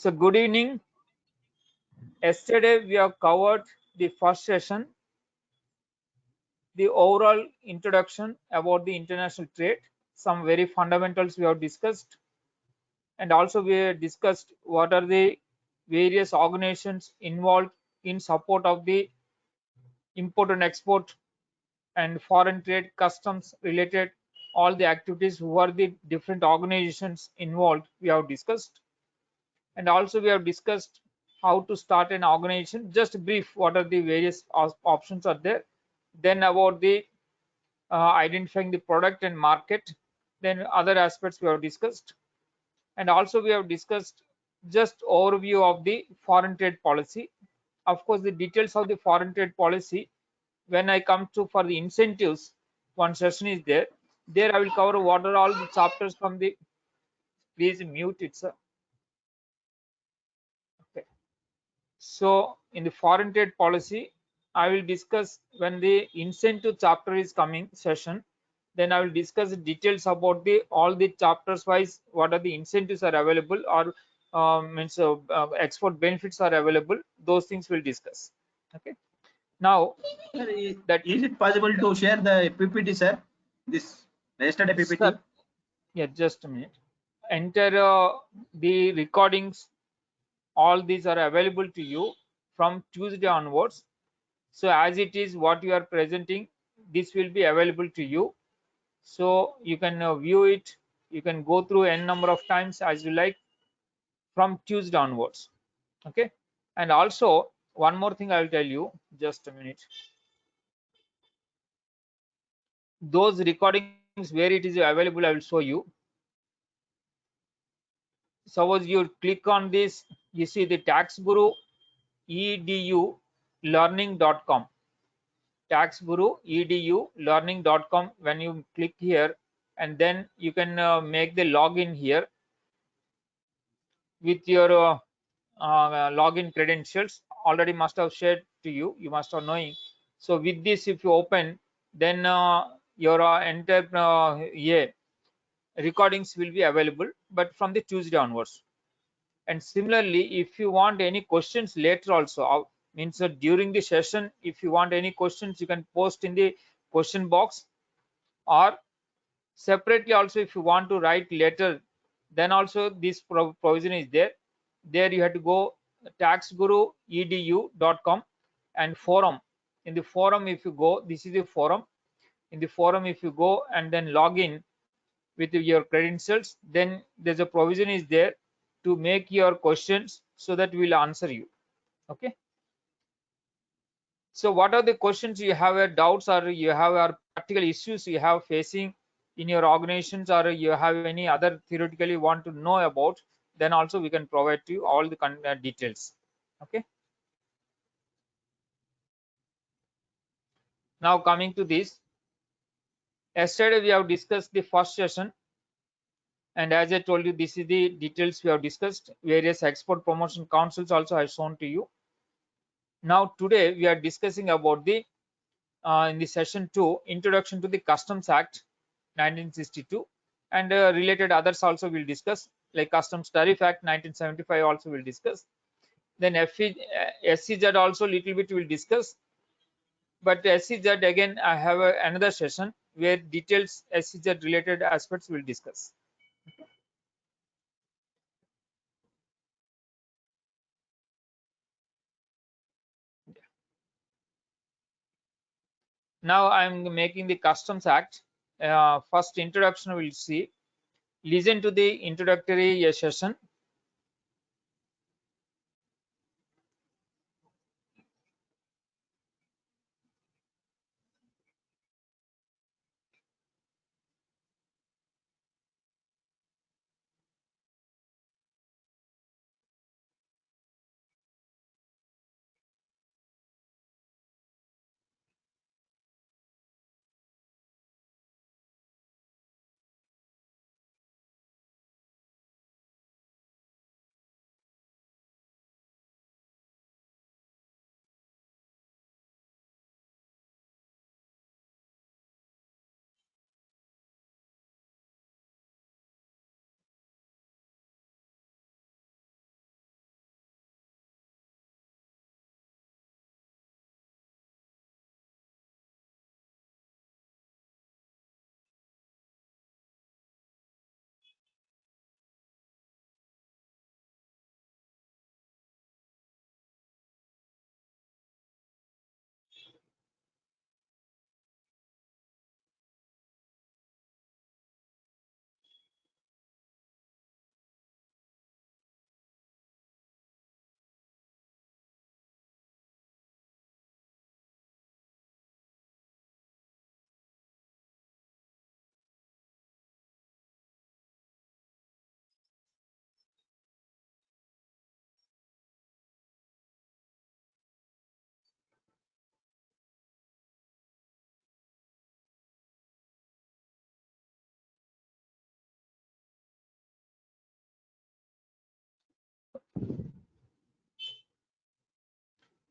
So good evening. Yesterday we have covered the first session, the overall introduction about the international trade. Some very fundamentals we have discussed, and also we have discussed what are the various organizations involved in support of the import and export and foreign trade, customs related, all the activities, who are the different organizations involved we have discussed. And also we have discussed how to start an organization, just brief what are the various options are there, then about the identifying the product and market, then other aspects we have discussed. And also we have discussed just overview of the foreign trade policy. Of course, the details of the foreign trade policy, when I come to for the incentives, one session is there. There I will cover what are all the chapters from the, please mute it, sir. Okay. So in the foreign trade policy, I will discuss when the incentive chapter is coming session. Then I will discuss the details about the all the chapters wise, what are the incentives are available, or means export benefits are available. Those things we'll discuss. Okay. Now Sir, that is it possible to share the PPT, sir? This yesterday PPT. sir, yeah, just a minute. Enter the recordings. All these are available to you from Tuesday onwards. So as it is what you are presenting, this will be available to you. So you can view it. You can go through n number of times as you like from Tuesday onwards. Okay. And also one more thing I will tell you. Just a minute. Those recordings where it is available, I will show you. Suppose you click on this, you see the tax guru edu learning.com, tax guru edu learning.com. When you click here, and then you can make the login here with your login credentials. Already must have shared to you, you must have knowing. So with this, if you open, then your entire recordings will be available, but from the Tuesday onwards. And similarly, if you want any questions later also, means during the session, if you want any questions, you can post in the question box, or separately also if you want to write later, then also this provision is there. There you have to go taxguruedu.com and forum. In the forum, if you go, this is the forum. In the forum, if you go and then log in with your credentials, then there's a provision is there to make your questions so that we'll answer you. Okay. So what are the questions you have doubts, or you have practical issues you have facing in your organizations, or you have any other theoretically want to know about, then also we can provide to you all the details. Okay. Now coming to this, yesterday we have discussed the first session, and as I told you, this is the details we have discussed. Various export promotion councils also I shown to you. Now today we are discussing about the in the session 2, introduction to the Customs Act 1962, and related others also will discuss, like Customs Tariff Act 1975 also will discuss. Then SCZ also little bit will discuss, but SCZ again I have another session where details SCZ related aspects will discuss. Now I'm making the Customs Act. First introduction we'll see. Listen to the introductory session.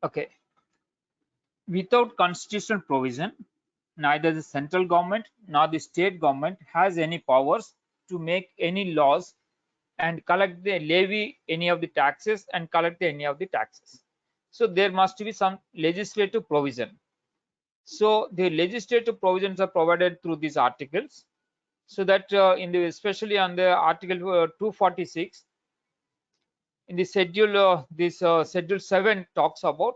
Okay, without constitutional provision, neither the central government nor the state government has any powers to make any laws and collect the levy any of the taxes and collect any of the taxes. So there must be some legislative provision. So the legislative provisions are provided through these articles, so that in the especially on the article 246 in the schedule, this schedule 7 talks about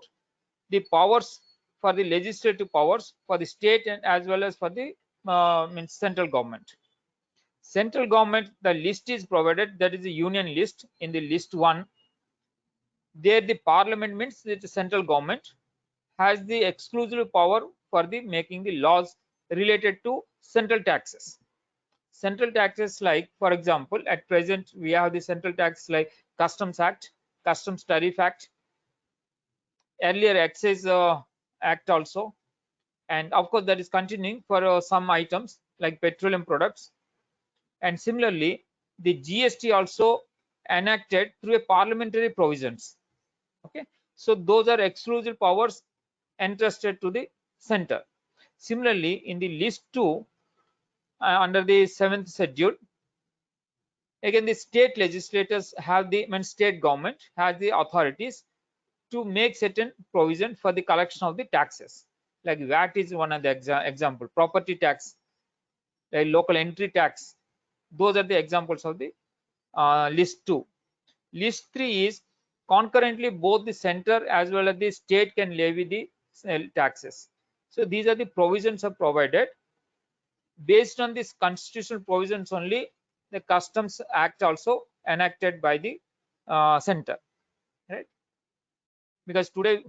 the powers for the legislative powers for the state and as well as for the means central government. Central government, the list is provided, that is the union list in the list 1. There the parliament means that the central government has the exclusive power for the making the laws related to central taxes. Central taxes, like for example at present we have the central tax like customs act, customs tariff act, earlier excise act also, and of course that is continuing for some items like petroleum products. And similarly the GST also enacted through a parliamentary provisions. Okay, so those are exclusive powers entrusted to the center. Similarly in the list 2, under the 7th schedule, again the state legislators have the, I mean, state government has the authorities to make certain provision for the collection of the taxes, like VAT is one of the example, property tax, like local entry tax. Those are the examples of the list 2. List 3 is concurrently both the center as well as the state can levy the taxes. So these are the provisions are provided. Based on these constitutional provisions only, the Customs Act also enacted by the center, right? Because today,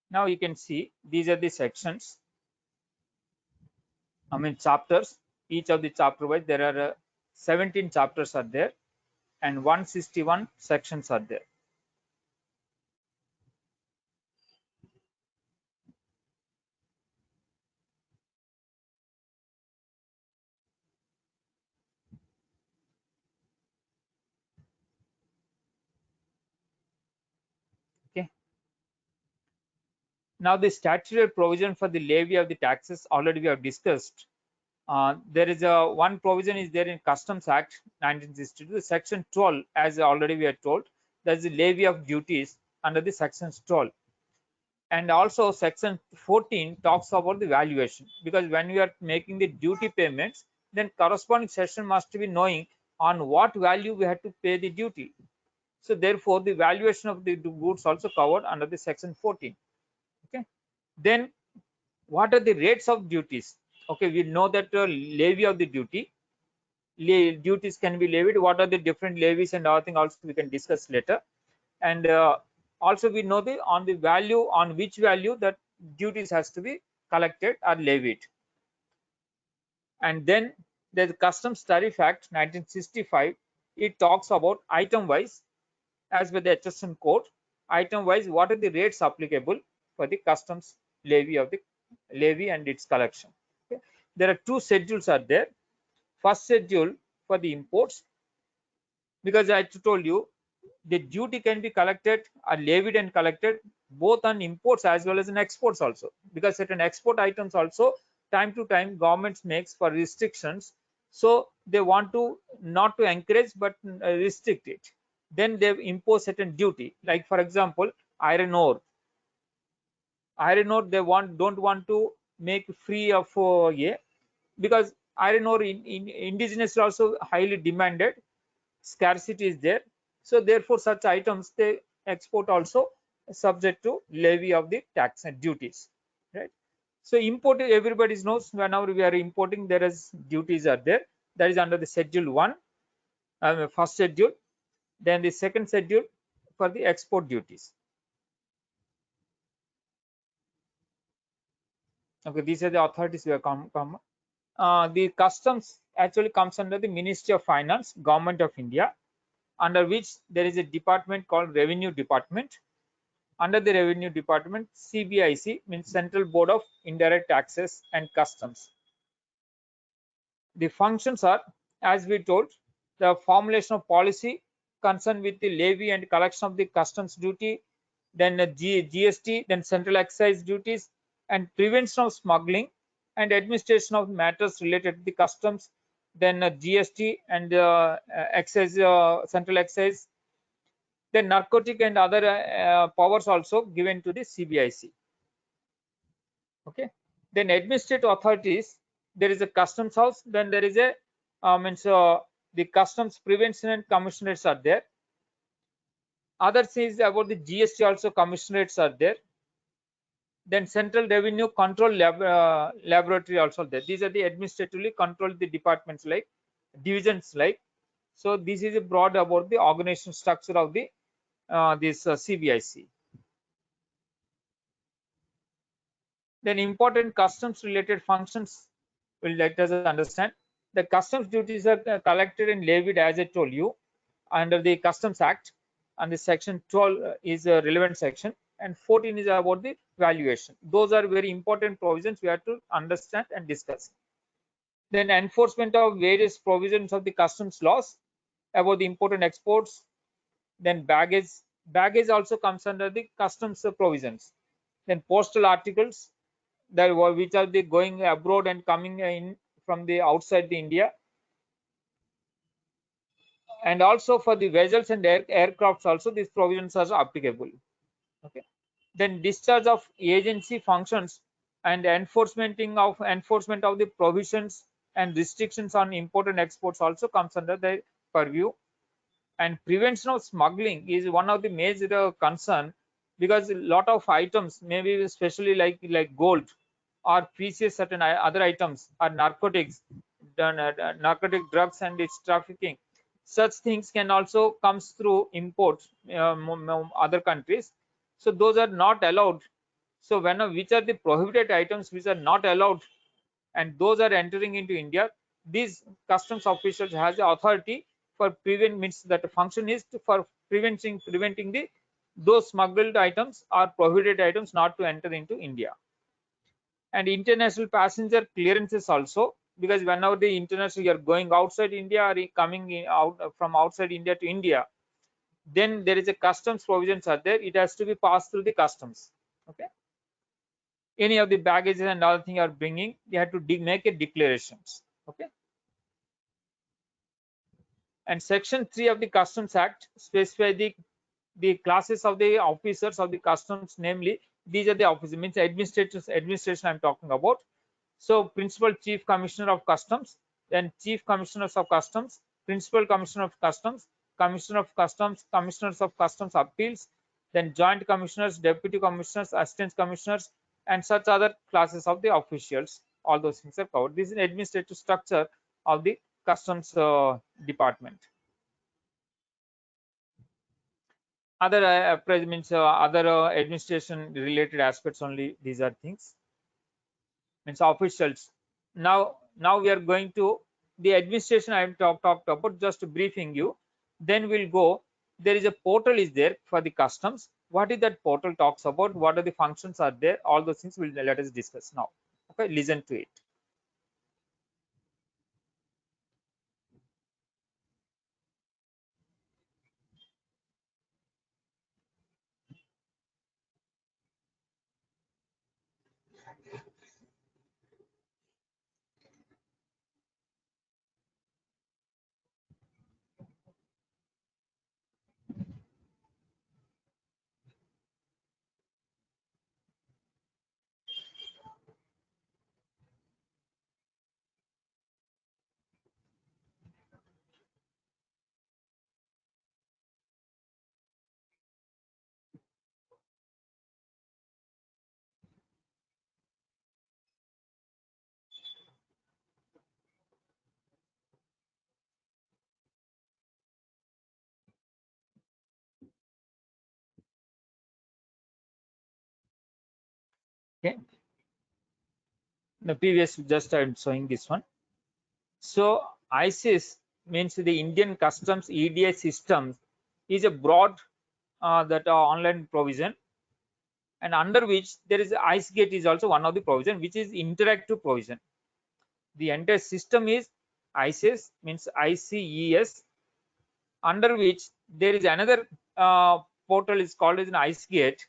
now you can see these are the sections, I mean chapters. Each of the chapter wise there are 17 chapters are there and 161 sections are there. Okay, Now the statutory provision for the levy of the taxes already we have discussed. There is a one provision is there in Customs Act 1962, section 12, as already we are told, that is the levy of duties under the section 12. And also section 14 talks about the valuation, because when we are making the duty payments, then corresponding section must be knowing on what value we have to pay the duty. So therefore the valuation of the goods also covered under the section 14. Okay, then what are the rates of duties? Okay, we know that levy of the duties can be levied. What are the different levies and other thing also we can discuss later. And also we know the on the value, on which value that duties has to be collected or levied. And then the Customs Tariff Act 1965, it talks about item wise, as per the HSN code, item wise what are the rates applicable for the customs levy of the levy and its collection. Okay. There are two schedules are there. First schedule for the imports, because I told you the duty can be collected or levied and collected both on imports as well as in exports also, because certain export items also time to time governments makes for restrictions, so they want to not to encourage but restrict it, then they impose certain duty. Like for example, iron ore, they don't want to make free of because iron ore in indigenous also highly demanded, scarcity is there, so therefore such items they export also subject to levy of the tax and duties, right? So import, everybody knows whenever we are importing there is duties are there, that is under the schedule 1, first schedule. Then the second schedule for the export duties. Okay, these are the authorities we are come. The customs actually comes under the Ministry of Finance, Government of India, under which there is a department called Revenue Department. Under the Revenue Department, CBIC means Central Board of Indirect Taxes and Customs. The functions are, as we told, the formulation of policy concerned with the levy and collection of the customs duty, then GST, then central excise duties, and prevention of smuggling and administration of matters related to the customs, then GST and excise, central excise, then narcotic and other powers also given to the CBIC. Okay, then administrative authorities, there is a customs house, then there is a the customs prevention and commissioners are there. Other things about the GST also commissioners are there. Then central revenue control laboratory also there. These are the administratively controlled the departments like divisions like. So this is a broad about the organization structure of the this CBIC. Then important customs related functions will let us understand. The customs duties are collected and levied, as I told you, under the Customs Act, and the section 12 is a relevant section, and 14 is about the valuation. Those are very important provisions we have to understand and discuss. Then enforcement of various provisions of the customs laws about the import and exports. Then baggage also comes under the customs provisions. Then postal articles, that which are the going abroad and coming in from the outside the India, and also for the vessels and aircrafts also these provisions are applicable. Okay, then discharge of agency functions and enforcement of the provisions and restrictions on import and exports also comes under the purview. And prevention of smuggling is one of the major concern, because a lot of items, maybe especially like gold or precious certain other items, or narcotics, narcotic drugs and its trafficking, such things can also comes through imports, other countries, so those are not allowed. So when which are the prohibited items which are not allowed and those are entering into India, these customs officials has the authority for prevent, means that the function is for preventing the those smuggled items or prohibited items not to enter into India. And international passenger clearances also, because whenever the international you are going outside India or coming out from outside India to India, then there is a customs provisions are there, it has to be passed through the customs. Okay, any of the baggages and other thing are bringing, they have to make a declarations. Okay. And section 3 of the Customs Act specify the classes of the officers of the customs, namely these are the officers, means administration I'm talking about. So principal chief commissioner of customs, then chief commissioners of customs, principal commissioner of customs, commissioner of customs, commissioners of customs appeals, then joint commissioners, deputy commissioners, assistant commissioners, and such other classes of the officials. All those things are covered. This is an administrative structure of the customs department. Other means other administration related aspects only. These are things, means officials. Now we are going to the administration. I am talked about, just briefing you. Then we'll go. There is a portal is there for the customs. What is that portal talks about? What are the functions are there? All those things will let us discuss now. Okay, listen to it. Okay, the previous just I'm showing this one. So ISIS means the Indian Customs EDI system is a broad that online provision, and under which there is ICE gate is also one of the provision, which is interactive provision. The entire system is ICES, means ICES, under which there is another portal is called as an ICE gate,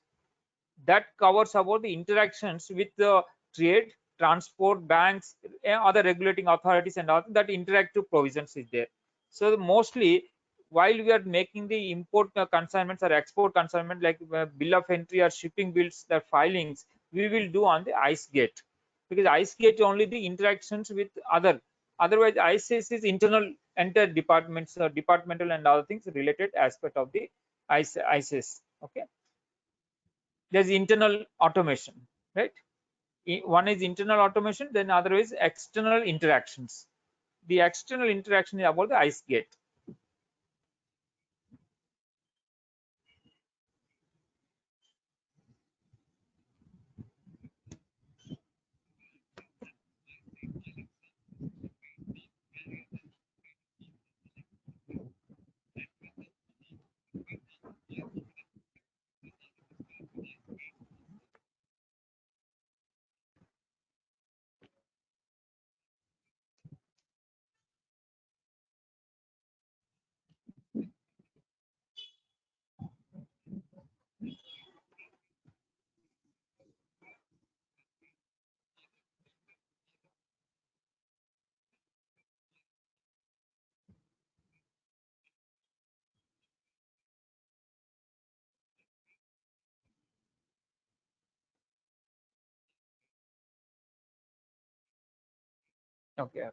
that covers about the interactions with the trade, transport, banks, other regulating authorities, and all that interactive provisions is there. So mostly, while we are making the import consignments or export consignment, like bill of entry or shipping bills, the filings, we will do on the ICE gate, because ICE gate only the interactions with other. Otherwise, ICE is internal entire departments, departmental and other things related aspect of the ICE. Okay, there's internal automation, right? One is internal automation, then other is external interactions. The external interaction is about the ICE gate. Okay, okay.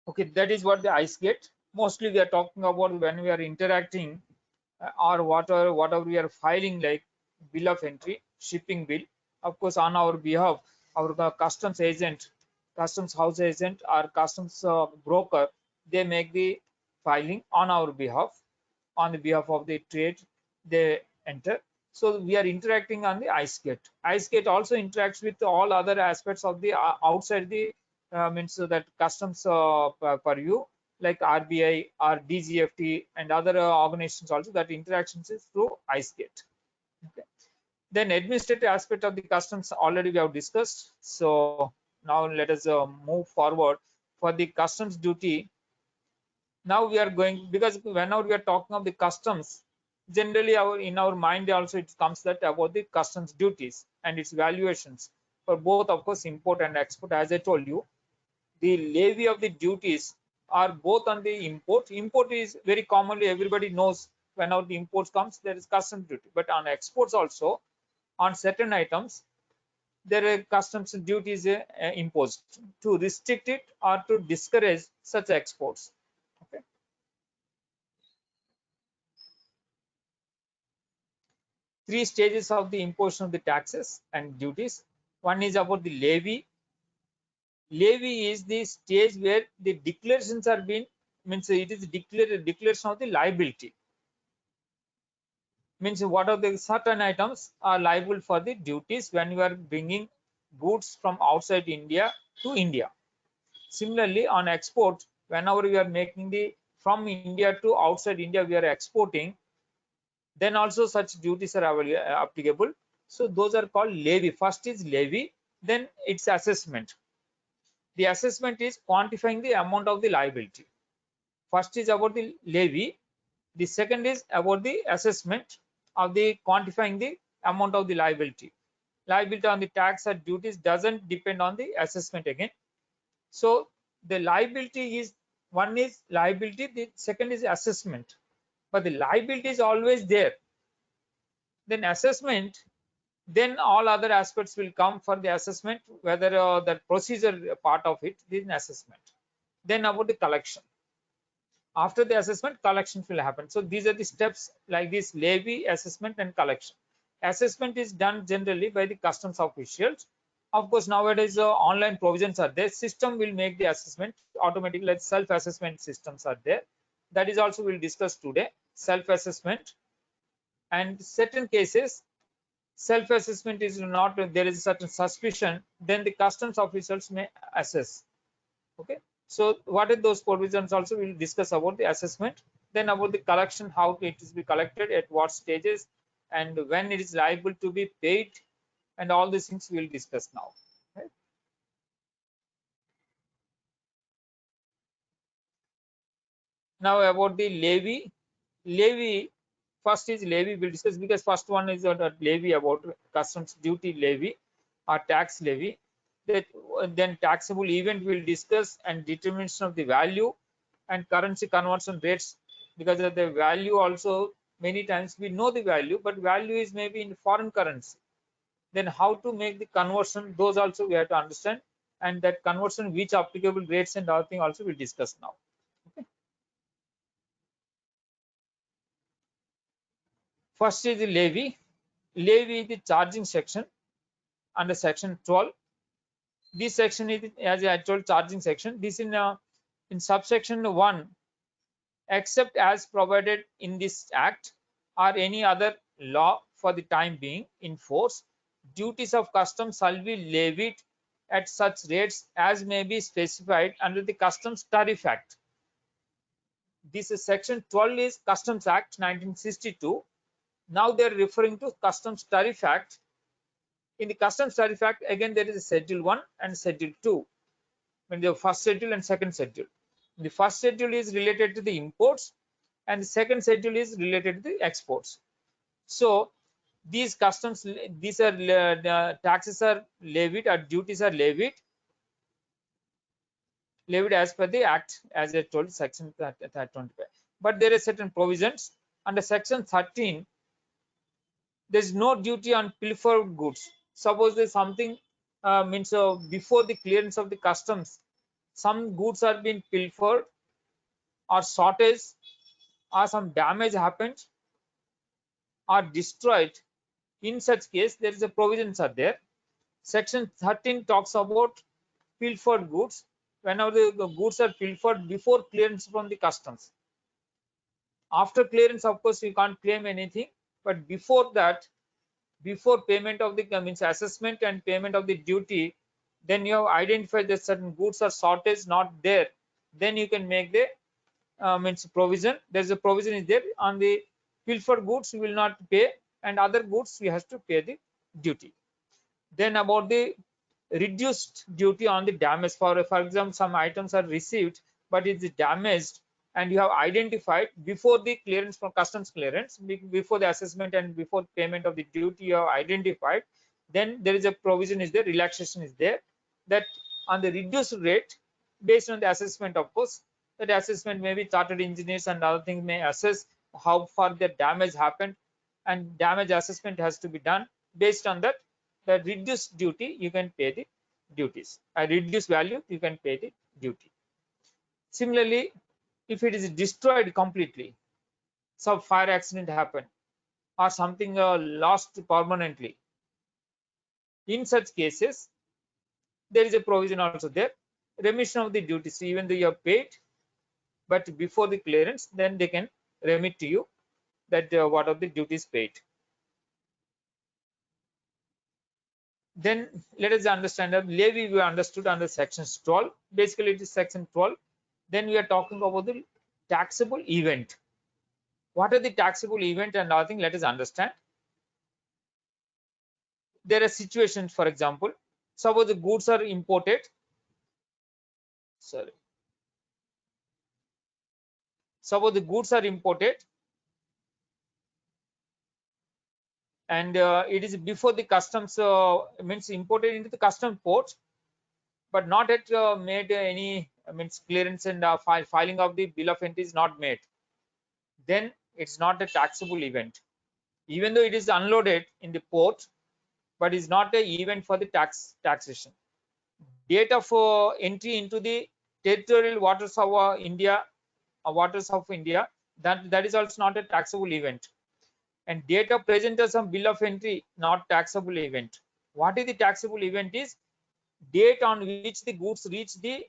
Okay, that is what the ice gate. Mostly we are talking about when we are interacting or whatever we are filing, like bill of entry, shipping bill. Of course, on our behalf, our customs agent, customs house agent, or customs broker, they make the filing on our behalf, on the behalf of the trade. They enter. So we are interacting on the ice gate. Ice gate also interacts with all other aspects of the outside the means that customs purview, like RBI or DGFT and other organizations also, that interactions is through ice gate. Okay. Then administrative aspect of the customs already we have discussed. So now let us move forward for the customs duty. Now we are going, because whenever we are talking of the customs, generally in our mind also it comes that about the customs duties and its valuations for both, of course, import and export. As I told you, the levy of the duties are both on the import. Import is very commonly everybody knows, whenever the imports comes there is customs duty, but on exports also, on certain items there are customs duties imposed to restrict it or to discourage such exports. Okay. Three stages of the imposition of the taxes and duties. One is about the levy. Levy is the stage where the declarations are being, means it is declaration of the liability. Means what are the certain items are liable for the duties when you are bringing goods from outside India to India. Similarly, on export, whenever we are making the from India to outside India, we are exporting, then also such duties are applicable. So those are called levy. First is levy, then its assessment. The assessment is quantifying the amount of the liability. First is about the levy. The second is about the assessment of the quantifying the amount of the liability. Liability on the tax or duties doesn't depend on the assessment again. So the liability is, one is liability, the second is assessment. But the liability is always there. Then assessment, then all other aspects will come for the assessment, whether the procedure part of it is an assessment. Then about the collection. After the assessment, collections will happen. So these are the steps like this: levy, assessment, and collection. Assessment is done generally by the customs officials. Of course, nowadays online provisions are there. System will make the assessment automatically, like self-assessment systems are there. That is also we'll discuss today. Self-assessment, and certain cases self-assessment is not, there is a certain suspicion, then the customs officials may assess. Okay, so what are those provisions also we'll discuss about the assessment. Then about the collection, how it is be collected, at what stages, and when it is liable to be paid, and all these things we'll discuss now. Right. Now about the levy. Levy, first is levy we'll discuss, because first one is levy, about customs duty levy or tax levy. That then taxable event we'll discuss, and determination of the value and currency conversion rates, because of the value also, many times we know the value, but value is maybe in foreign currency. Then how to make the conversion, those also we have to understand, and that conversion, which applicable rates and other thing also we'll discuss now. Okay. First is the levy. Levy is the charging section under section 12. This section is, as I told, charging section. This in subsection 1, except as provided in this act or any other law for the time being in force, duties of customs shall be levied at such rates as may be specified under the Customs Tariff Act. This is section 12 is Customs Act 1962. Now they are referring to Customs Tariff Act. In the Customs Tariff Act, again there is a Schedule 1 and Schedule 2. When the first schedule and second schedule. The first schedule is related to the imports, and the second schedule is related to the exports. So these customs, these are the taxes are levied, or duties are levied as per the act, as I told, section 25. But there are certain provisions under section 13. There is no duty on pilfered goods. Suppose there is something, means before the clearance of the customs, some goods are being pilfered or shortage or some damage happened or destroyed. In such case, there is a provisions are there. Section 13 talks about pilfered goods. Whenever the goods are pilfered before clearance from the customs. After clearance, of course, you can't claim anything, but before that, before payment of the means assessment and payment of the duty, then you have identified that certain goods are shortage not there, then you can make the means provision. There's a provision is there on the pilfered goods you will not pay, and other goods you have to pay the duty. Then about the reduced duty on the damage, for example, some items are received but it is damaged and you have identified before the clearance from customs clearance, before the assessment and before payment of the duty you have identified, then there is a provision is there, relaxation is there, that on the reduced rate based on the assessment, of course, that assessment maybe chartered engineers and other things may assess how far the damage happened, and damage assessment has to be done. Based on that, the reduced duty you can pay the duties, a reduced value you can pay the duty. Similarly, if it is destroyed completely, some fire accident happened or something lost permanently, in such cases there is a provision also there, remission of the duties. Even though you have paid, but before the clearance, then they can remit to you that what are the duties paid. Then let us understand that levy we understood under section 12. Basically, it is section 12. Then we are talking about the taxable event. What are the taxable event and other thing? Let us understand. There are situations, for example, suppose the goods are imported. Sorry. Suppose the goods are imported and it is before the customs means imported into the custom port, but not yet made any means clearance and filing of the bill of entry is not made. Then it's not a taxable event, even though it is unloaded in the port, but is not an event for the taxation. Date of entry into the territorial waters of India, that is also not a taxable event. And date of presentation of bill of entry, not taxable event. What is the taxable event is date on which the goods reach the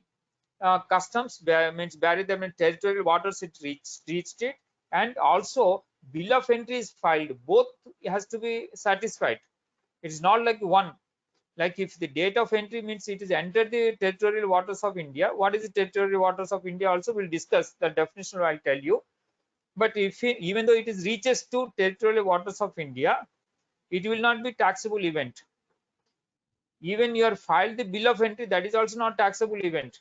customs, means barrier them in territorial waters it reached it, and also bill of entry is filed. Both has to be satisfied. It is not like one. Like if the date of entry means it is entered the territorial waters of India, what is the territorial waters of India also we'll discuss the definition, I'll tell you. But if even though it is reaches to territorial waters of India, it will not be taxable event. Even you are filed the bill of entry, that is also not taxable event.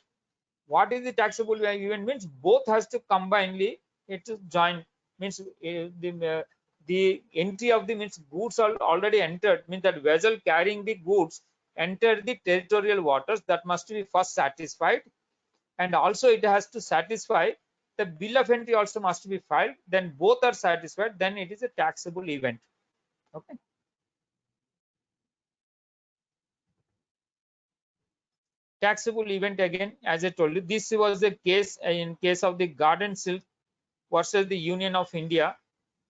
What is the taxable event means both has to combinedly it to join, means the entry of the means goods are already entered, means that vessel carrying the goods entered the territorial waters, that must be first satisfied, and also it has to satisfy the bill of entry also must be filed. Then both are satisfied, then it is a taxable event. Okay. Taxable event, again, as I told you, this was the case in case of the garden silk versus the Union of India.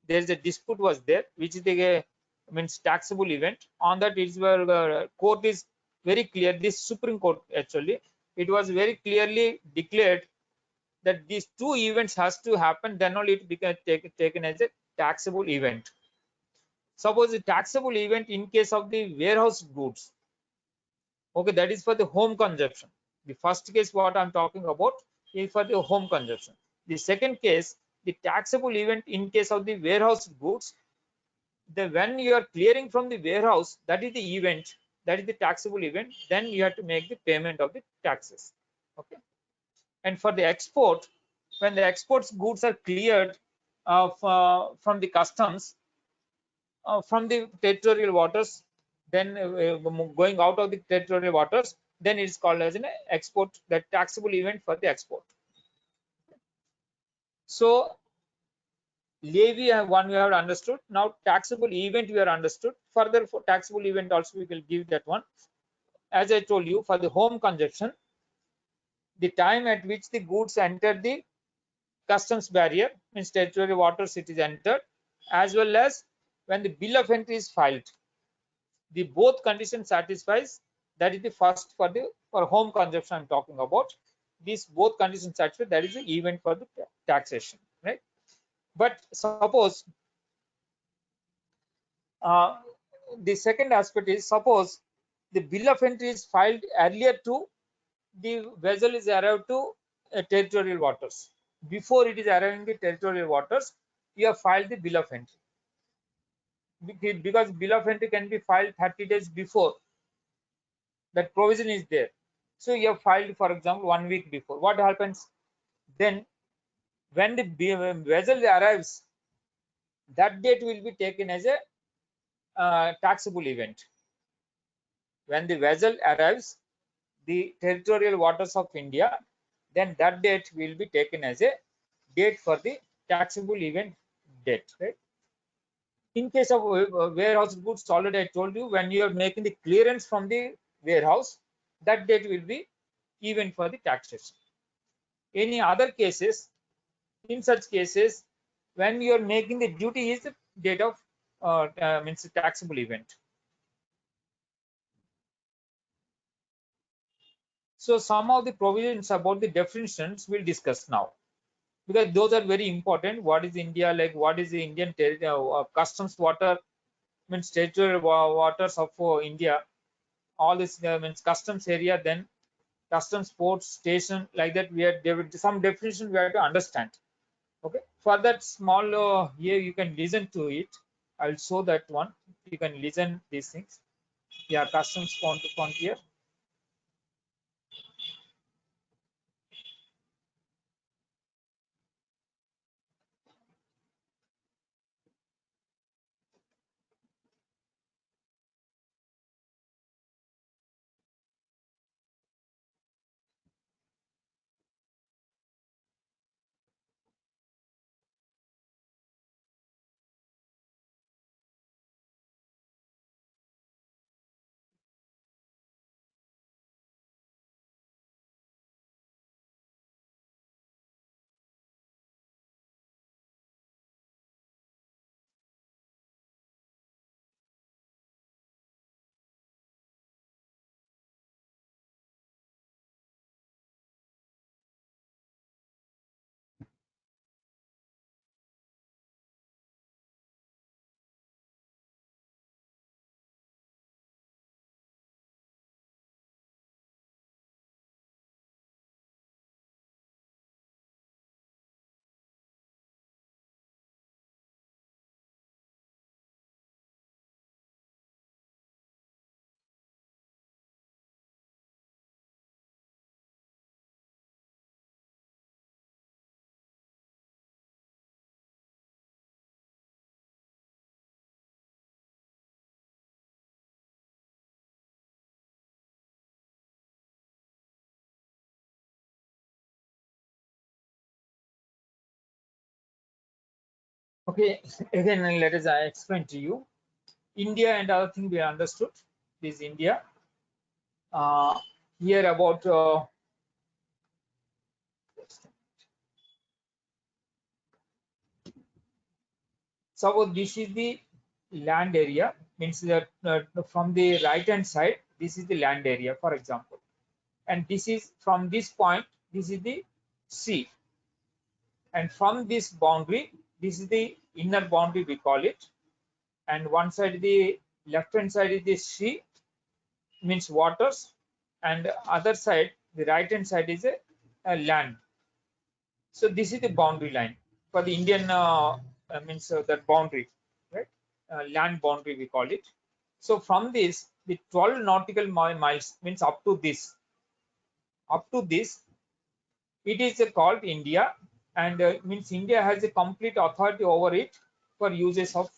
There is a dispute was there, which is the means taxable event. On that, is where court is very clear. This Supreme Court actually, it was very clearly declared that these two events has to happen. Then only it became taken as a taxable event. Suppose a taxable event in case of the warehouse goods. Okay, that is for the home consumption. The first case what I'm talking about is for the home consumption. The second case, the taxable event in case of the warehouse goods, when you are clearing from the warehouse, that is the event, that is the taxable event, then you have to make the payment of the taxes. Okay. And for the export, when the exports goods are cleared from the customs, from the territorial waters, then going out of the territorial waters, then it is called as an export, that taxable event for the export. So levy one we have understood. Now taxable event we are understood. Further, for taxable event also we will give that one. As I told you, for the home consumption, the time at which the goods enter the customs barrier, means territorial waters it is entered, as well as when the bill of entry is filed. The both conditions satisfies. That is the first for the for home consumption I'm talking about. These both conditions satisfy. That is the event for the taxation, right? But suppose uh, the second aspect is, suppose the bill of entry is filed earlier to the vessel is arrived to territorial waters. Before it is arriving the territorial waters, you have filed the bill of entry. Because bill of entry can be filed 30 days before, that provision is there. So you have filed, for example, 1 week before. What happens then? When the vessel arrives, that date will be taken as a taxable event. When the vessel arrives the territorial waters of India, then that date will be taken as a date for the taxable event date, right? In case of warehouse goods, already I told you, when you are making the clearance from the warehouse, that date will be event for the taxation. Any other cases, in such cases, when you are making the duty is the date of means taxable event. So some of the provisions about the definitions we'll discuss now, because those are very important. What is India, like what is the Indian customs water, means territorial waters of India, all this means customs area, then customs port station, like that we have some definition we have to understand. Okay, for that small here you can listen to it. I'll show that one. You can listen these things. Yeah, customs font here. Okay, again let us explain to you. India and other thing we understood. This India. Uh, Here about so this is the land area, means that from the right hand side this is the land area, for example, and this is from this point, this is the sea, and from this boundary this is the inner boundary we call it, and one side the left hand side is the sea, means waters, and other side the right hand side is a land. So this is the boundary line for the Indian means that boundary, right? Land boundary we call it. So from this, the 12 nautical miles means up to this, it is called India, and means India has a complete authority over it for uses of.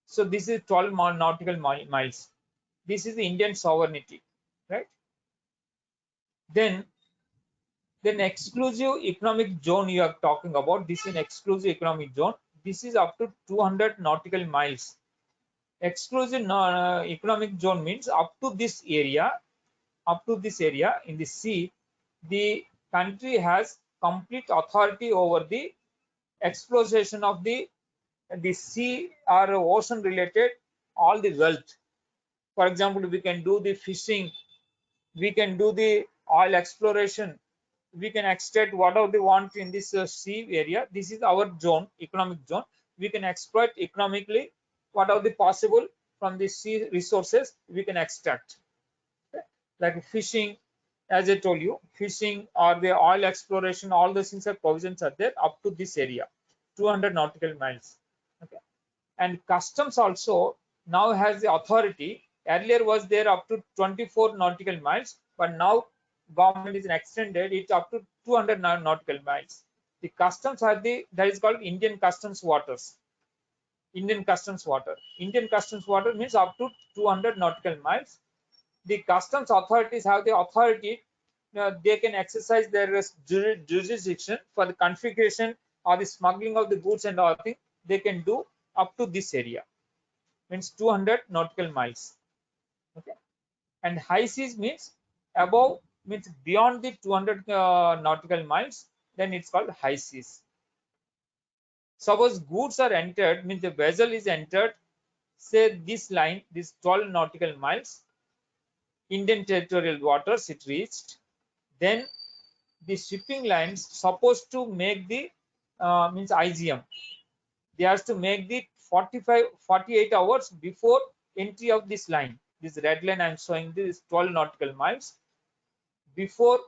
So this is 12 nautical miles. This is the Indian sovereignty, right? Then exclusive economic zone you are talking about. This is an exclusive economic zone. This is up to 200 nautical miles. Exclusive economic zone means up to this area in the sea, the country has complete authority over the exploitation of the sea or ocean related all the wealth. For example, we can do the fishing, we can do the oil exploration, we can extract whatever they want in this sea area. This is our zone, economic zone. We can exploit economically whatever the possible from the sea resources we can extract. Okay? Like fishing, as I told you, fishing or the oil exploration, all those things are provisions are there up to this area, 200 nautical miles. Okay. And customs also now has the authority. Earlier was there up to 24 nautical miles, but now government is extended it up to 200 nautical miles. The customs are the that is called Indian customs waters. Indian customs water. Indian customs water means up to 200 nautical miles. The customs authorities have the authority. They can exercise their jurisdiction for the confiscation or the smuggling of the goods and all things. They can do up to this area, means 200 nautical miles. Okay. And high seas means above, means beyond the 200 nautical miles, then it's called high seas. Suppose goods are entered, means the vessel is entered, say this line, this 12 nautical miles, Indian territorial waters it reached, then the shipping lines supposed to make the means IGM. They have to make the 48 hours before entry of this line. This red line I'm showing this 12 nautical miles. Before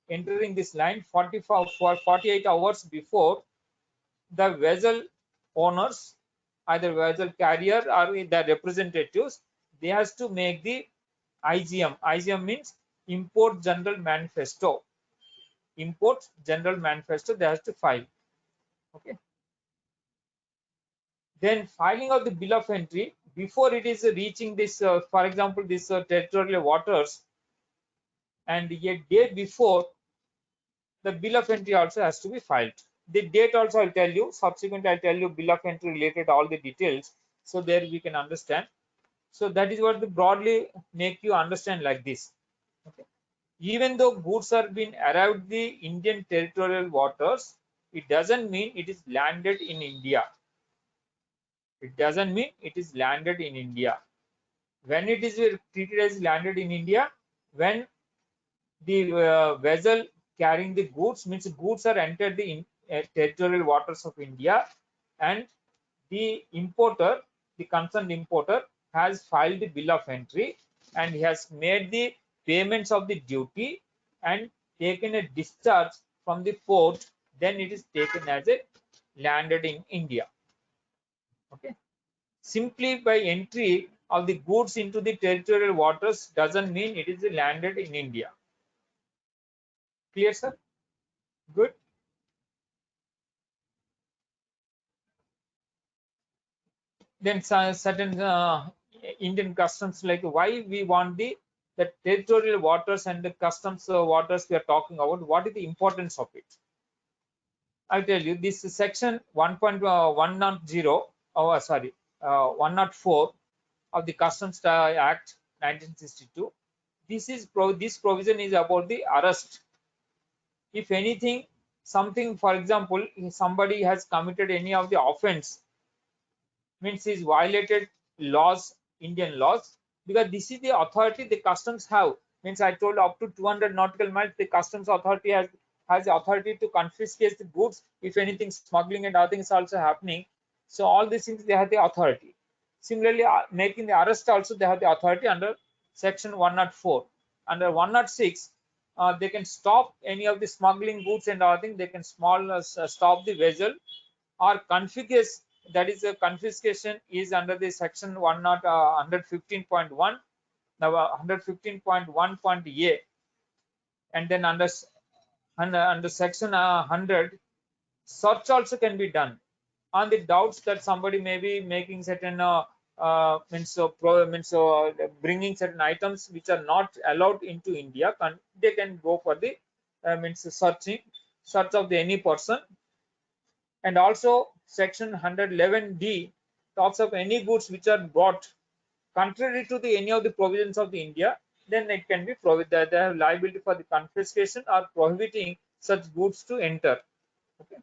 entering this line, 48 hours before, the vessel owners, either vessel carrier or the representatives, they has to make the IGM. IGM means Import General Manifesto. Import General Manifesto they has to file. Okay. Then filing of the bill of entry before it is reaching this, for example, this territorial waters, and a day before, the bill of entry also has to be filed. The date also I'll tell you. Subsequently, I'll tell you bill of entry related all the details. So there we can understand. So that is what the broadly make you understand like this. Okay. Even though goods are being arrived the Indian territorial waters, it doesn't mean it is landed in India. It doesn't mean it is landed in India. When it is treated as landed in India, when the vessel carrying the goods, means goods are entered the territorial waters of India, and the importer, the concerned importer, has filed the bill of entry and he has made the payments of the duty and taken a discharge from the port, then it is taken as a landed in India. Okay. Simply by entry of the goods into the territorial waters doesn't mean it is landed in India. Clear, sir? Good. Then certain Indian customs, like why we want the territorial waters and the customs waters we are talking about, what is the importance of it? I'll tell you. This is section 1.110, sorry, 104 of the Customs Act 1962. This provision is about the arrest. If anything, something, for example, if somebody has committed any of the offense, means he's violated laws, Indian laws, because this is the authority the customs have. Means I told up to 200 nautical miles, the customs authority has the authority to confiscate the goods if anything smuggling and other things also happening. So all these things they have the authority. Similarly, making the arrest also they have the authority under section 104. Under 106, they can stop any of the smuggling goods and other things. They can stop the vessel or confiscate, that is a confiscation is under the section 115.1, now 115.1.a, and then under section 100, search also can be done on the doubts that somebody may be making certain bringing certain items which are not allowed into India. They can go for the means search of the any person. And also section 111D talks of any goods which are brought contrary to the any of the provisions of the India, then it can be prohibited. They have liability for the confiscation or prohibiting such goods to enter. Okay.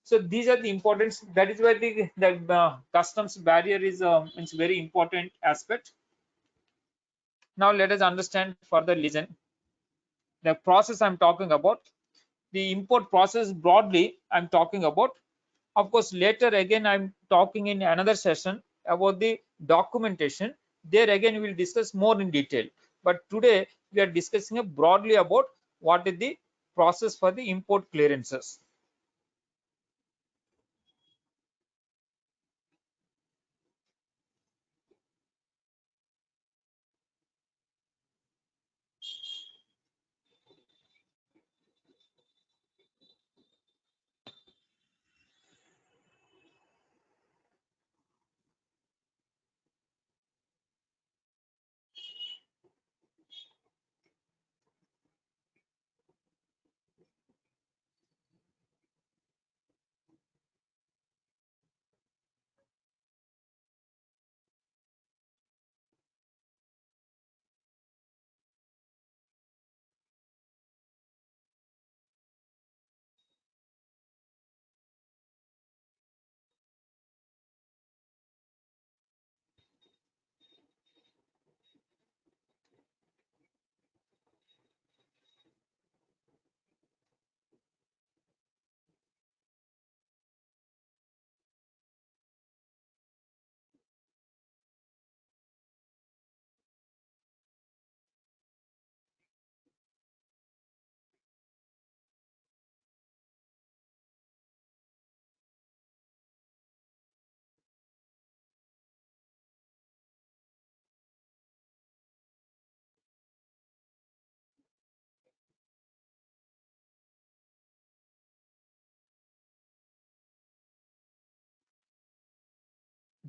So these are the importance. That is why the customs barrier is it's very important aspect. Now let us understand further. Listen, the process I'm talking about, the import process broadly I'm talking about. Of course, later again I'm talking in another session about the documentation. There again we will discuss more in detail. But today we are discussing broadly about what is the process for the import clearances.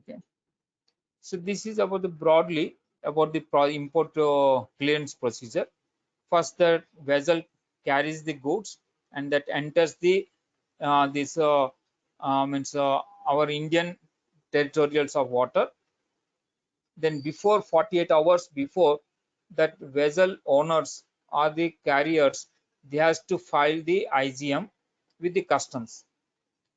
Okay. So this is about the broadly about the import clearance procedure. First, the vessel carries the goods and that enters the this means our Indian territorials of water. Then before 48 hours before, that vessel owners or the carriers, they has to file the IGM with the customs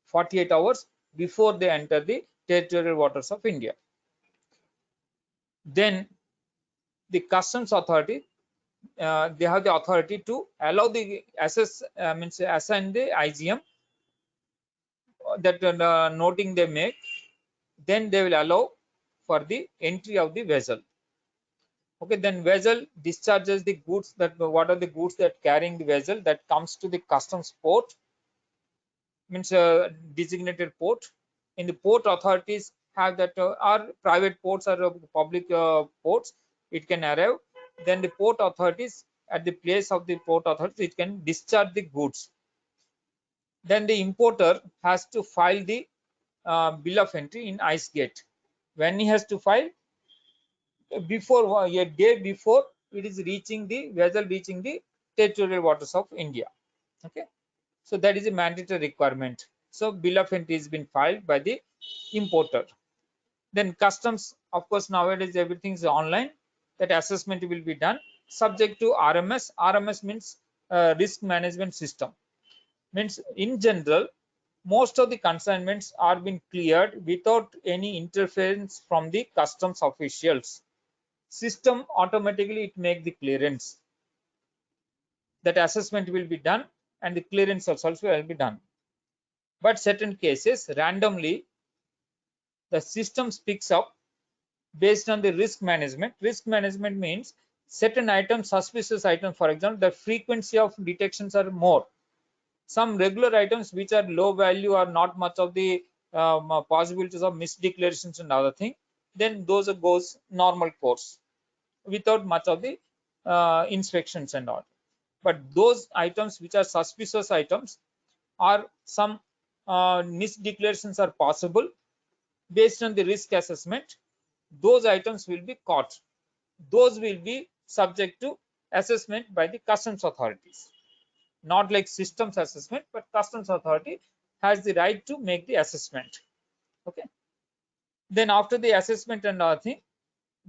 48 hours before they enter the territorial waters of India. Then the customs authority, they have the authority to allow the assess means assign the IGM, that noting they make. Then they will allow for the entry of the vessel. Okay, then vessel discharges the goods. That what are the goods that carrying the vessel that comes to the customs port, means designated port. In the port authorities have that are private ports or public ports, it can arrive. Then the port authorities, at the place of the port authorities, it can discharge the goods. Then the importer has to file the bill of entry in ice gate. When he has to file, before a day before it is reaching the vessel reaching the territorial waters of India. Okay, so that is a mandatory requirement. So bill of entry has been filed by the importer. Then customs, of course, nowadays everything is online. That assessment will be done subject to RMS. RMS means risk management system. Means in general, most of the consignments are being cleared without any interference from the customs officials. System automatically it make the clearance. That assessment will be done and the clearance also will be done. But certain cases randomly the system picks up based on the risk management. Risk management means certain items, suspicious items, for example, the frequency of detections are more. Some regular items which are low value or not much of the possibilities of misdeclarations and other thing, then those goes normal course without much of the inspections and all. But those items which are suspicious items or some misdeclarations are possible, based on the risk assessment, those items will be caught. Those will be subject to assessment by the customs authorities. Not like systems assessment, but customs authority has the right to make the assessment. Okay. Then after the assessment and other thing,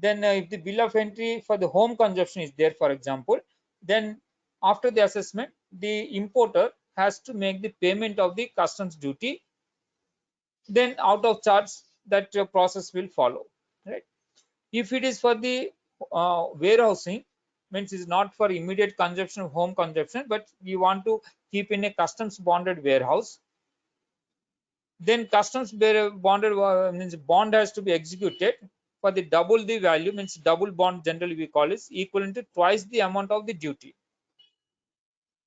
Then if the bill of entry for the home consumption is there, for example, then after the assessment, the importer has to make the payment of the customs duty. Then out of charge, that process will follow, right? If it is for the warehousing, means is not for immediate consumption, home consumption, but we want to keep in a customs bonded warehouse, then customs bonded means bond has to be executed for the double the value, means double bond generally we call is equivalent to twice the amount of the duty.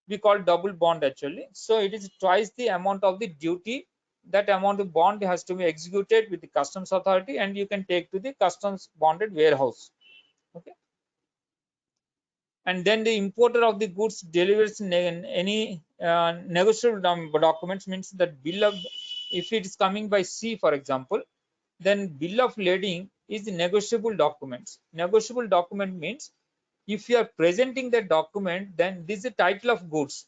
We call double bond actually. So it is twice the amount of the duty. That amount of bond has to be executed with the customs authority, and you can take to the customs bonded warehouse. Okay. And then the importer of the goods delivers any negotiable documents, means that bill of, if it is coming by sea, for example, then bill of lading is the negotiable documents. Negotiable document means if you are presenting the document, then this is the title of goods.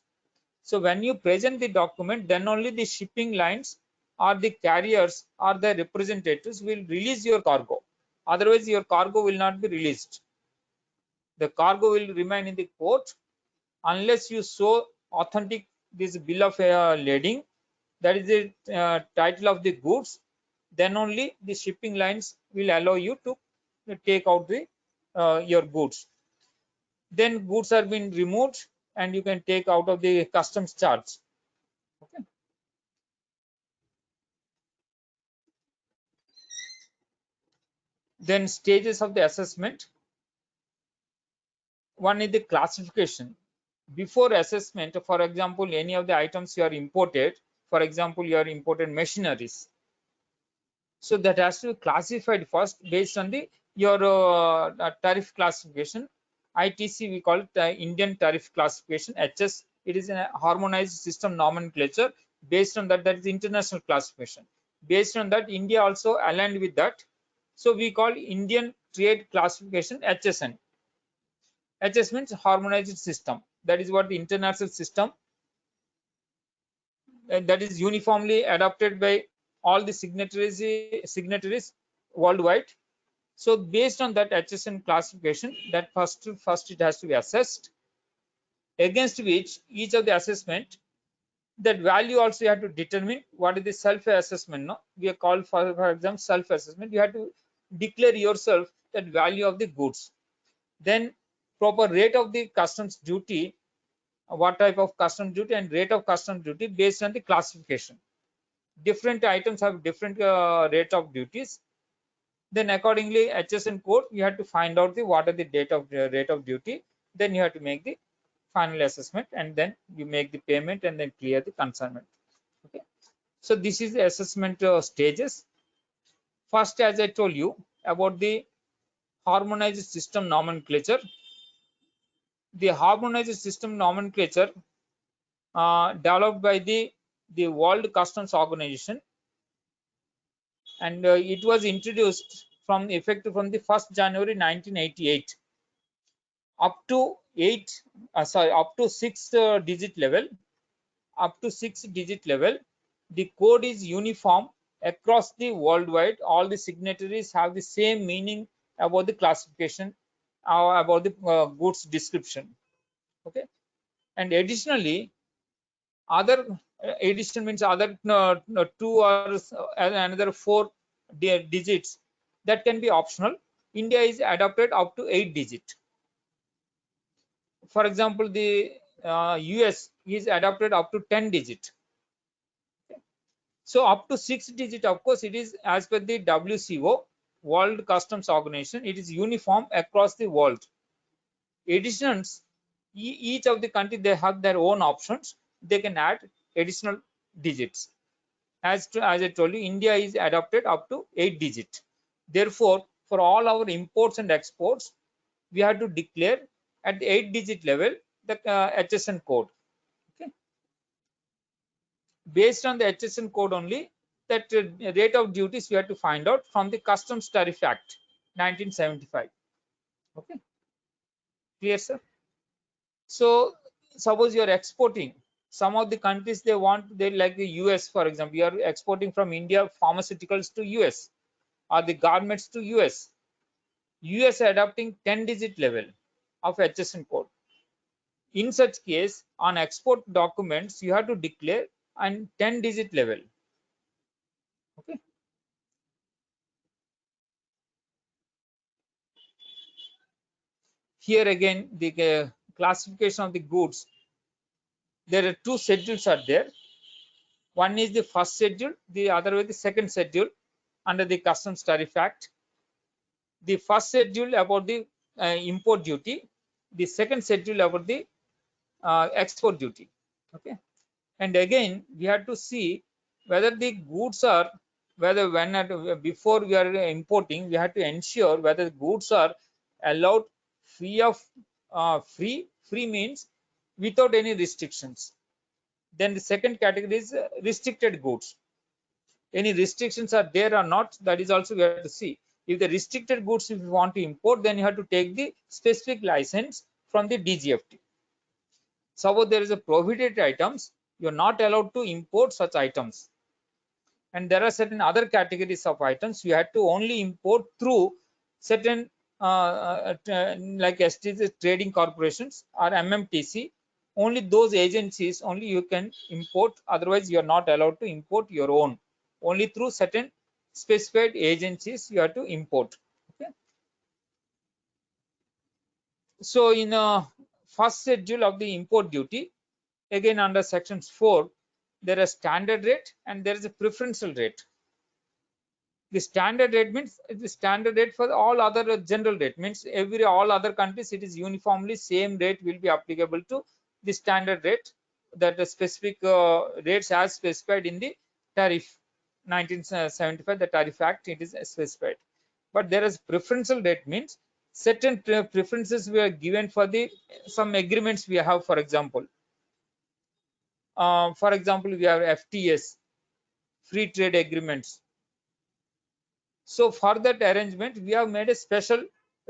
So when you present the document, then only the shipping lines or the carriers or the representatives will release your cargo. Otherwise, your cargo will not be released. The cargo will remain in the port unless you show authentic this bill of lading, that is the title of the goods. Then only the shipping lines will allow you to take out the your goods. Then goods are being removed and you can take out of the customs charge. Okay. Then stages of the assessment. One is the classification. Before assessment, for example, any of the items you are imported, for example, you are imported machineries. So that has to be classified first based on the your tariff classification. ITC we call it Indian Tariff Classification, HS. It is a harmonized system nomenclature. Based on that, that is international classification. Based on that, India also aligned with that. So we call Indian Trade Classification HSN. HS means harmonized system. That is what the international system that is uniformly adopted by all the signatories worldwide. So based on that HSN classification, that first it has to be assessed, against which each of the assessment, that value also you have to determine what is the self assessment. No, we are called for example self assessment. You have to declare yourself that value of the goods. Then proper rate of the customs duty, what type of customs duty and rate of customs duty based on the classification. Different items have different rate of duties. Then accordingly HSN code, you have to find out the what are the rate of duty. Then you have to make the final assessment, and then you make the payment and then clear the consignment. Okay. So this is the assessment stages. First, as I told you about the harmonized system nomenclature. The harmonized system nomenclature developed by the World Customs Organization, and it was introduced from effective from the 1st January 1988 up to 6 digit level. Up to 6 digit level, the code is uniform across the worldwide. All the signatories have the same meaning about the classification, about the goods description. Okay. And additionally, other addition means other two or another four digits that can be optional. India is adopted up to 8 digit. For example, the US is adopted up to 10 digit. So up to 6 digit, of course, it is as per the WCO, World Customs Organization. It is uniform across the world. Additions, each of the country they have their own options. They can add additional digits. As I told you, India is adopted up to 8 digit. Therefore, for all our imports and exports, we have to declare at the 8 digit level the HSN code. Okay. Based on the HSN code only, that rate of duties we have to find out from the Customs Tariff Act 1975. Okay. Clear, sir? So suppose you are exporting, some of the countries they want, they like the US, for example, you are exporting from India pharmaceuticals to US or the garments to US. US adopting 10-digit level of HSN code. In such case, on export documents, you have to declare on 10-digit level. Okay. Here again, the classification of the goods. There are two schedules are there. One is the first schedule, the other is the second schedule under the Customs Tariff Act. The first schedule about the import duty, the second schedule about the export duty. Okay. And again, we have to see whether the goods are, whether before we are importing, we have to ensure whether goods are allowed free of free means without any restrictions. Then the second category is restricted goods. Any restrictions are there or not, that is also we have to see. If the restricted goods, if you want to import, then you have to take the specific license from the DGFT. Suppose there is a prohibited items, you're not allowed to import such items. And there are certain other categories of items you have to only import through certain like STC trading corporations or MMTC. Only those agencies only you can import, otherwise you are not allowed to import your own. Only through certain specified agencies you have to import. Okay. So in first schedule of the import duty, again under sections 4, there is standard rate and there is a preferential rate. The standard rate means the standard rate for all other general rate, means all other countries it is uniformly same rate will be applicable to the standard rate, that the specific rates as specified in the tariff 1975, the Tariff Act, it is specified. But there is preferential rate means certain preferences were given for the some agreements we have. For example, we have FTS, free trade agreements. So for that arrangement, we have made a special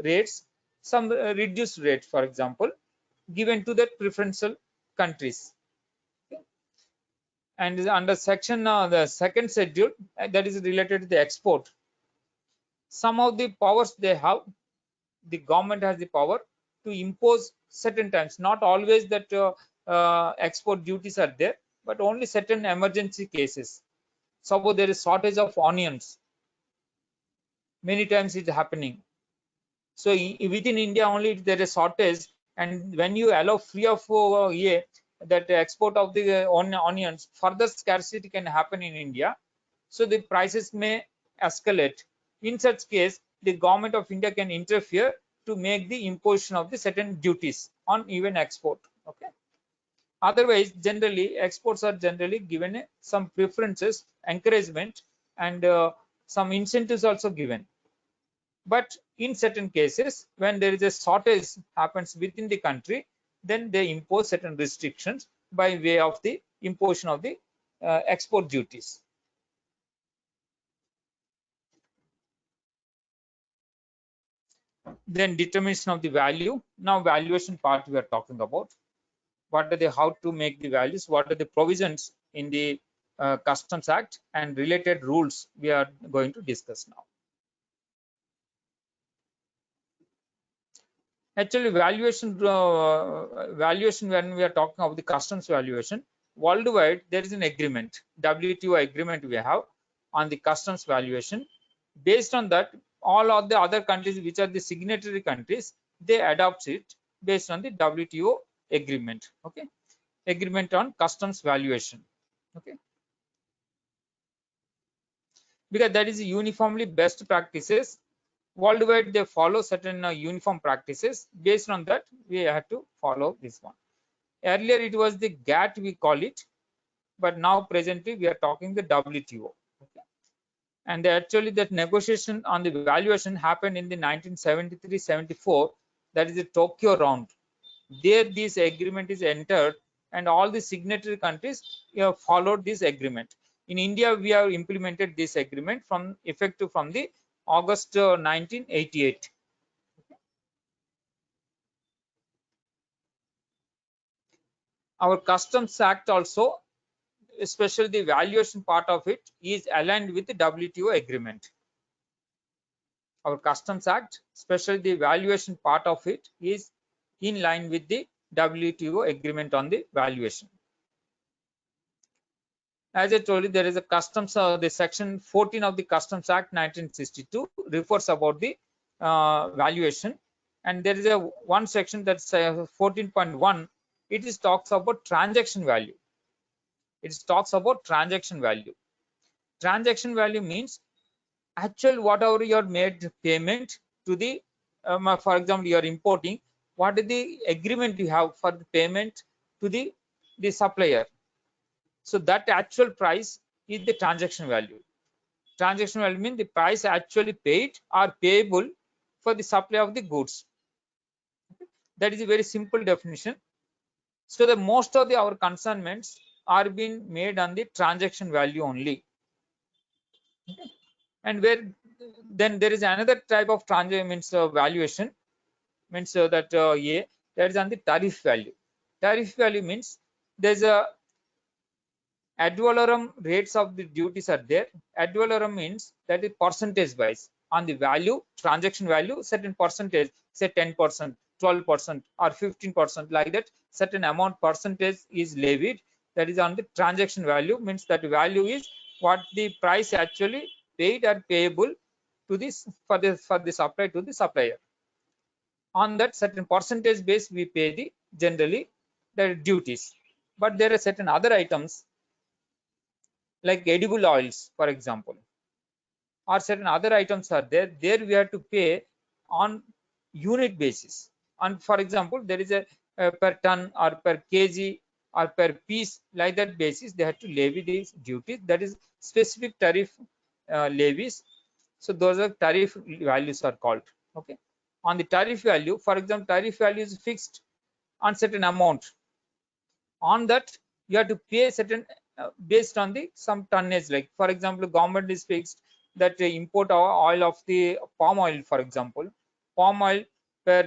rates, some reduced rate, for example, given to that preferential countries. Okay. And under section the second schedule, that is related to the export. Some of the powers they have, the government has the power to impose certain times. Not always that export duties are there, but only certain emergency cases. Suppose there is shortage of onions, many times it's happening. So within India only there is shortage, and when you allow free of that export of the onions, further scarcity can happen in India. So the prices may escalate. In such case, the government of India can interfere to make the imposition of the certain duties on even export. Okay. Otherwise, generally exports are generally given some preferences, encouragement, and some incentives also given. But in certain cases, when there is a shortage happens within the country, then they impose certain restrictions by way of the imposition of the export duties. Then determination of the value. Now valuation part we are talking about. What are the, how to make the values? What are the provisions in the Customs Act and related rules we are going to discuss now. Actually, valuation when we are talking of the customs valuation, worldwide there is an agreement, WTO agreement we have on the customs valuation. Based on that, all of the other countries which are the signatory countries, they adopt it based on the WTO agreement. Okay, agreement on customs valuation. Okay, because that is uniformly best practices worldwide. They follow certain uniform practices. Based on that, we have to follow this one. Earlier it was the GATT we call it, but now presently we are talking the WTO. Okay. And actually that negotiation on the valuation happened in the 1973-74, that is the Tokyo round. There this agreement is entered and all the signatory countries followed this agreement. In India, we have implemented this agreement from effective from the August 1988. Our Customs Act also, especially the valuation part of it, is aligned with the WTO agreement. our Customs Act, especially the valuation part of it, is in line with the WTO agreement on the valuation. As I told you, there is a customs, the section 14 of the Customs Act 1962 refers about the valuation, and there is a one section that's 14.1. It is talks about transaction value. It talks about transaction value. Transaction value means actual whatever you are made payment to the, for example, you are importing. What is the agreement you have for the payment to the supplier? So that actual price is the transaction value. Transaction value means the price actually paid or payable for the supply of the goods. That is a very simple definition. So the most of our consignments are being made on the transaction value only. And where then there is another type of transaction means valuation means that that is on the tariff value. Tariff value means there's a ad valorem rates of the duties are there. Ad valorem means that is percentage wise on the value, transaction value, certain percentage, say 10%, 12%, or 15%, like that. Certain amount percentage is levied. That is on the transaction value, means that value is what the price actually paid or payable to this for the supply to the supplier. On that certain percentage base, we pay the generally the duties. But there are certain other items like edible oils, for example, or certain other items are there. There we have to pay on unit basis. And for example, there is a per ton or per kg or per piece, like that basis they have to levy these duties. That is specific tariff levies. So those are tariff values are called. Okay. On the tariff value, for example, tariff value is fixed on certain amount. On that you have to pay certain based on the some tonnage. Like for example, government is fixed that import oil of the palm oil, for example, palm oil per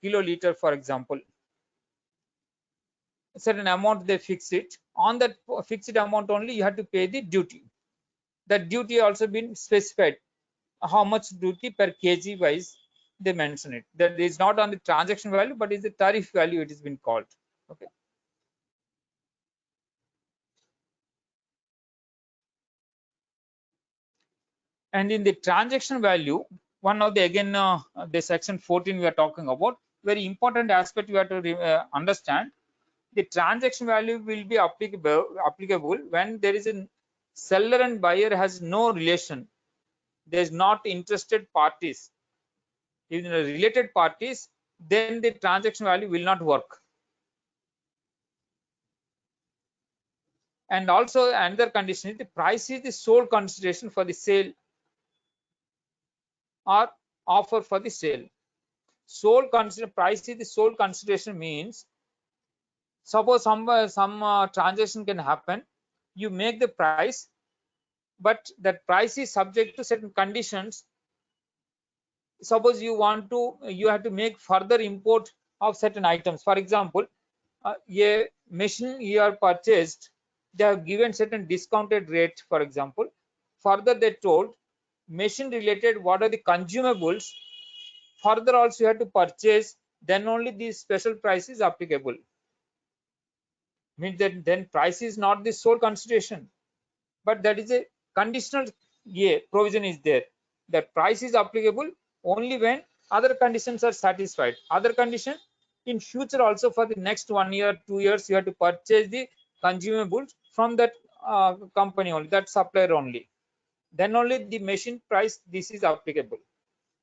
kiloliter, for example, a certain amount they fix it. On that fixed amount only you have to pay the duty. That duty also been specified how much duty per kg wise they mention it. That is not on the transaction value, but is the tariff value it has been called. Okay. And in the transaction value, one of the again the section 14 we are talking about, very important aspect you have to understand. The transaction value will be applicable when there is a seller and buyer has no relation. There is not interested parties. If there are related parties, then the transaction value will not work. And also another condition is the price is the sole consideration for the sale or offer for the sale. Sole consider price is the sole consideration means, suppose some transaction can happen, you make the price, but that price is subject to certain conditions. Suppose you have to make further import of certain items. For example, a machine you are purchased, they have given certain discounted rate, for example. Further they told machine related what are the consumables, further also you have to purchase, then only the special price is applicable. Means that then price is not the sole consideration, but that is a conditional provision is there. That price is applicable only when other conditions are satisfied. Other condition in future also, for the next 1 year 2 years, you have to purchase the consumables from that company only, that supplier only, then only the machine price this is applicable.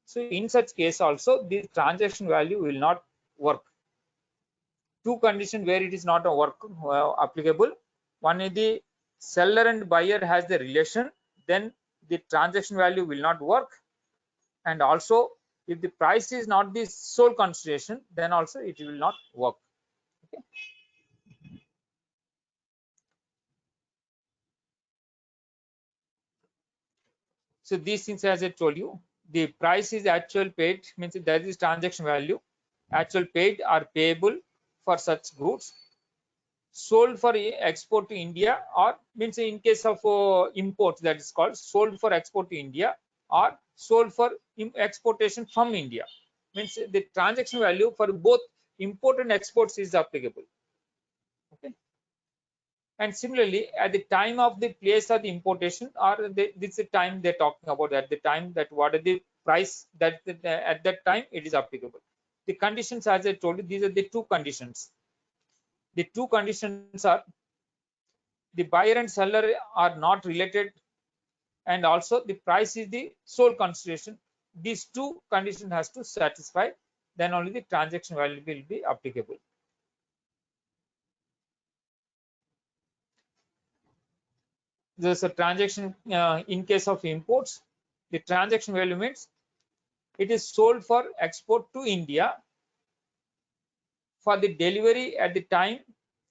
So in such case also the transaction value will not work. Two conditions where it is not a work applicable. One is the seller and buyer has the relation, then the transaction value will not work. And also if the price is not the sole consideration, then also it will not work. Okay. So these things, as I told you, the price is actual paid, means that is transaction value, actual paid or payable for such goods, sold for export to India, or means in case of imports, that is called sold for export to India, or sold for exportation from India. Means the transaction value for both import and exports is applicable. Okay. And similarly, at the time of the place of the importation, or this is the time they're talking about, at the time that what are the price that at that time it is applicable. The conditions, as I told you, these are the two conditions. The two conditions are the buyer and seller are not related, and also the price is the sole consideration. These two conditions has to satisfy, then only the transaction value will be applicable. There's a transaction in case of imports. The transaction value means it is sold for export to India for the delivery at the time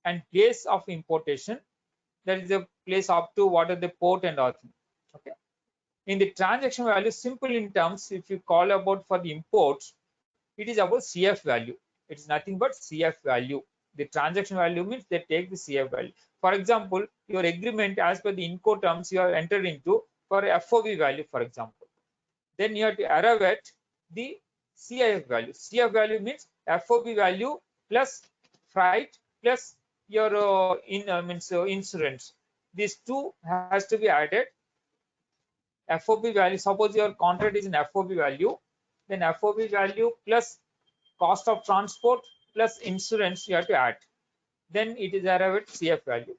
and place of importation. That is the place up to what are the port and all. Okay. In the transaction value, simple in terms, if you call about for the imports, it is about CF value. It is nothing but CF value. The transaction value means they take the CF value. For example, your agreement as per the Incl terms you have entered into for FOB value, for example. Then you have to arrive at the CIF value. CF value means FOB value plus freight plus your insurance. These two has to be added. FOB value, suppose your contract is in FOB value, then FOB value plus cost of transport plus insurance you have to add. Then it is arrived at CF value.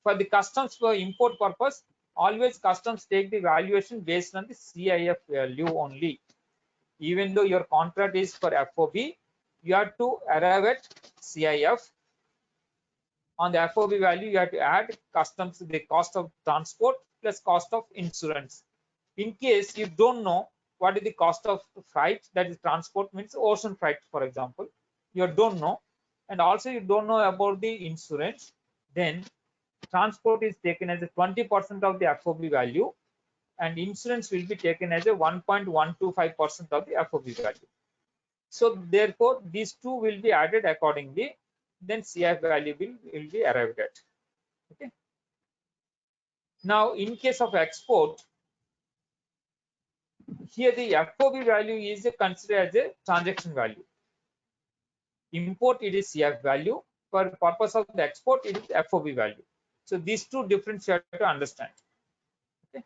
For the customs for import purpose, always customs take the valuation based on the CIF value only. Even though your contract is for FOB, you have to arrive at CIF. On the FOB value, you have to add customs, the cost of transport plus cost of insurance. In case you don't know what is the cost of freight, that is transport means ocean freight, for example, you don't know, and also you don't know about the insurance, then transport is taken as a 20% of the FOB value, and insurance will be taken as a 1.125% of the FOB value. So therefore, these two will be added accordingly. Then CF value will be arrived at. Okay. Now, in case of export, here the FOB value is considered as a transaction value. Import, it is CF value. For purpose of the export, it is FOB value. So these two difference you have to understand. Okay.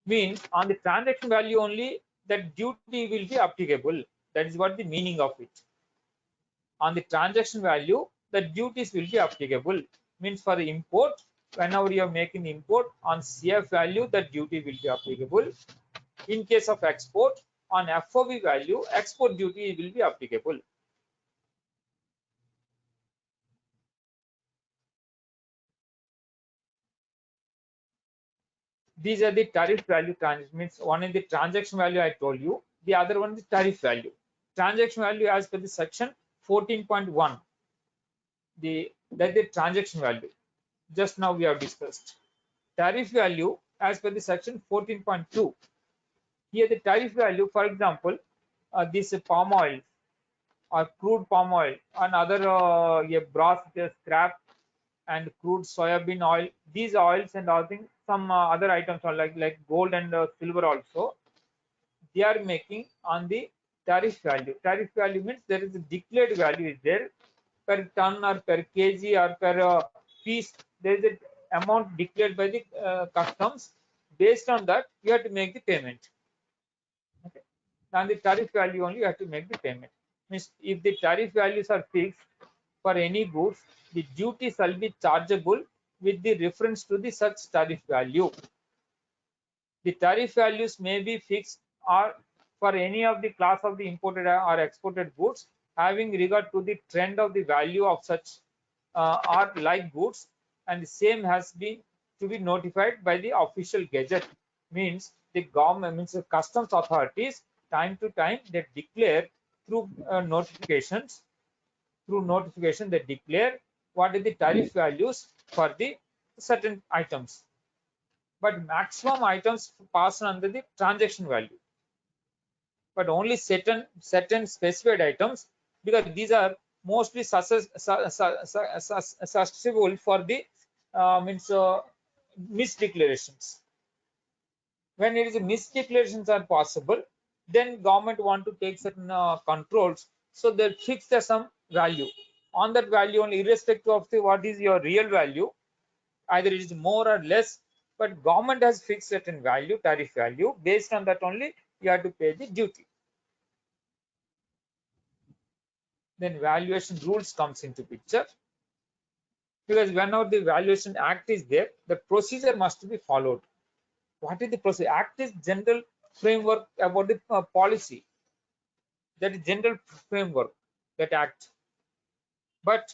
Means on the transaction value only that duty will be applicable. That is what the meaning of it. On the transaction value, the duties will be applicable. Means for the import, whenever you are making import on CF value, the duty will be applicable. In case of export, on FOB value, export duty will be applicable. These are the tariff value transaction. Means one is the transaction value I told you, the other one is tariff value. Transaction value as per the section 14.1, that the transaction value. Just now we have discussed. Tariff value as per the section 14.2. Here the tariff value, for example, this palm oil or crude palm oil and other brass scrap and crude soybean oil, these oils and all things, some other items are like gold and silver also, they are making on the tariff value. Tariff value means there is a declared value is there per ton or per kg or per piece. There is an amount declared by the customs. Based on that, you have to make the payment. Okay. And the tariff value only you have to make the payment. Means if the tariff values are fixed for any goods, the duty shall be chargeable with the reference to the such tariff value. The tariff values may be fixed or for any of the class of the imported or exported goods having regard to the trend of the value of such or like goods, and the same has been to be notified by the official gazette. Means the government, means the customs authorities, time to time they declare through notifications. Through notification, they declare what are the tariff values for the certain items. But maximum items pass under the transaction value. But only certain specified items, because these are mostly susceptible for the misdeclarations. When it is misdeclarations are possible, then government want to take certain controls, so they'll fix the some value. On that value only, irrespective of the what is your real value, either it is more or less, but government has fixed certain value, tariff value. Based on that only, you have to pay the duty. Then valuation rules comes into picture, because whenever the valuation act is there, the procedure must be followed. What is the procedure? Act is general framework about the policy. That is general framework, that act. But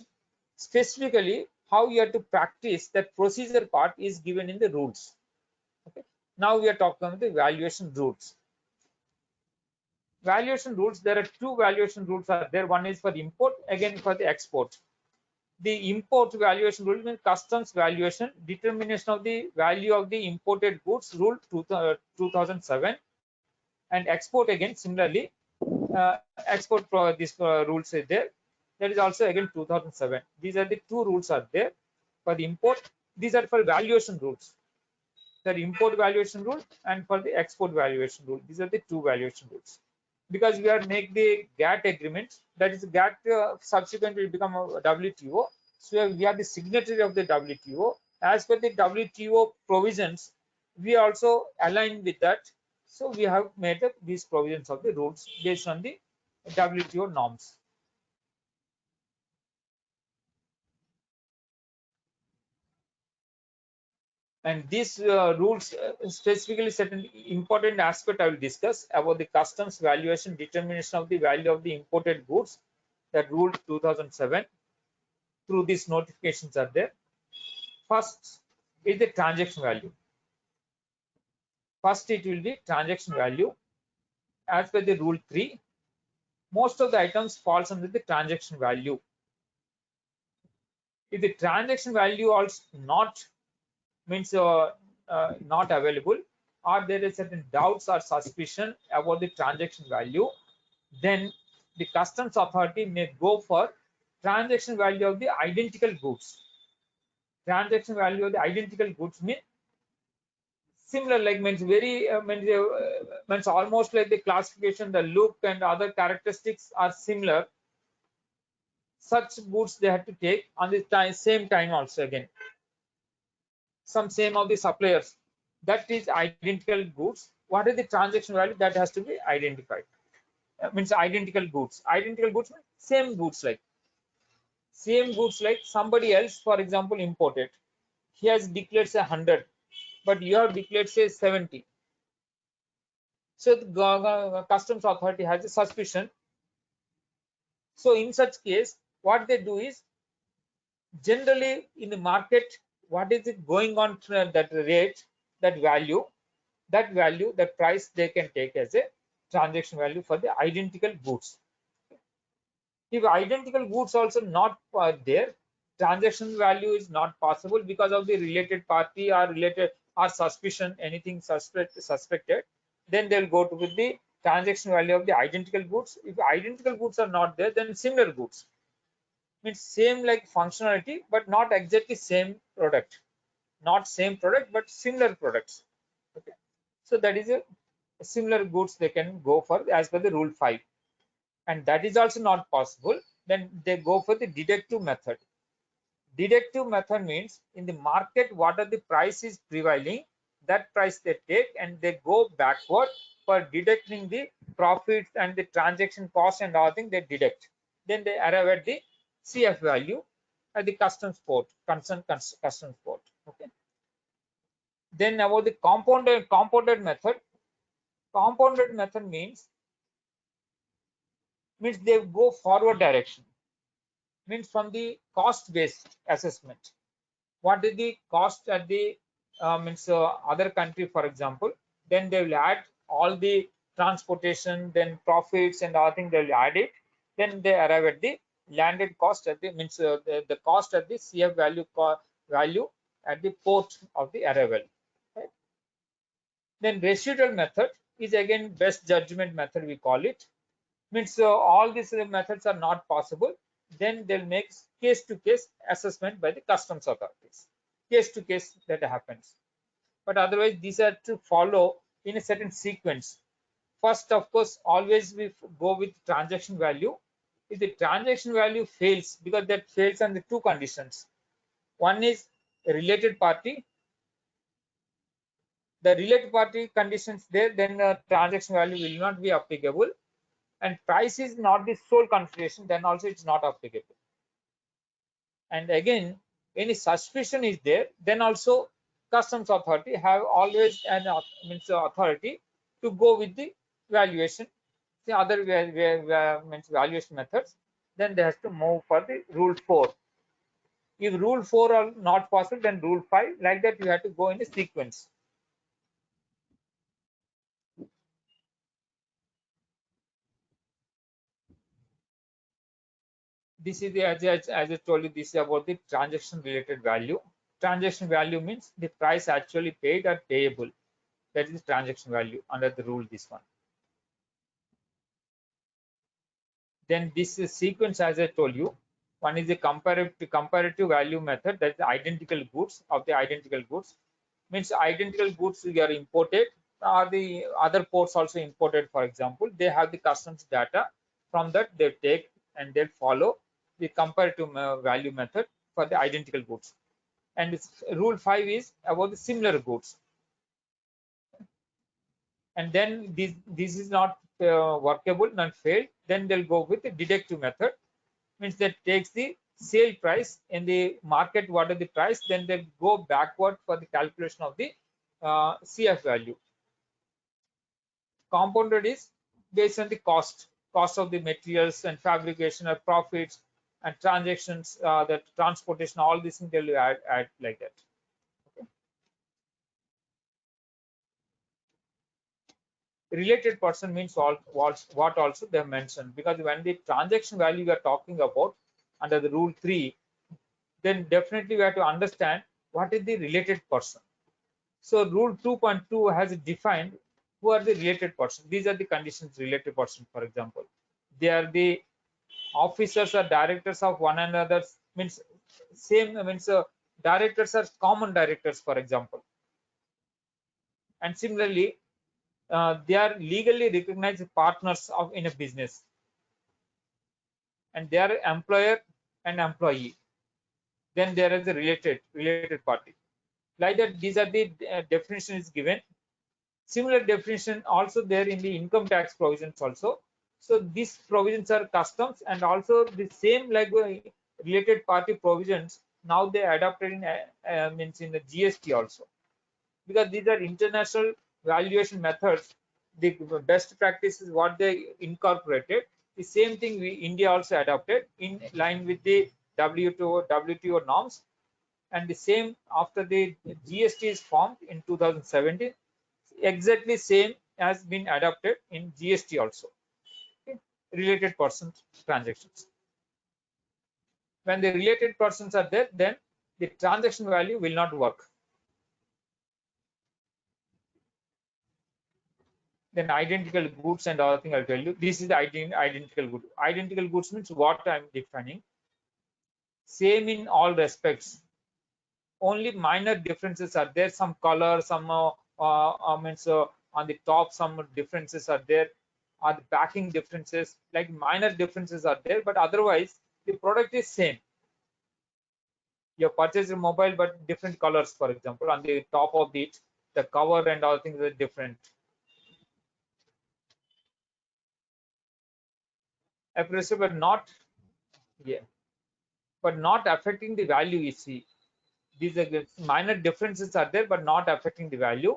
specifically, how you have to practice that procedure part is given in the rules. Okay. Now we are talking about the valuation rules. Valuation rules, there are two valuation rules are there. One is for import, again for the export. The import valuation rule means customs valuation, determination of the value of the imported goods, rule 2007. And export, again similarly, export this rules is there. That is also again 2007. These are the two rules are there for the import. These are for valuation rules. The import valuation rule and for the export valuation rule. These are the two valuation rules. Because we are make the GATT agreements, that is GATT subsequently become a WTO. So we are the signatory of the WTO. As per the WTO provisions, we also align with that. So we have made up these provisions of the rules based on the WTO norms. And these rules specifically certain important aspect I will discuss about the customs valuation, determination of the value of the imported goods, that rule 2007. Through these notifications are there. First is the transaction value. First it will be transaction value. As per the rule 3, most of the items falls under the transaction value. If the transaction value also not means not available, or there is certain doubts or suspicion about the transaction value, then the customs authority may go for transaction value of the identical goods. Transaction value of the identical goods means similar, like means very means almost like the classification, the look and other characteristics are similar. Such goods they have to take on the same time also. Again, some same of the suppliers, that is identical goods. What is the transaction value? That has to be identified. Means identical goods. Identical goods means same goods like somebody else, for example, imported. He has declared say 100, but you have declared say 70. So the customs authority has a suspicion. So in such case, what they do is, generally in the market, what is it going on to that rate, that value, that price they can take as a transaction value for the identical goods. If identical goods also not there, transaction value is not possible because of the related party or related or suspicion, anything suspected, then they'll go to with the transaction value of the identical goods. If identical goods are not there, then similar goods means same like functionality, but not exactly same product. Not same product, but similar products. Okay. So that is a similar goods they can go for as per the rule 5. And that is also not possible, then they go for the deductive method. Deductive method means in the market, what are the price is prevailing, that price they take and they go backward for deducting the profits and the transaction cost and all things they deduct. Then they arrive at the CF value at the customs port, concerned customs port. Okay. Then about the compounded method. Compounded method means they go forward direction. Means from the cost based assessment. What is the cost at the other country, for example, then they will add all the transportation, then profits and all things, they will add it, then they arrive at the landed cost at the the cost at the CF value at the port of the arrival, right? Then residual method is again best judgment method, we call it. All these methods are not possible, then they'll make case to case assessment by the customs authorities. case to case that happens. But otherwise, these are to follow in a certain sequence. First, of course, always we go with transaction value. If the transaction value fails, because that fails under two conditions. One is a related party. The related party conditions there, then the transaction value will not be applicable. And price is not the sole consideration, then also it's not applicable. And again, any suspicion is there, then also customs authority have always an means authority to go with the valuation, the other means valuation methods. Then they have to move for the rule 4. If rule 4 are not possible, then rule 5. Like that, you have to go in a sequence. This is the as I told you, this is about the transaction related value. Transaction value means the price actually paid or payable. That is transaction value under the rule, this one. Then this is sequence, as I told you. One is the comparative value method, that is identical goods of the identical goods. Means identical goods we are imported, or the other ports also imported, for example. They have the customs data. From that they take and they follow the comparative value method for the identical goods. And rule 5 is about the similar goods. And then this is not workable, not failed, then they'll go with the deductive method. Means that takes the sale price in the market, what are the price, then they go backward for the calculation of the CF value. Compounded is based on the cost of the materials and fabrication or profits and transactions, that transportation, all these things they'll add like that. Okay. Related person means what also they have mentioned, because when the transaction value we are talking about under the rule 3, then definitely we have to understand what is the related person. So rule 2.2 has defined who are the related person. These are the conditions related person. For example, they are the officers or directors of one another, means same, means directors are common directors, for example. And similarly, they are legally recognized partners of in a business, and they are employer and employee. Then there is a related party. Like that, these are the definition is given. Similar definition also there in the income tax provisions also. So these provisions are customs, and also the same like related party provisions now they adopted in means in the GST also, because these are international valuation methods. The best practices what they incorporated, the same thing we India also adopted in line with the WTO norms. And the same after the GST is formed in 2017, exactly same has been adopted in GST also. Okay. Related persons transactions. When the related persons are there, then the transaction value will not work. Then identical goods and other thing I'll tell you. This is the identical good. Identical goods means what I'm defining. Same in all respects. Only minor differences are there. Some color, some means on the top, some differences are there. Or the packing differences, like minor differences are there, but otherwise the product is same. You purchase a mobile, but different colors, for example, on the top of it, the cover and all things are different. Appraisal, but not, yeah, but not affecting the value. You see, these are minor differences are there, but not affecting the value.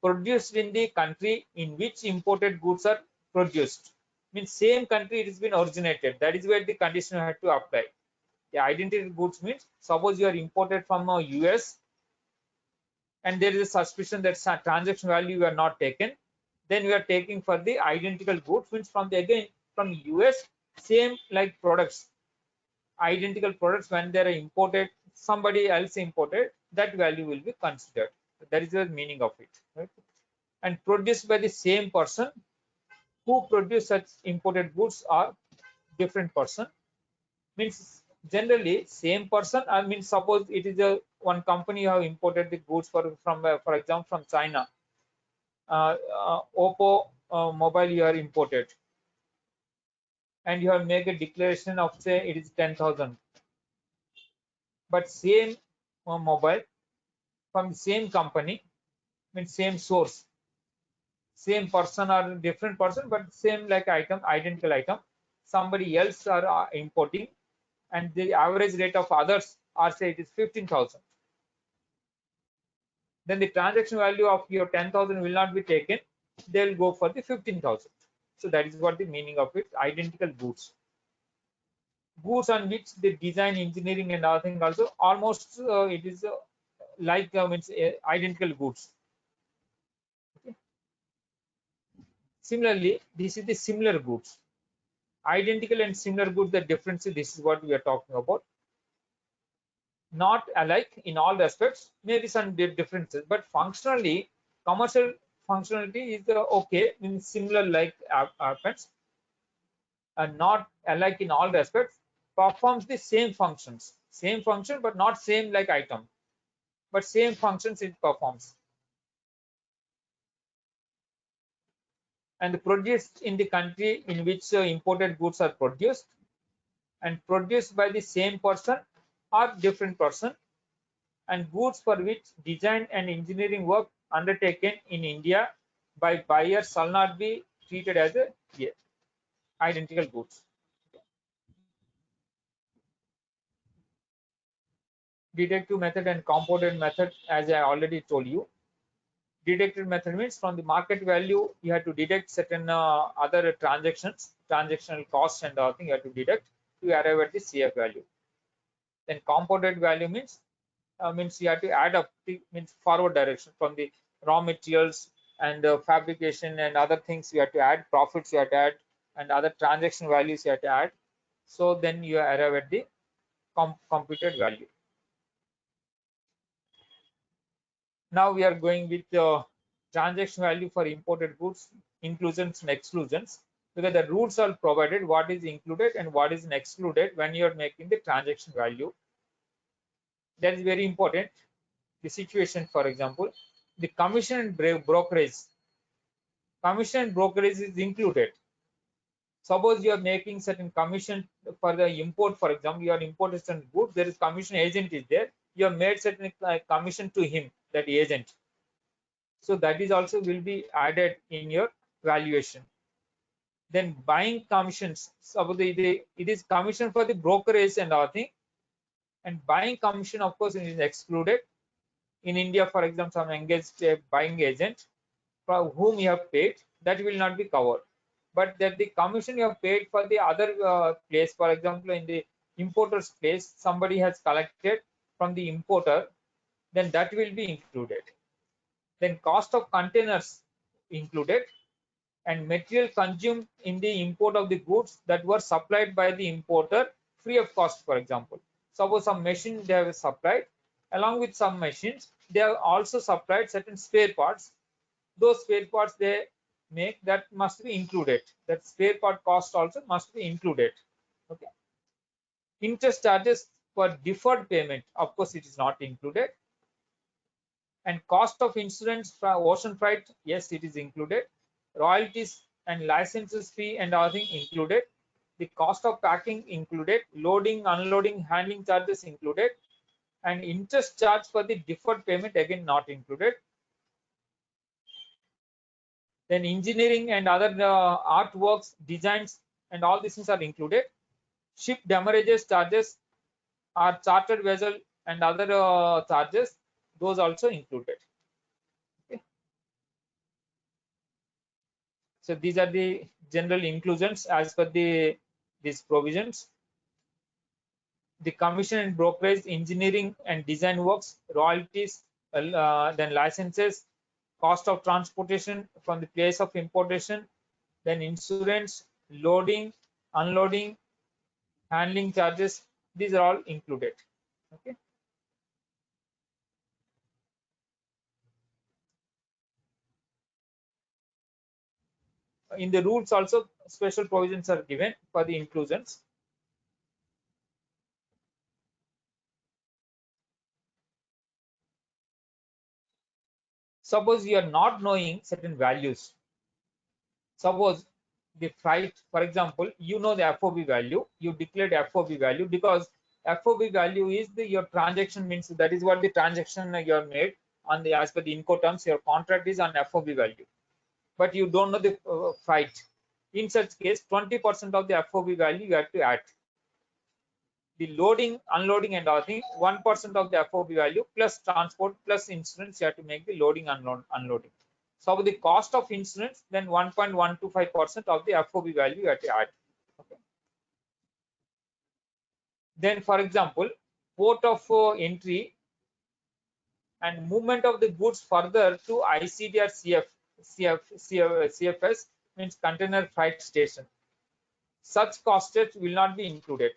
Produced in the country in which imported goods are produced, means same country it has been originated. That is where the condition had to apply. The identical goods means suppose you are imported from US, and there is a suspicion that transaction value you are not taken, then you are taking for the identical goods, means from the again from US, same like products, identical products, when they are imported, somebody else imported, that value will be considered. That is the meaning of it, right? And produced by the same person. Who produce such imported goods are different person, means generally same person. I mean, suppose it is a one company have imported the goods for example from China. Oppo mobile you are imported, and you have make a declaration of say it is 10,000, but same mobile from the same company, means same source, same person or different person, but same like item, identical item, somebody else are importing, and the average rate of others are say it is 15,000. Then the transaction value of your 10,000 will not be taken, they'll go for the 15,000. So that is what the meaning of it. Identical goods, goods on which the design, engineering and other thing also almost it is like means identical goods. Okay. Similarly, this is the similar goods. Identical and similar goods, the difference, this is what we are talking about. Not alike in all respects, maybe some differences, but functionally, commercial functionality is okay, means similar like happens, and not alike in all respects, performs the same functions, same function, but not same like item, but same functions it performs. And produced in the country in which imported goods are produced, and produced by the same person or different person, and goods for which design and engineering work undertaken in India by buyers shall not be treated as identical goods. Deductive method and compounded method, as I already told you. Deductive method means from the market value you have to deduct certain other transactions, transactional costs and other thing you have to deduct to arrive at the CF value. Then compounded value means you have to add up the means forward direction from the raw materials and fabrication and other things you have to add, profits you have to add, and other transaction values you have to add. So then you arrive at the computed value. Now we are going with the transaction value for imported goods, inclusions and exclusions, because the rules are provided what is included and what is excluded when you are making the transaction value. That is very important. The situation, for example, the commission and brokerage. Commission and brokerage is included. Suppose you are making certain commission for the import, for example, you are imported certain goods, there is commission agent is there, you have made certain commission to him, that agent. So that is also will be added in your valuation. Then buying commissions, suppose it is commission for the brokerage and other thing, and buying commission of course is excluded. In India, for example, some engaged buying agent for whom you have paid, that will not be covered. But that the commission you have paid for the other place, for example, in the importer's place, somebody has collected from the importer, then that will be included. Then cost of containers included, and material consumed in the import of the goods that were supplied by the importer free of cost, for example. Suppose some machine they have supplied, along with some machines, they have also supplied certain spare parts. Those spare parts they make, that must be included. That spare part cost also must be included. Okay. Interest charges for deferred payment, of course, it is not included. And cost of insurance for ocean freight, yes, it is included. Royalties and licenses fee and other thing included. The cost of packing included. Loading, unloading, handling charges included. And interest charge for the deferred payment again not included. Then engineering and other artworks, designs, and all these things are included. Ship demurrages charges are chartered vessel and other charges, those also included. Okay. So these are the general inclusions as per these provisions. The commission and brokerage, engineering and design works, royalties, then licenses, cost of transportation from the place of importation, then insurance, loading, unloading, handling charges, these are all included. Okay. In the rules also special provisions are given for the inclusions. Suppose you are not knowing certain values. Suppose the freight, for example, you know the FOB value, you declared FOB value because FOB value is your transaction, means that is what the transaction you are made on the, as per the Incl terms, your contract is on FOB value, but you don't know the freight. In such case, 20% of the FOB value you have to add. The loading, unloading and all things, 1% of the FOB value plus transport plus insurance, you have to make the loading unloading. So the cost of insurance, then 1.125% of the FOB value you have to add. Okay. Then for example, port of entry and movement of the goods further to ICD or CFS, means container freight station. Such costs will not be included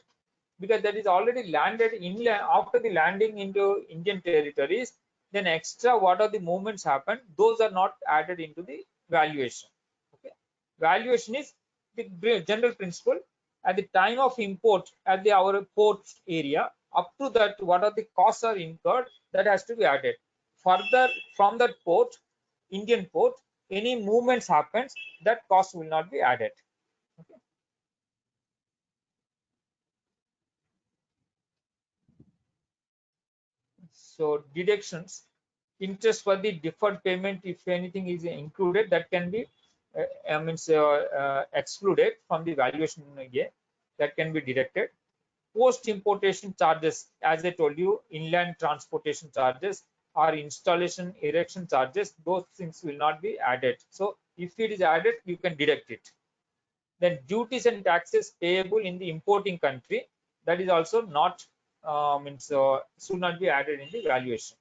because that is already landed inland. After the landing into Indian territories, then extra what are the movements happen, those are not added into the valuation. Okay. Valuation is the general principle. At the time of import at our port area, up to that what are the costs are incurred, that has to be added. Further from that port, Indian port, any movements happens, that cost will not be added. Okay. So deductions, interest for the deferred payment, if anything is included, that can be excluded from the valuation year, that can be deducted. Post importation charges, as I told you, inland transportation charges or installation erection charges, those things will not be added. So if it is added, you can deduct it. Then duties and taxes payable in the importing country, that is also not should not be added in the valuation.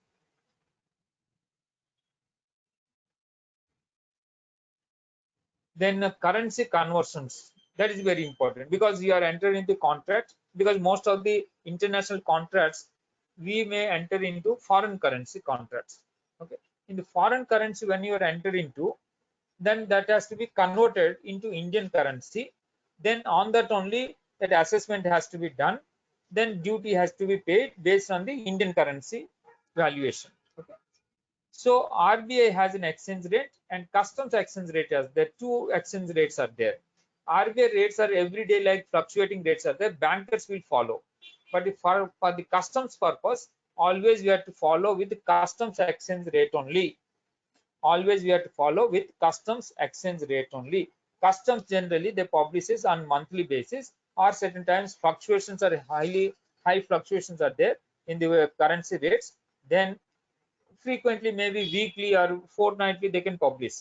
Then currency conversions, that is very important because you are entering into contract, because most of the international contracts we may enter into foreign currency contracts. Okay. In the foreign currency, when you are entered into, then that has to be converted into Indian currency. Then on that only that assessment has to be done. Then duty has to be paid based on the Indian currency valuation. Okay. So RBI has an exchange rate and customs exchange rate as the two exchange rates are there. RBI rates are everyday like fluctuating rates are there. Bankers will follow, but if for the customs purpose, always we have to follow with the customs exchange rate only. Always we have to follow with customs exchange rate only. Customs generally they publishes on monthly basis, or certain times fluctuations are high fluctuations are there in the currency rates. Then frequently maybe weekly or fortnightly they can publish,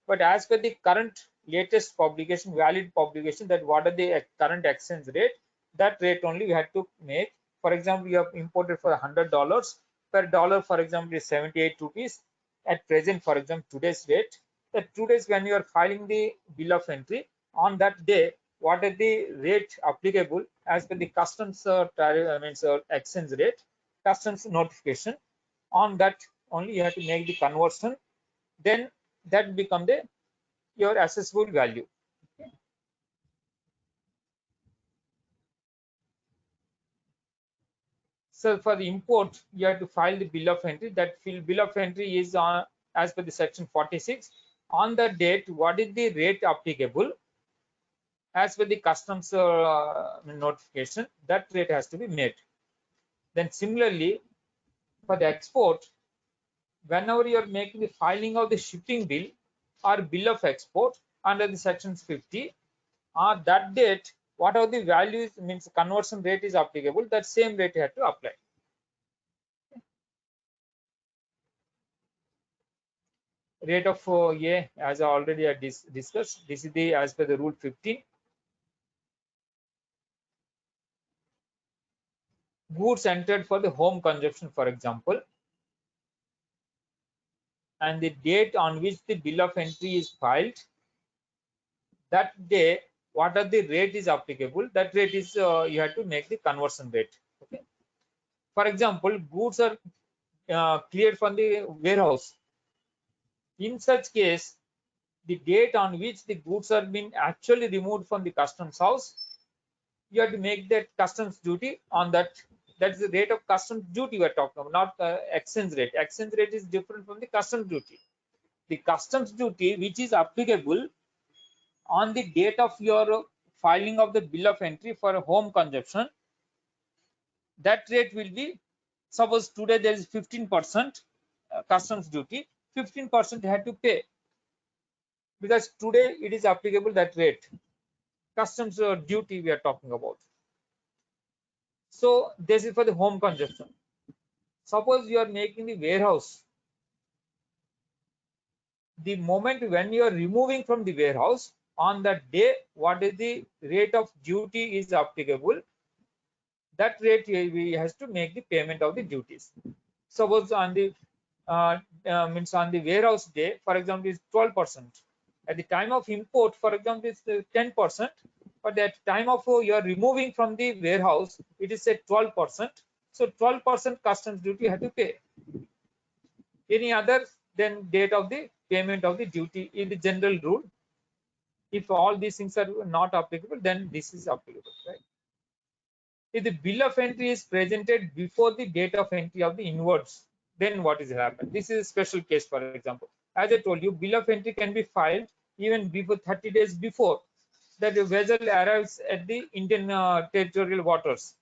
but as per the current latest publication, valid publication, that what are the current exchange rate, that rate only we had to make. For example, you have imported for $100, per dollar for example is 78 rupees at present. For example, today's rate, that today's when you are filing the bill of entry, on that day what are the rate applicable as per the customs exchange rate, customs notification, on that only you have to make the conversion, then that become the your assessable value. Okay. So for the import, you have to file the bill of entry. That bill of entry is on as per the section 46. On the date, what is the rate applicable as per the customs notification, that rate has to be made. Then similarly, for the export, whenever you are making the filing of the shipping bill or bill of export under the sections 50, on that date, whatever the values means conversion rate is applicable, that same rate you have to apply. Rate of A, as I already had discussed, this is the as per the rule 15. Goods entered for the home consumption, for example, and the date on which the bill of entry is filed, that day what are the rate is applicable, that rate is you have to make the conversion rate. Okay. For example, goods are cleared from the warehouse. In such case, the date on which the goods are being actually removed from the customs house, you have to make that customs duty on that. That's the rate of customs duty we are talking about, not exchange rate. Exchange rate is different from the customs duty. the customs duty which is applicable on the date of your filing of the bill of entry for a home consumption, that rate will be, suppose today there is 15% customs duty, 15% had to pay, because today it is applicable that rate, customs duty we are talking about. So this is for the home consumption. Suppose you are making the warehouse, the moment when you are removing from the warehouse, on that day what is the rate of duty is applicable, that rate we has to make the payment of the duties. Suppose on the means on the warehouse day, for example, is 12%. At the time of import, for example, it's 10%. But at time of you are removing from the warehouse, it is at 12%. So 12% customs duty you have to pay. Any other than date of the payment of the duty in the general rule. If all these things are not applicable, then this is applicable, right? If the bill of entry is presented before the date of entry of the inwards, then what is happened? This is a special case, for example. As I told you, bill of entry can be filed even before 30 days before that the vessel arrives at the Indian territorial waters.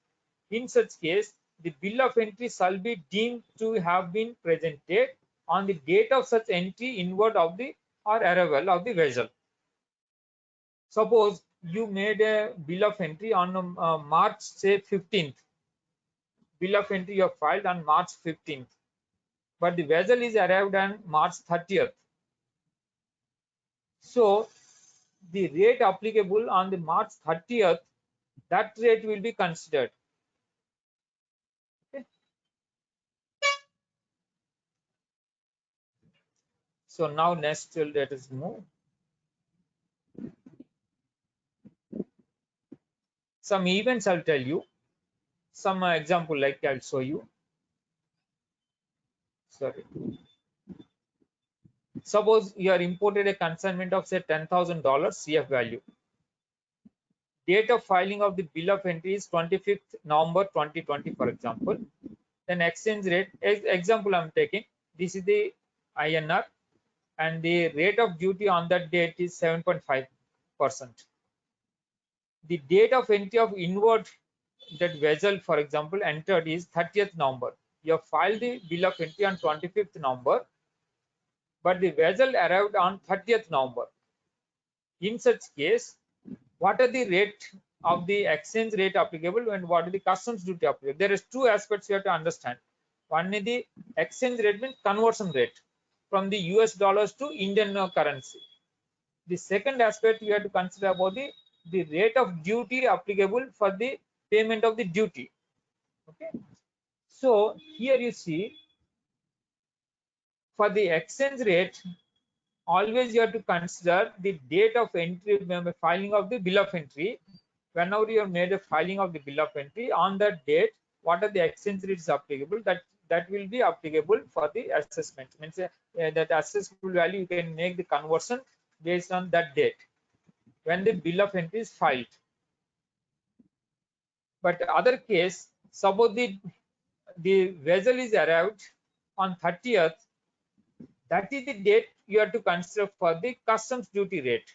In such case, the bill of entry shall be deemed to have been presented on the date of such entry inward of the or arrival of the vessel. Suppose you made a bill of entry on March, say 15th. Bill of entry you have filed on March 15th, but the vessel is arrived on March 30th. So the rate applicable on the March 30th, that rate will be considered. Okay. So now next let us move. Some events I'll tell you. Some example like I'll show you. Sorry. Suppose you are imported a consignment of say $10,000 CF value. Date of filing of the bill of entry is 25th November 2020, for example. Then exchange rate, example I'm taking, this is the INR and the rate of duty on that date is 7.5%. The date of entry of inward that vessel, for example, entered is 30th November. You have filed the bill of entry on 25th November, but the vessel arrived on 30th November. In such case, what are the rate of the exchange rate applicable and what is the customs duty applicable? There is two aspects you have to understand. One is the exchange rate, means conversion rate from the US dollars to Indian currency. The second aspect we have to consider about the rate of duty applicable for the payment of the duty. Okay. So here you see, for the exchange rate, always you have to consider the date of entry, filing of the bill of entry. Whenever you have made a filing of the bill of entry, on that date, what are the exchange rates applicable? That will be applicable for the assessment. Means that assessable value you can make the conversion based on that date when the bill of entry is filed. But other case, suppose the vessel is arrived on 30th, that is the date you have to consider for the customs duty rate.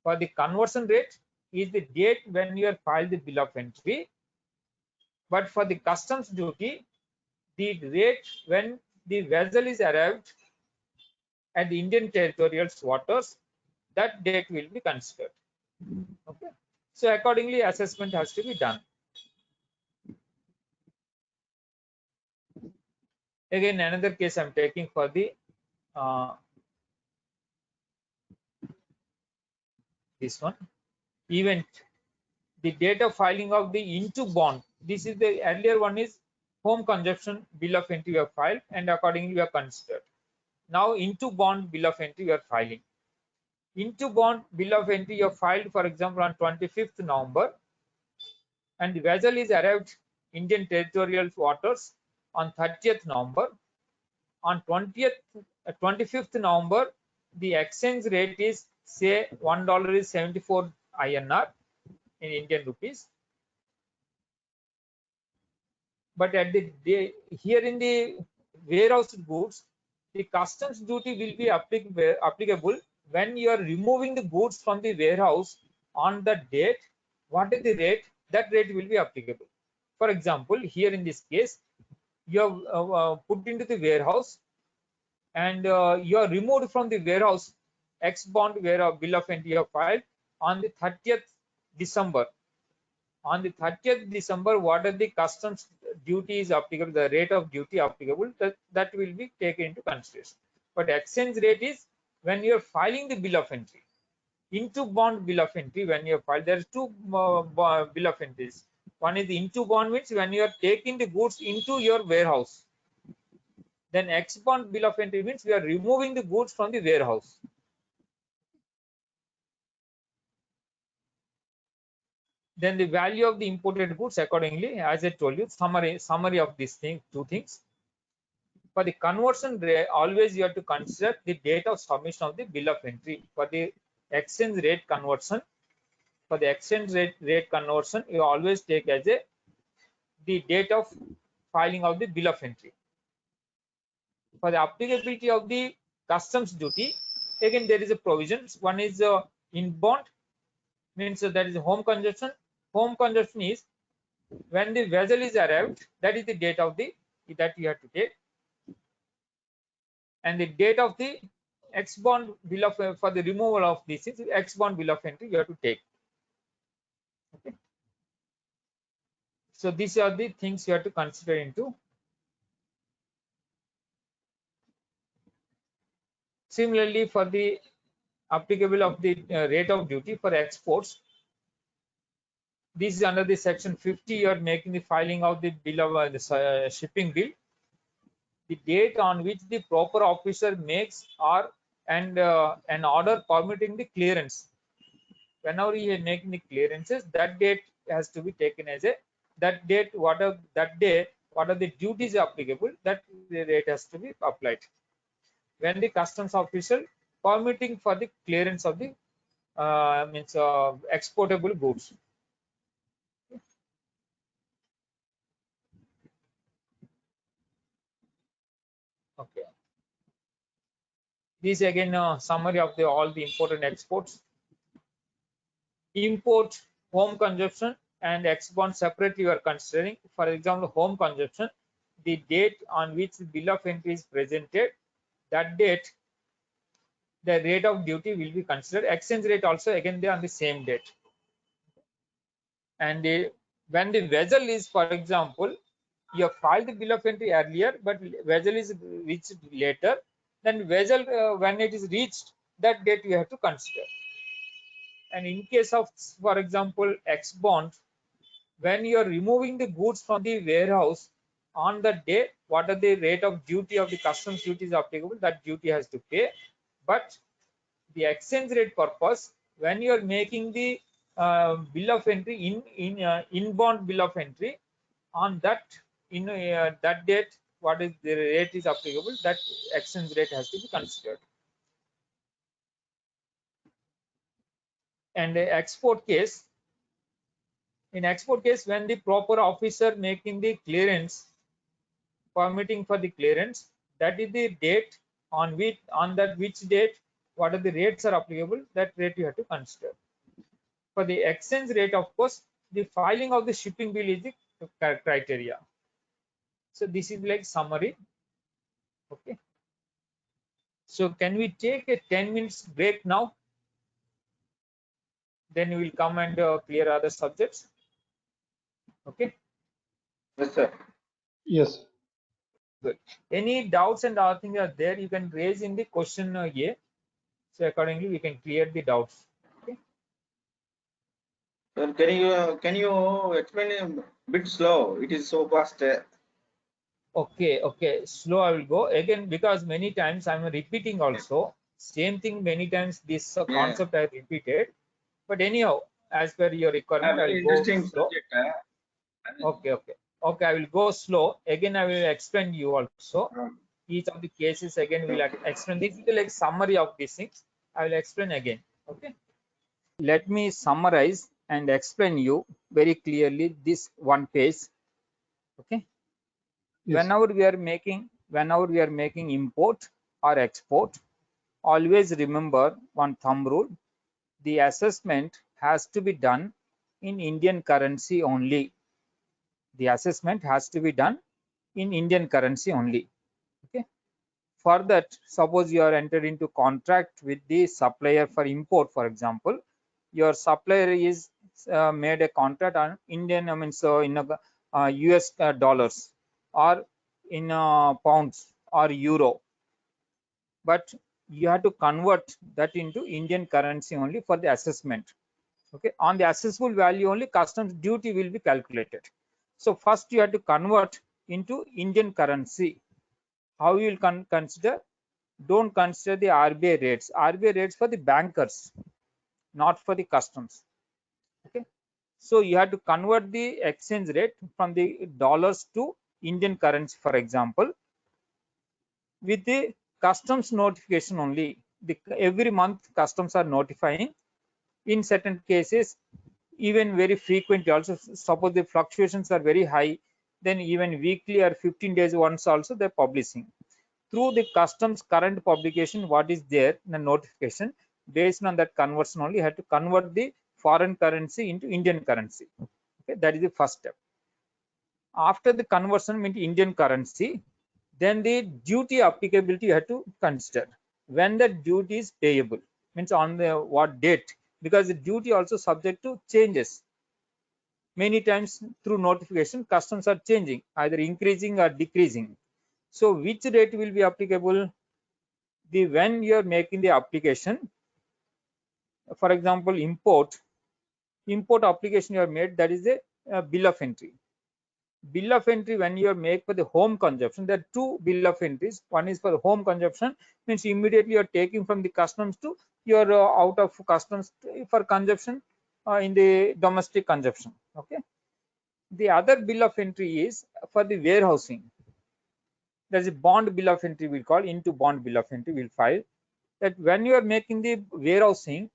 For the conversion rate is the date when you have filed the bill of entry, but for the customs duty, the rate when the vessel is arrived at the Indian territorial waters, that date will be considered. Okay. So accordingly, assessment has to be done. Again, another case I'm taking for the this one event, the date of filing of the into bond. This is the earlier one is home consumption bill of entry we have filed and accordingly we are considered. Now into bond bill of entry we are filing. Into bond bill of entry you have filed, for example, on 25th November, and the vessel is arrived Indian territorial waters on 30th November. On 25th November, the exchange rate is say $1 is 74 INR in Indian rupees. But at the day here in the warehouse goods, the customs duty will be applicable when you are removing the goods from the warehouse on the date. What is the rate? That rate will be applicable. For example, here in this case, you have put into the warehouse and you are removed from the warehouse X bond where a bill of entry you have filed on the 30th December. On the 30th December, what are the customs duties applicable, the rate of duty applicable, that will be taken into consideration. But exchange rate is when you are filing the bill of entry. Into bond bill of entry, when you file, there are two bill of entries. One is the into bond, means when you are taking the goods into your warehouse. Then ex bond bill of entry means we are removing the goods from the warehouse. Then the value of the imported goods accordingly, as I told you, summary of these things, two things. For the conversion rate, always you have to consider the date of submission of the bill of entry. For the exchange rate conversion, you always take as the date of filing of the bill of entry. For the applicability of the customs duty, again there is a provision. One is inbound, means that is home consumption. Home consumption is when the vessel is arrived, that is the date of the that you have to take, and the date of the ex bond bill of for the removal of this is ex bond bill of entry you have to take. Okay. So these are the things you have to consider into. Similarly, for the applicable of the rate of duty for exports, this is under the section 50. You are making the filing of the bill of the shipping bill. The date on which the proper officer makes or and an order permitting the clearance. Whenever he is making the clearances, that date has to be taken as a that date. What are that day? What are the duties applicable? That the rate has to be applied. When the customs official permitting for the clearance of the means exportable goods. Okay. This again summary of the all the important exports. Import, home consumption, and export separately you are considering. For example, home consumption, the date on which the bill of entry is presented, that date, the rate of duty will be considered. Exchange rate also again they are on the same date. And when the vessel is, for example, you have filed the bill of entry earlier, but vessel is reached later, then vessel when it is reached, that date you have to consider. And in case of, for example, ex bond, when you are removing the goods from the warehouse on the day, what are the rate of duty of the customs duty is applicable, that duty has to pay. But the exchange rate purpose, when you are making the bill of entry inbound bill of entry, on that that date, what is the rate is applicable, that exchange rate has to be considered. And export case, in export case, when the proper officer making the clearance, permitting for the clearance, that is the date on which date what are the rates are applicable, that rate you have to consider. For the exchange rate, of course, the filing of the shipping bill is the criteria. So this is like summary. Okay. So can we take a 10 minutes break now? Then we will come and clear other subjects. Okay. Yes, sir. Yes. Good. Any doubts and other things are there, you can raise in the question A. So accordingly, we can clear the doubts. Okay. Sir, can you explain a bit slow? It is so fast. Okay. Okay. Slow. I will go again because many times I'm repeating also. Same thing many times. This Yeah. concept I repeated. But anyhow, as per your requirement, I Very will go interesting slow. subject. Okay. Okay. Okay. I will go slow. Again, I will explain you also. Each of the cases again will explain. This is like summary of these things. I will explain again. Okay. Let me summarize and explain you very clearly this one page. Okay. Yes. Whenever we are making import, or export, always remember one thumb rule: the assessment has to be done in Indian currency only. The assessment has to be done in Indian currency only. Okay. For that, suppose you are entered into contract with the supplier for import, for example, your supplier is made a contract on Indian, I mean, so in US dollars or in pounds or euro, but you have to convert that into Indian currency only for the assessment. Okay, on the assessable value only customs duty will be calculated. So first you have to convert into Indian currency. How you will consider? Don't consider the RBI rates. RBI rates for the bankers, not for the customs. Okay, so you have to convert the exchange rate from the dollars to Indian currency, for example, with the customs notification only. Every month customs are notifying. In certain cases, even very frequently also, suppose the fluctuations are very high, then even weekly or 15 days once also they're publishing. Through the customs current publication, what is there in the notification, based on that conversion only, you have to convert the foreign currency into Indian currency. Okay, that is the first step. After the conversion into Indian currency, then the duty applicability you have to consider. When the duty is payable, means on the what date, because the duty also subject to changes. Many times through notification, customs are changing, either increasing or decreasing. So which rate will be applicable? The when you are making the application, for example, import application you are made, that is a bill of entry. Bill of entry, when you are made for the home consumption, there are two bill of entries. One is for the home consumption, means immediately you are taking from the customs to your out of customs for consumption in the domestic consumption. Okay. The other bill of entry is for the warehousing. There is a bond bill of entry we call, into bond bill of entry we'll file, that when you are making the warehousing,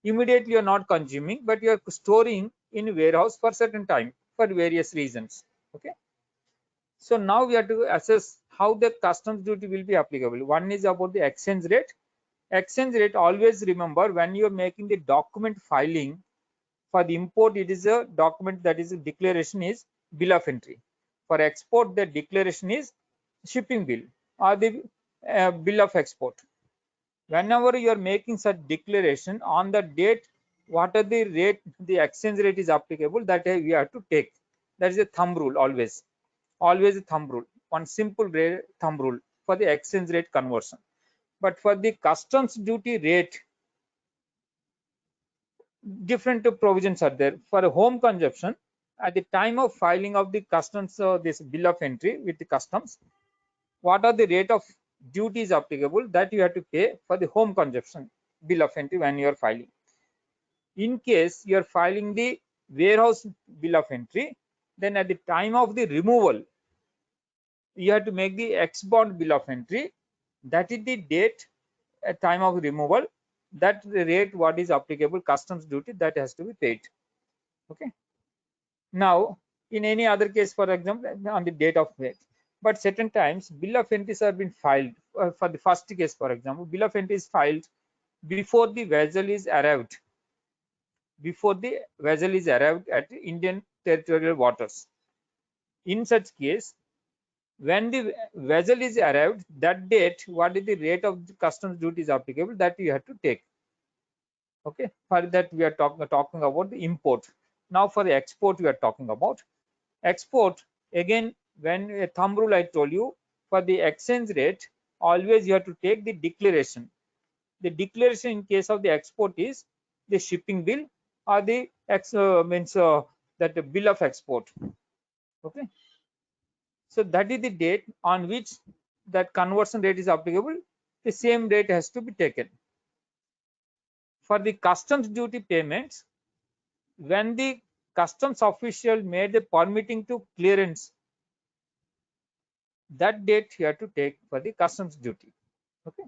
immediately you are not consuming, but you are storing in warehouse for certain time for various reasons. Okay. So now we have to assess how the customs duty will be applicable. One is about the exchange rate. Exchange rate, always remember, when you are making the document filing for the import, it is a document, that is a declaration is bill of entry. For export, the declaration is shipping bill or the bill of export. Whenever you are making such declaration, on the date, what are the rate, the exchange rate is applicable, that we have to take. That is a thumb rule, always a thumb rule, one simple thumb rule for the exchange rate conversion. But for the customs duty rate, different provisions are there. For a home consumption, at the time of filing of the customs, this bill of entry with the customs, what are the rate of duties applicable, that you have to pay for the home consumption bill of entry when you are filing. In case you are filing the warehouse bill of entry, then at the time of the removal, you have to make the ex bond bill of entry. That is the date at time of removal, that the rate what is applicable customs duty, that has to be paid. Okay. Now in any other case, for example, on the date of pay, but certain times bill of entries have been filed. For the first case, for example, bill of entry is filed before the vessel is arrived, at Indian territorial waters. In such case, when the vessel is arrived, that date, what is the rate of the customs duty is applicable, that you have to take. Okay, for that we are talking about the import. Now for the export we are talking about. Export, again, when a thumb rule I told you, for the exchange rate, always you have to take the declaration. The declaration in case of the export is the shipping bill or the that the bill of export. Okay, so that is the date on which that conversion rate is applicable. The same rate has to be taken. For the customs duty payments, when the customs official made the permitting to clearance, that date you have to take for the customs duty. Okay,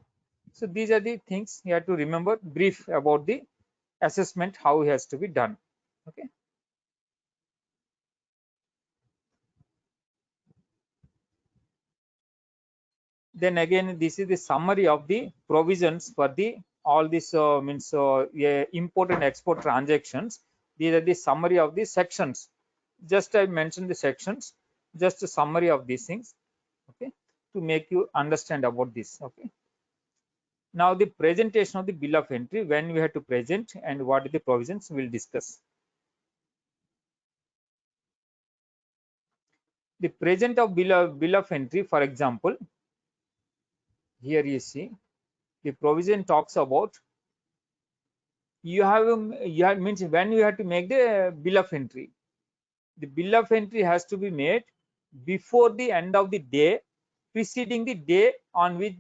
so these are the things you have to remember, brief about the assessment, how it has to be done. Okay, Then again, this is the summary of the provisions for the all this import and export transactions. These are the summary of the sections. Just I mentioned the sections, just a summary of these things, okay, to make you understand about this. Okay. Now the presentation of the bill of entry, when we have to present and what are the provisions, we'll discuss. The present of bill of entry, for example, here you see the provision talks about you have means when you have to make the bill of entry. The bill of entry has to be made before the end of the day preceding the day on which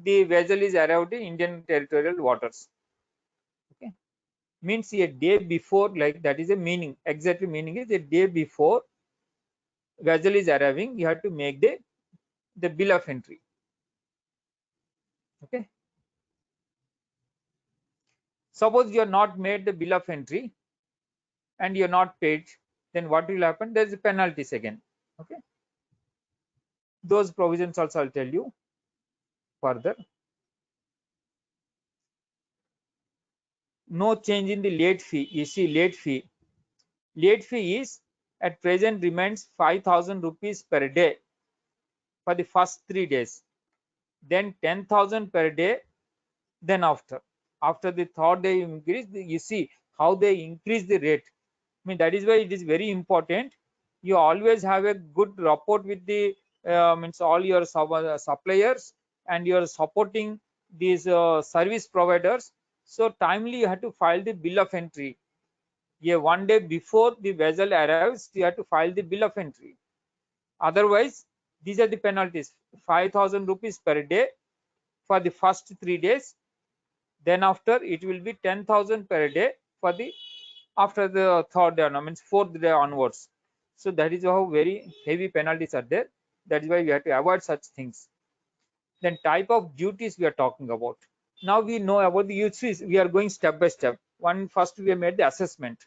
the vessel is arrived in Indian territorial waters. Okay, means a day before, like that is a meaning. Exactly meaning is a day before vessel is arriving, you have to make the bill of entry. Okay, suppose you are not made the bill of entry and you're not paid, then what will happen? There's penalties again. Okay, those provisions also I'll tell you further. No change in the late fee. You see, late fee is at present remains 5,000 rupees per day for the first 3 days, then 10,000 per day. Then after the third day increase, you see how they increase the rate. I mean, that is why it is very important. You always have a good rapport with the means all your suppliers, and you are supporting these service providers. So timely you have to file the bill of entry. Yeah, one day before the vessel arrives, you have to file the bill of entry. Otherwise, these are the penalties: 5,000 rupees per day for the first 3 days. Then after it will be 10,000 per day for the after the third day, no, means fourth day onwards. So that is how very heavy penalties are there. That is why we have to avoid such things. Then type of duties we are talking about. Now we know about the uses. We are going step by step. One, first we have made the assessment.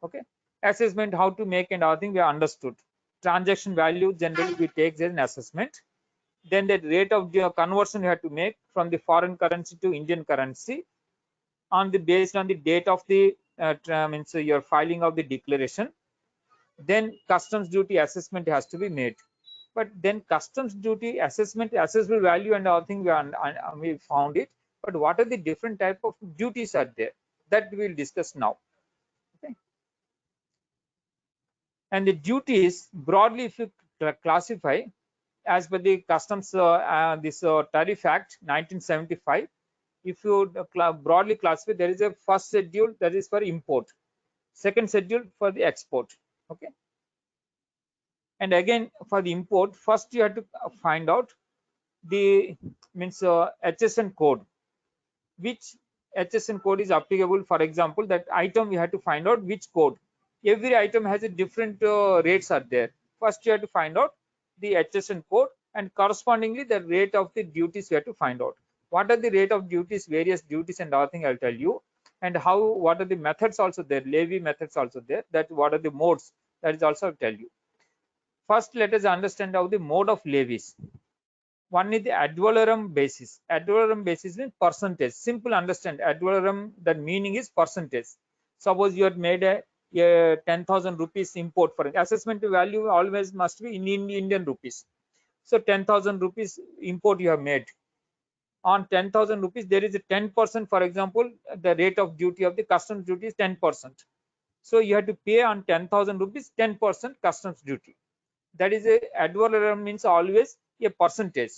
Okay, assessment how to make and everything we have understood. Transaction value generally we take as an assessment. Then the rate of the conversion you have to make from the foreign currency to Indian currency on the based on the date of the means your filing of the declaration. Then customs duty assessment has to be made. But then customs duty assessment, assessable value and all thing we found it. But what are the different type of duties are there? That we will discuss now. Okay. And the duties broadly, if you classify as per the customs this tariff act 1975, if you broadly classify, there is a first schedule that is for import, second schedule for the export. Okay, and again for the import, first you have to find out the means HSN code, which HSN code is applicable. For example, that item you have to find out which code. Every item has a different rates are there. First you have to find out the HSN code, and correspondingly the rate of the duties you have to find out. What are the rate of duties, various duties and other thing I'll tell you. And how, what are the methods also there, levy methods also there, that what are the modes, that is also I'll tell you. First let us understand how the mode of levies. One is the ad valorem basis. Ad valorem basis means percentage. Simple understand. Ad valorem, the meaning is percentage. Suppose you had made a 10,000 rupees import, for assessment value always must be in Indian rupees. So 10,000 rupees import you have made. On 10,000 rupees, there is a 10%, for example, the rate of duty of the customs duty is 10%. So you have to pay on 10,000 rupees 10% customs duty. That is a ad valorem, means always a percentage.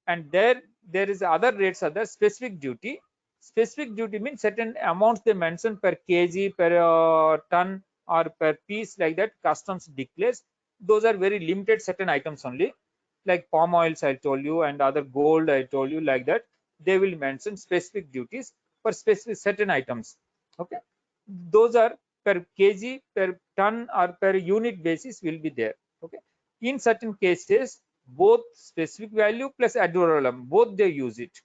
And there is other rates, other specific duty. Specific duty means certain amounts they mention per kg, per ton or per piece, like that customs declares. Those are very limited certain items only, like palm oils I told you, and other gold I told you, like that they will mention specific duties for specific certain items. Okay, those are per kg, per ton or per unit basis will be there. Okay, in certain cases both specific value plus ad valorem, both they use it.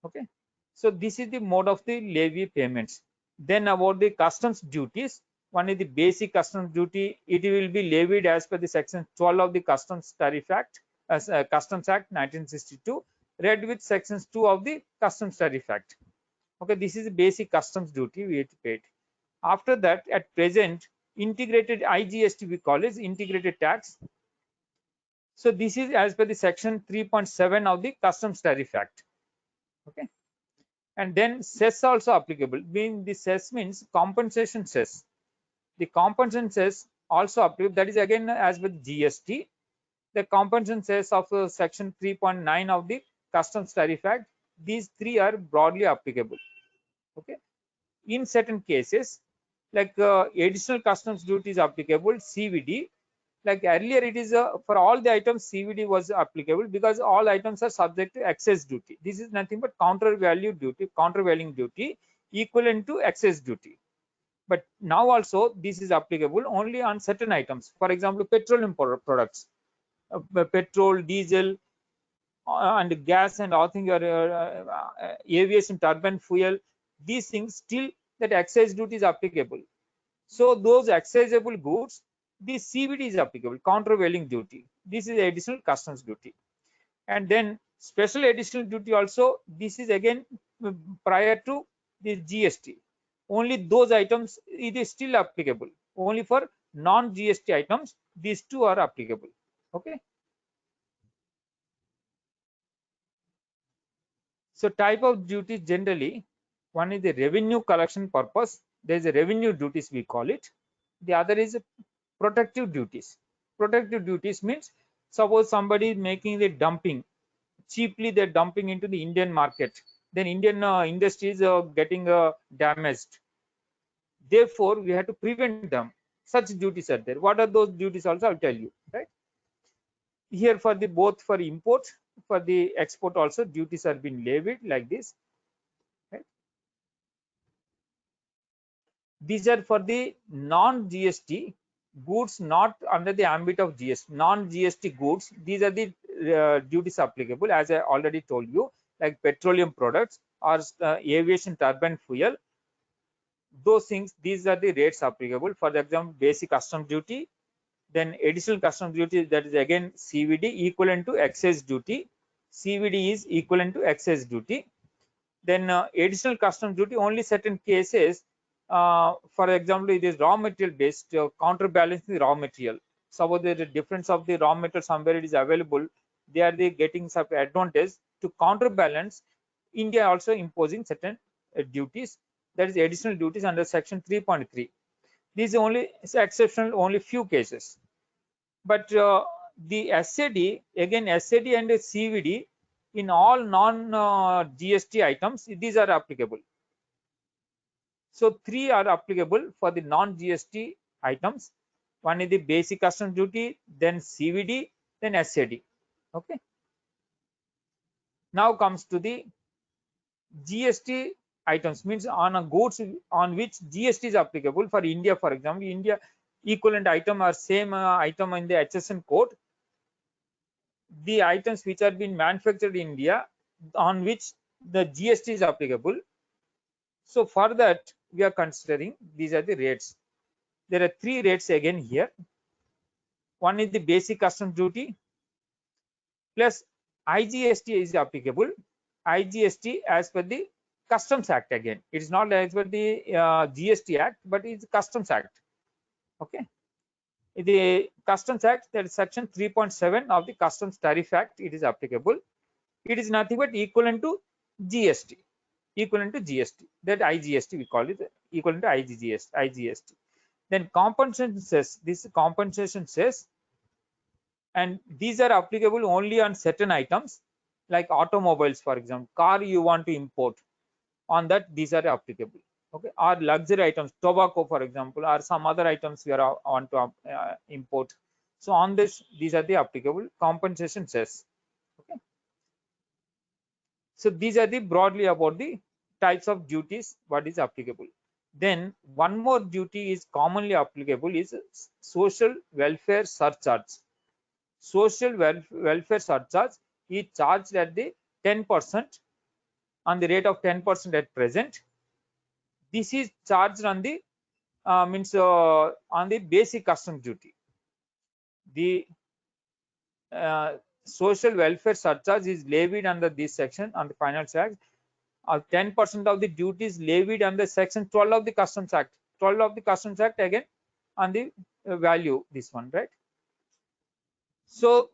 Okay, so this is the mode of the levy payments. Then about the customs duties, one is the basic customs duty. It will be levied as per the section 12 of the customs tariff act. as Customs Act 1962, read with sections 2 of the Customs Tariff Act. Okay, this is the basic customs duty we have to pay. After that, at present, integrated IGST we call it integrated tax. So this is as per the section 3.7 of the Customs Tariff Act. Okay, and then cess also applicable. Being the cess means compensation cess. The compensation cess also applicable. That is again as with GST. The compensation cess of section 3.9 of the Customs Tariff Act. These three are broadly applicable. Okay, in certain cases, like additional customs duty is applicable, CVD. Like earlier, it is for all the items CVD was applicable because all items are subject to excess duty. This is nothing but countervailing duty equivalent to excess duty. But now also this is applicable only on certain items. For example, petroleum products, petrol, diesel, and gas and all things, aviation turbine fuel. These things still that excise duty is applicable. So those excisable goods, the CVD is applicable, countervailing duty. This is additional customs duty. And then special additional duty also, this is again prior to the GST. Only those items, it is still applicable. Only for non-GST items, these two are applicable. Okay. So type of duty generally, one is the revenue collection purpose. There is a revenue duties we call it. The other is protective duties. Protective duties means suppose somebody is making the dumping cheaply, they're dumping into the Indian market. Then Indian industries are getting damaged. Therefore, we have to prevent them. Such duties are there. What are those duties? Also, I'll tell you. Right here for the both for import, for the export also duties are being levied like this. Right? These are for the non-GST goods not under the ambit of GST. Non-GST goods, these are the duties applicable, as I already told you, like petroleum products or aviation turbine fuel. Those things, these are the rates applicable. For example, basic customs duty, then additional customs duty, that is again CVD equivalent to excise duty. CVD is equivalent to excise duty. Then additional customs duty, only certain cases, for example, it is raw material based, counterbalancing the raw material. Suppose there is a difference of the raw material, somewhere it is available, they are getting some advantage to counterbalance. India also imposing certain duties, that is additional duties under section 3.3. This is only exceptional, only few cases. But the SAD, again SAD and CVD, in all non GST items, these are applicable. So three are applicable for the non GST items. One is the basic customs duty, then CVD, then SAD. Okay. Now comes to the GST items, means on a goods on which GST is applicable. For India, for example, India equivalent item or same item in the HSN code, the items which are being manufactured in India on which the GST is applicable. So for that, we are considering these are the rates. There are three rates again here. One is the basic customs duty plus IGST is applicable. IGST as per the Customs Act again. It is not as per the GST Act, but it's Customs Act. Okay. The Customs Act, that is section 3.7 of the Customs Tariff Act, it is applicable. It is nothing but equivalent to GST. Equivalent to GST. That IGST we call it, equivalent to IGST. Then compensation cess. This compensation cess, and these are applicable only on certain items like automobiles, for example, car you want to import, on that these are applicable. Okay, or luxury items, tobacco for example, or some other items we are want to import. So on this, these are the applicable compensation cess. Okay, so these are the broadly about the types of duties what is applicable. Then one more duty is commonly applicable is social welfare surcharge. Social welfare surcharge is charged at the 10%, on the rate of 10% at present. This is charged on the on the basic customs duty. The social welfare surcharge is levied under this section on the Finance Act. 10% of the duty is levied under section 12 of the Customs Act. 12 of the Customs Act again on the value, this one, right? So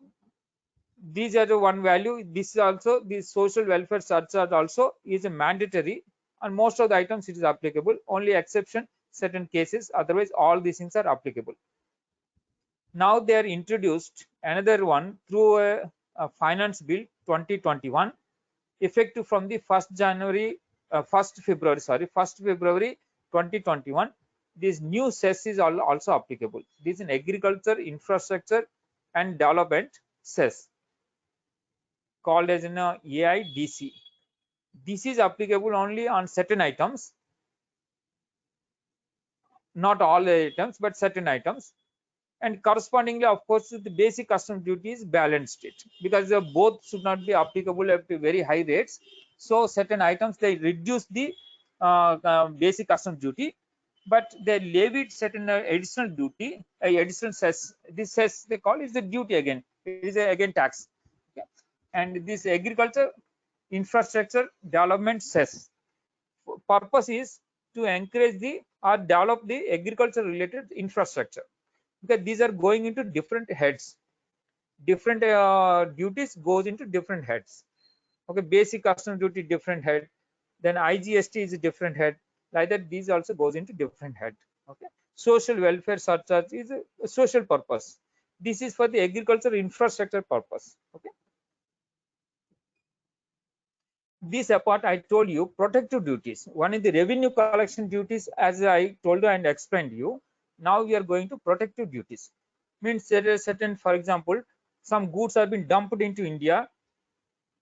these are the one value. This is also the social welfare surcharge also is a mandatory, and most of the items it is applicable. Only exception certain cases, otherwise all these things are applicable. Now they are introduced another one through a finance bill 2021, effective from the 1st January, 1st February, sorry, 1st February 2021. This new cess is also applicable. This is in agriculture, infrastructure and development cess, called as in AIDC. This is applicable only on certain items, not all items, but certain items. And correspondingly, of course, the basic customs duty is balanced it, because both should not be applicable at very high rates. So certain items they reduce the basic customs duty, but they levied certain additional duty, additional cess. This cess they call is the duty again. It is again tax. Okay. And this agriculture infrastructure development cess purpose is to encourage the or develop the agriculture related infrastructure, because these are going into different heads. Different duties goes into different heads. Okay, basic customs duty different head, then IGST is a different head. Like that, these also goes into different head. Okay, social welfare surcharge is a social purpose. This is for the agriculture infrastructure purpose. Okay, this apart, I told you protective duties. One is the revenue collection duties, as I told you and explained you. Now we are going to protective duties. Means there is certain, for example, some goods have been dumped into India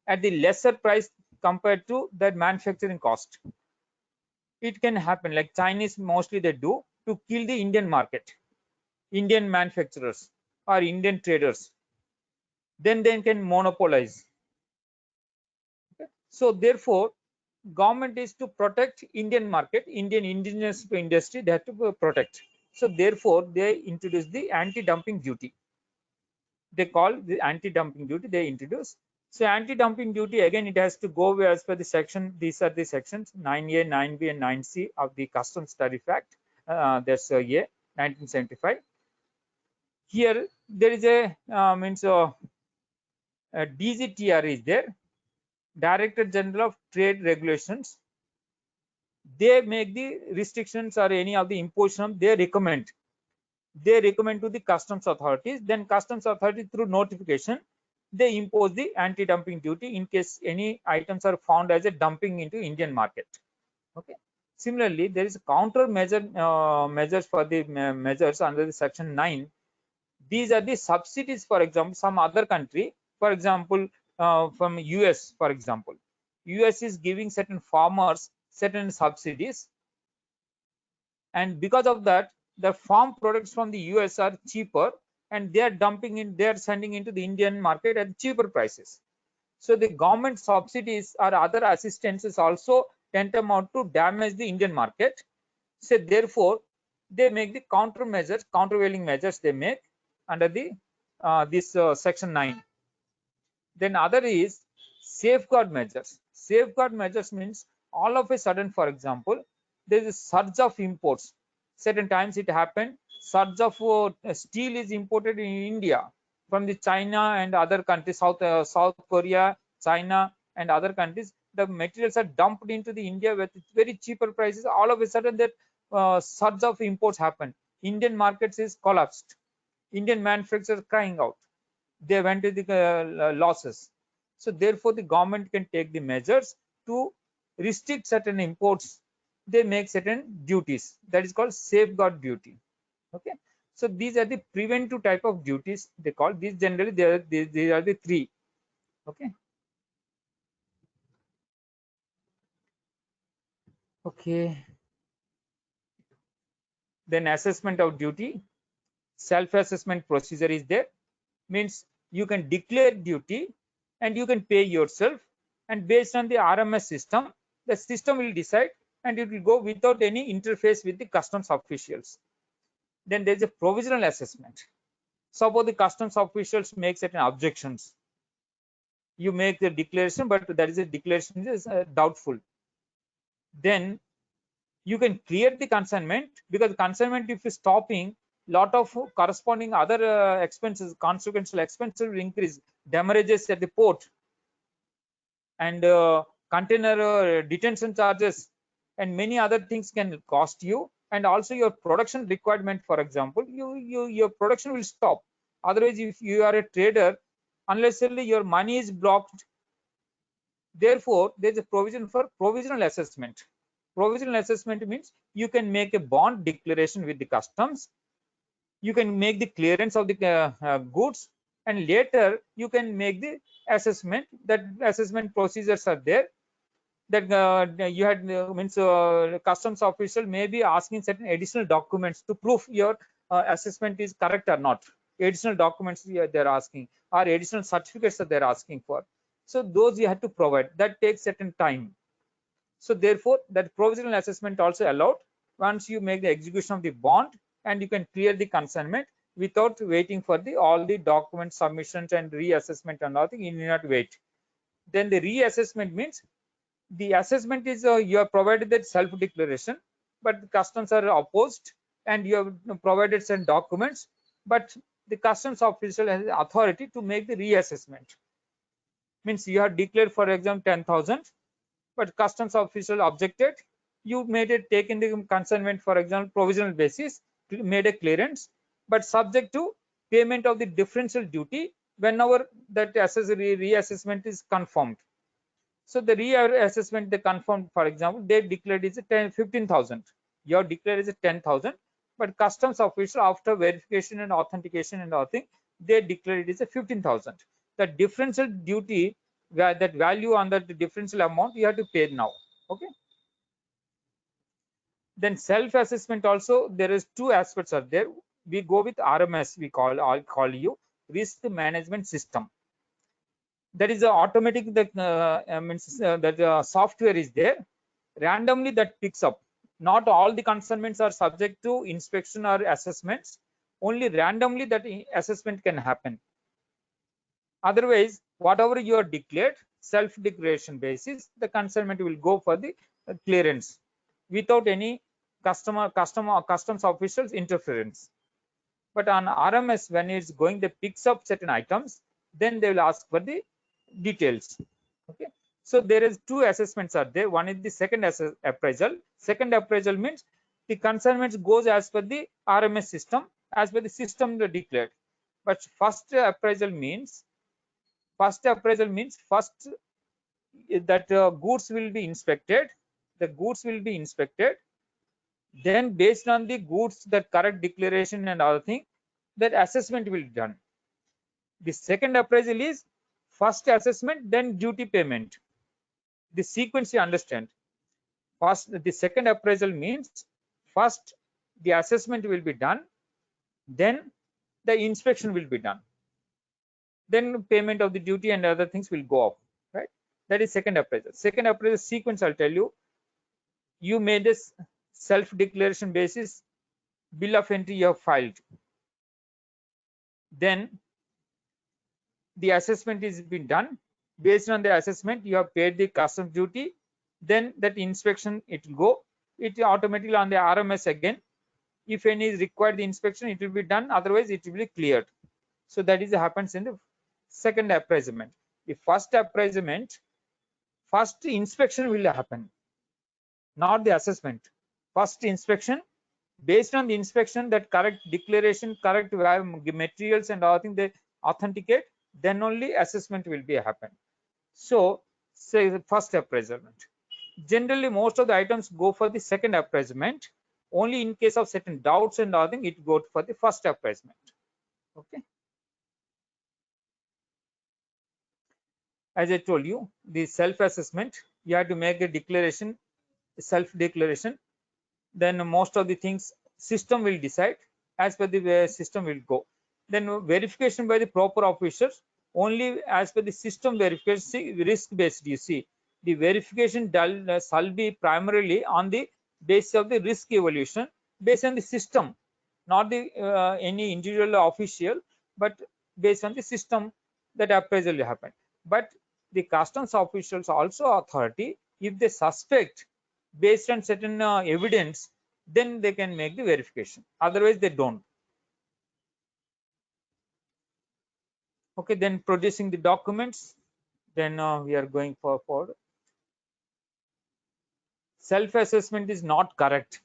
at the lesser price compared to their manufacturing cost. It can happen, like Chinese mostly they do, to kill the Indian market, Indian manufacturers or Indian traders. Then they can monopolize. So therefore, government is to protect Indian market, Indian indigenous industry, they have to protect. So therefore, they introduce the anti-dumping duty. They call the anti-dumping duty they introduce. So anti-dumping duty, again, it has to go as per the section. These are the sections 9A, 9B, and 9C of the Customs Tariff Act. That's A 1975. Here there is a DGTR is there, Director General of Trade Regulations. They make the restrictions or any of the imposition they recommend. They recommend to the customs authorities. Then customs authority through notification they impose the anti-dumping duty in case any items are found as a dumping into Indian market. Okay. Similarly, there is counter measures for the measures under the section 9. These are the subsidies. For example, some other country, for example, from US, for example, US is giving certain farmers certain subsidies, and because of that, the farm products from the US are cheaper, and they are dumping in, they are sending into the Indian market at cheaper prices. So the government subsidies or other assistances also tantamount to damage the Indian market. So therefore, they make the countermeasures, countervailing measures they make under the this section 9. Then other is safeguard measures. Safeguard measures means all of a sudden, for example, there is a surge of imports. Certain times it happened, surge of steel is imported in India from the China and other countries, South Korea, China and other countries. The materials are dumped into the India with very cheaper prices. All of a sudden that surge of imports happened. Indian markets is collapsed. Indian manufacturers crying out, they went to the losses. So therefore, the government can take the measures to restrict certain imports. They make certain duties. That is called safeguard duty. Okay. So these are the preventive type of duties. They call these generally. They are the three. Okay. Okay. Then assessment of duty. Self-assessment procedure is there. Means you can declare duty and you can pay yourself, and based on the RMS system, the system will decide and it will go without any interface with the customs officials. Then there is a provisional assessment. Suppose the customs officials make certain objections, you make the declaration, but that is a declaration is doubtful. Then you can clear the consignment, because consignment, if you stopping, lot of corresponding other expenses, consequential expenses will increase, damages at the port, and container detention charges, and many other things can cost you. And also your production requirement, for example, your production will stop. Otherwise, if you are a trader, unless your money is blocked, therefore there is a provision for provisional assessment. Provisional assessment means you can make a bond declaration with the customs, you can make the clearance of the goods, and later you can make the assessment. That assessment procedures are there, that you had means customs official may be asking certain additional documents to prove your assessment is correct or not. Additional documents they're asking, or additional certificates that they're asking for. So those you have to provide. That takes certain time. So therefore, that provisional assessment also allowed once you make the execution of the bond, and you can clear the consignment without waiting for the all the document submissions and reassessment and nothing. You need not wait. Then the reassessment means the assessment is you have provided that self declaration, but the customs are opposed, and you have provided some documents, but the customs official has the authority to make the reassessment. Means you have declared, for example, 10,000, but customs official objected. You made it taken the consignment, for example, provisional basis, made a clearance, but subject to payment of the differential duty whenever that reassessment is confirmed. So the reassessment they confirmed, for example, they declared is 15,000. You have declared is 10,000, but customs official, after verification and authentication and all thing, they declared it is 15,000. The differential duty, where that value on that differential amount, you have to pay now. Okay. Then self-assessment also, there is two aspects are there. We go with RMS. I'll call you risk management system. That is the automatic that means that software is there, randomly that picks up. Not all the consignments are subject to inspection or assessments, only randomly that assessment can happen. Otherwise, whatever you are declared, self declaration basis, the consignment will go for the clearance without any customs officials interference. But on RMS, when it's going, they picks up certain items, then they will ask for the details. Okay. So there is two assessments are there. One is the second appraisal. Second appraisal means the consignment goes as per the RMS system, as per the system they declared. But first appraisal means first that goods will be inspected. The goods will be inspected. Then based on the goods, that correct declaration and other thing, that assessment will be done. The second appraisal is first assessment, then duty payment. The sequence you understand. First, the second appraisal means first the assessment will be done, then the inspection will be done, then payment of the duty and other things will go up, right? That is second appraisal. Second appraisal sequence, I'll tell you. You made this self declaration basis, bill of entry you have filed, then the assessment is been done. Based on the assessment, you have paid the customs duty, then that inspection it will go. It automatically on the RMS again. If any is required the inspection, it will be done, otherwise it will be cleared. So that is happens in the second appraisement. The first appraisement, first inspection will happen, not the assessment. First inspection, based on the inspection, that correct declaration, correct materials and all things they authenticate, then only assessment will be happen. So say the first appraisement. Generally most of the items go for the second appraisement. Only in case of certain doubts and all thing, it goes for the first appraisement. Okay. As I told you, the self-assessment, you have to make a declaration, self-declaration. Then most of the things system will decide, as per the way system will go. Then verification by the proper officers, only as per the system verification. See, risk based, you see, the verification shall be primarily on the basis of the risk evaluation based on the system, not the any individual official, but based on the system that appraisal will happen. But the customs officials also authority. If they suspect based on certain evidence, then they can make the verification. Otherwise, they don't. Okay, then producing the documents. Then we are going forward. Self-assessment is not correct,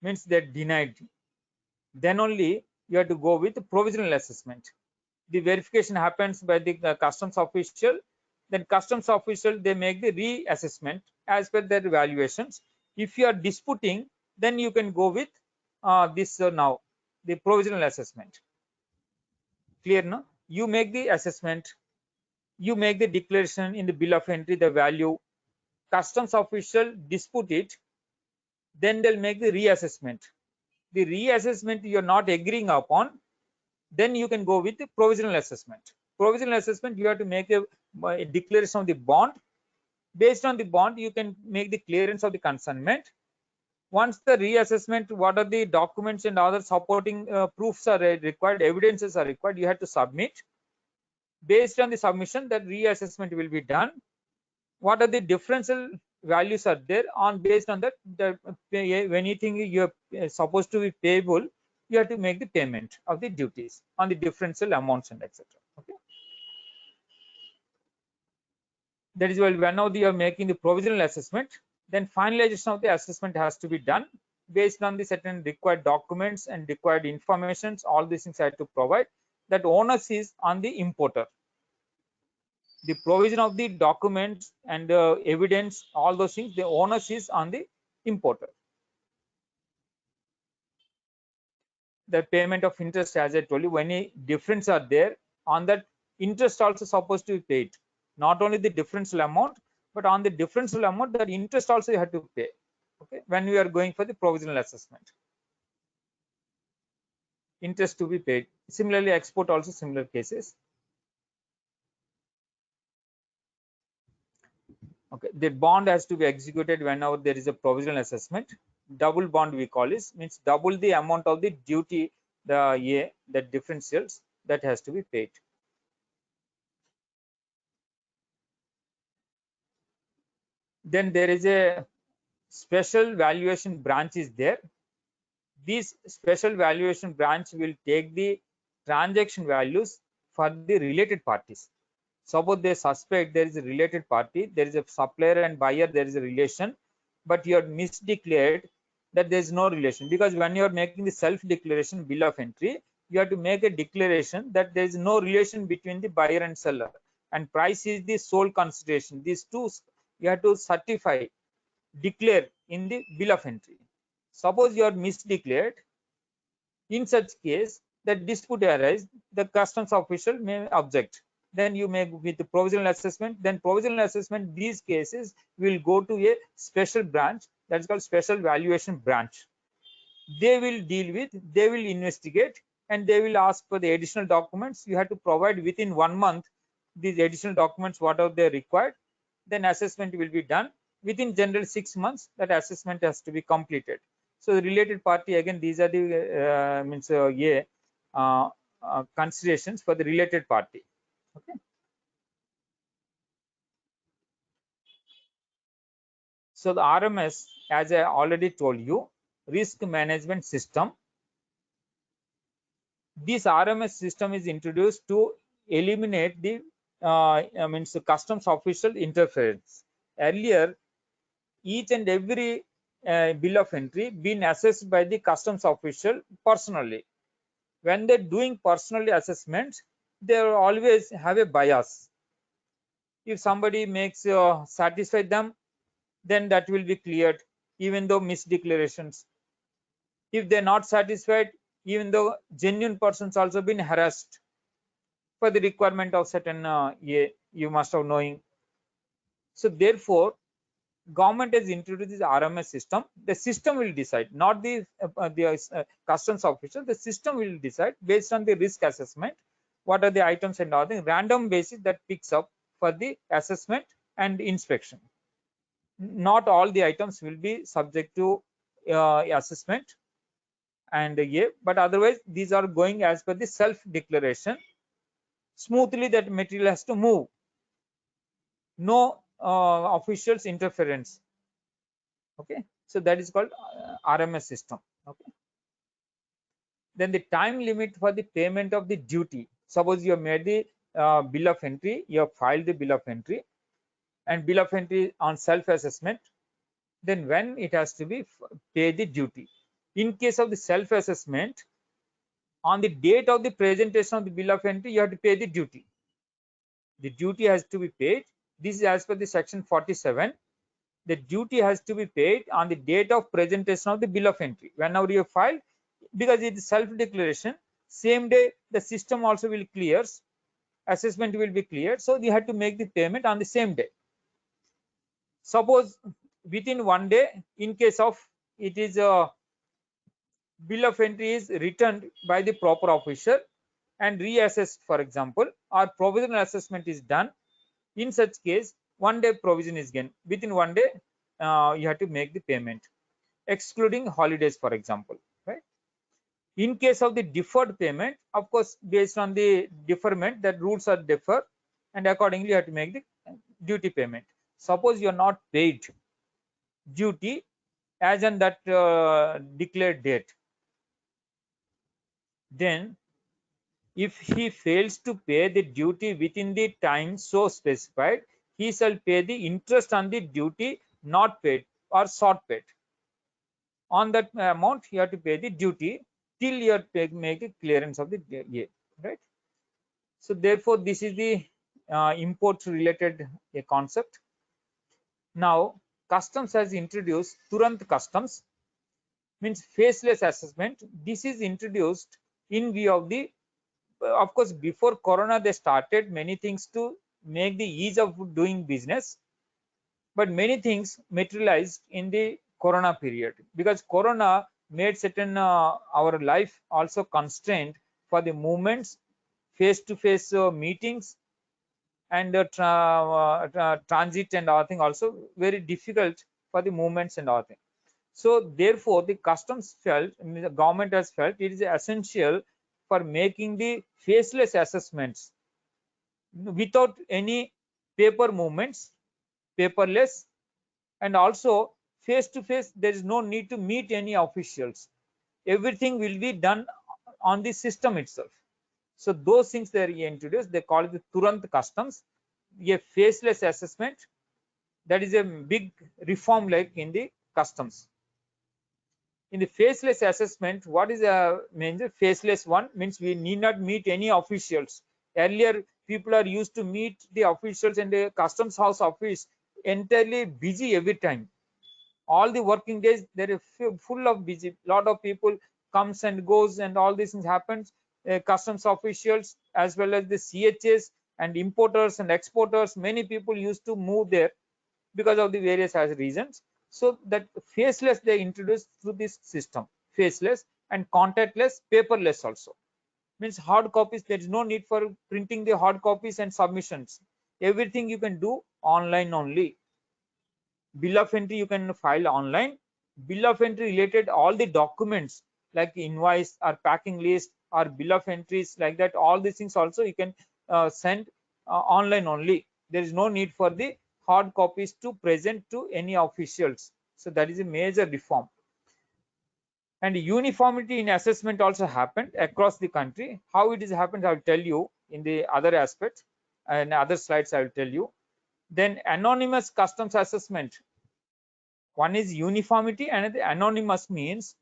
means they're denied. Then only you have to go with the provisional assessment. The verification happens by the customs official. Then customs official, they make the reassessment as per their evaluations. If you are disputing, then you can go with this now the provisional assessment. Clear, no? You make the assessment, you make the declaration in the bill of entry, the value. Customs official dispute it, then they'll make the reassessment. The reassessment you're not agreeing upon, then you can go with the provisional assessment. Provisional assessment, you have to make a declaration of the bond. Based on the bond, you can make the clearance of the consignment. Once the reassessment, what are the documents and other supporting proofs are required, evidences are required, you have to submit. Based on the submission, that reassessment will be done. What are the differential values are there, on based on that, when you think you're supposed to be payable, you have to make the payment of the duties on the differential amounts and etc. Okay, that is why whenever you are making the provisional assessment, then finalization of the assessment has to be done based on the certain required documents and required informations. All these things I have to provide. That onus is on the importer. The provision of the documents and evidence, all those things, the onus is on the importer. The payment of interest, as I told you, when any difference are there, on that interest also supposed to be paid. Not only the differential amount, but on the differential amount, that interest also you have to pay. Okay, when we are going for the provisional assessment, interest to be paid. Similarly, export also similar cases. Okay, the bond has to be executed whenever there is a provisional assessment. Double bond we call is, means double the amount of the duty, the differentials that has to be paid. Then there is a special valuation branch is there. This special valuation branch will take the transaction values for the related parties. Suppose they suspect there is a related party, there is a supplier and buyer, there is a relation, but you are misdeclared that there is no relation, because when you are making the self declaration bill of entry, you have to make a declaration that there is no relation between the buyer and seller, and price is the sole consideration. These two you have to certify, declare in the bill of entry. Suppose you are misdeclared, in such case, the dispute arises, the customs official may object. Then you make with the provisional assessment. Then provisional assessment, these cases will go to a special branch, that's called special valuation branch. They will deal with, they will investigate, and they will ask for the additional documents. You have to provide within 1 month these additional documents, whatever they required. Then assessment will be done. Within general 6 months, that assessment has to be completed. So the related party, again, these are the considerations for the related party. Okay. So the RMS, as I already told you, risk management system. This RMS system is introduced to eliminate the the customs official interference. Earlier, each and every bill of entry been assessed by the customs official personally. When they're doing personally assessments, they always have a bias. If somebody makes satisfy them, then that will be cleared, even though misdeclarations. If they're not satisfied, even though genuine persons also been harassed for the requirement of certain you must have knowing. So therefore, government has introduced this RMS system. The system will decide, not the customs official. The system will decide based on the risk assessment, what are the items and all the random basis that picks up for the assessment and inspection. Not all the items will be subject to assessment and but otherwise these are going as per the self declaration. Smoothly that material has to move. no officials interference. Okay, so that is called RMS system. Okay, then the time limit for the payment of the duty. Suppose you have made the bill of entry, you have filed the bill of entry, and bill of entry on self assessment, then when it has to be pay the duty. In case of the self assessment, on the date of the presentation of the bill of entry, you have to pay the duty. The duty has to be paid. This is as per the section 47. The duty has to be paid on the date of presentation of the bill of entry. Whenever you file, because it is self declaration, same day the system also will clear, assessment will be cleared, so you have to make the payment on the same day. Suppose within one day, in case of it is a bill of entry is returned by the proper officer and reassessed, for example, or provisional assessment is done, in such case one day provision is given. Within one day you have to make the payment, excluding holidays, for example, right? In case of the deferred payment, of course, based on the deferment, that rules are differ, and accordingly you have to make the duty payment. Suppose you are not paid duty as on that declared date, then if he fails to pay the duty within the time so specified, he shall pay the interest on the duty not paid or short paid. On that amount, you have to pay the duty till you make the clearance of the year, right? So therefore, this is the import related concept. Now, customs has introduced Turant customs, means faceless assessment. This is introduced in view of the, of course, before corona they started many things to make the ease of doing business, but many things materialized in the corona period, because corona made certain our life also constrained for the movements, face to face meetings, and transit and all thing also very difficult for the movements and all thing. So therefore the customs felt, I mean, the government has felt it is essential for making the faceless assessments without any paper movements, paperless, and also face to face. There is no need to meet any officials. Everything will be done on the system itself. So those things they introduced, they call it the Turant customs, a faceless assessment. That is a big reform like in the customs. In the faceless assessment, what is means faceless one means we need not meet any officials. Earlier people are used to meet the officials in the customs house office, entirely busy every time. All the working days they're full of busy, lot of people comes and goes, and all these things happens. Customs officials as well as the CHS and importers and exporters, many people used to move there because of the various reasons. So that faceless they introduced through this system, faceless and contactless, paperless also. Means hard copies, there is no need for printing the hard copies and submissions. Everything you can do online only. Bill of entry you can file online. Bill of entry related all the documents like invoice or packing list or bill of entries, like that, all these things also you can send online only. There is no need for the hard copies to present to any officials. So that is a major reform. And uniformity in assessment also happened across the country. How it is happened, I will tell you in the other aspects, and other slides I will tell you. Then anonymous customs assessment. One is uniformity, and the anonymous means,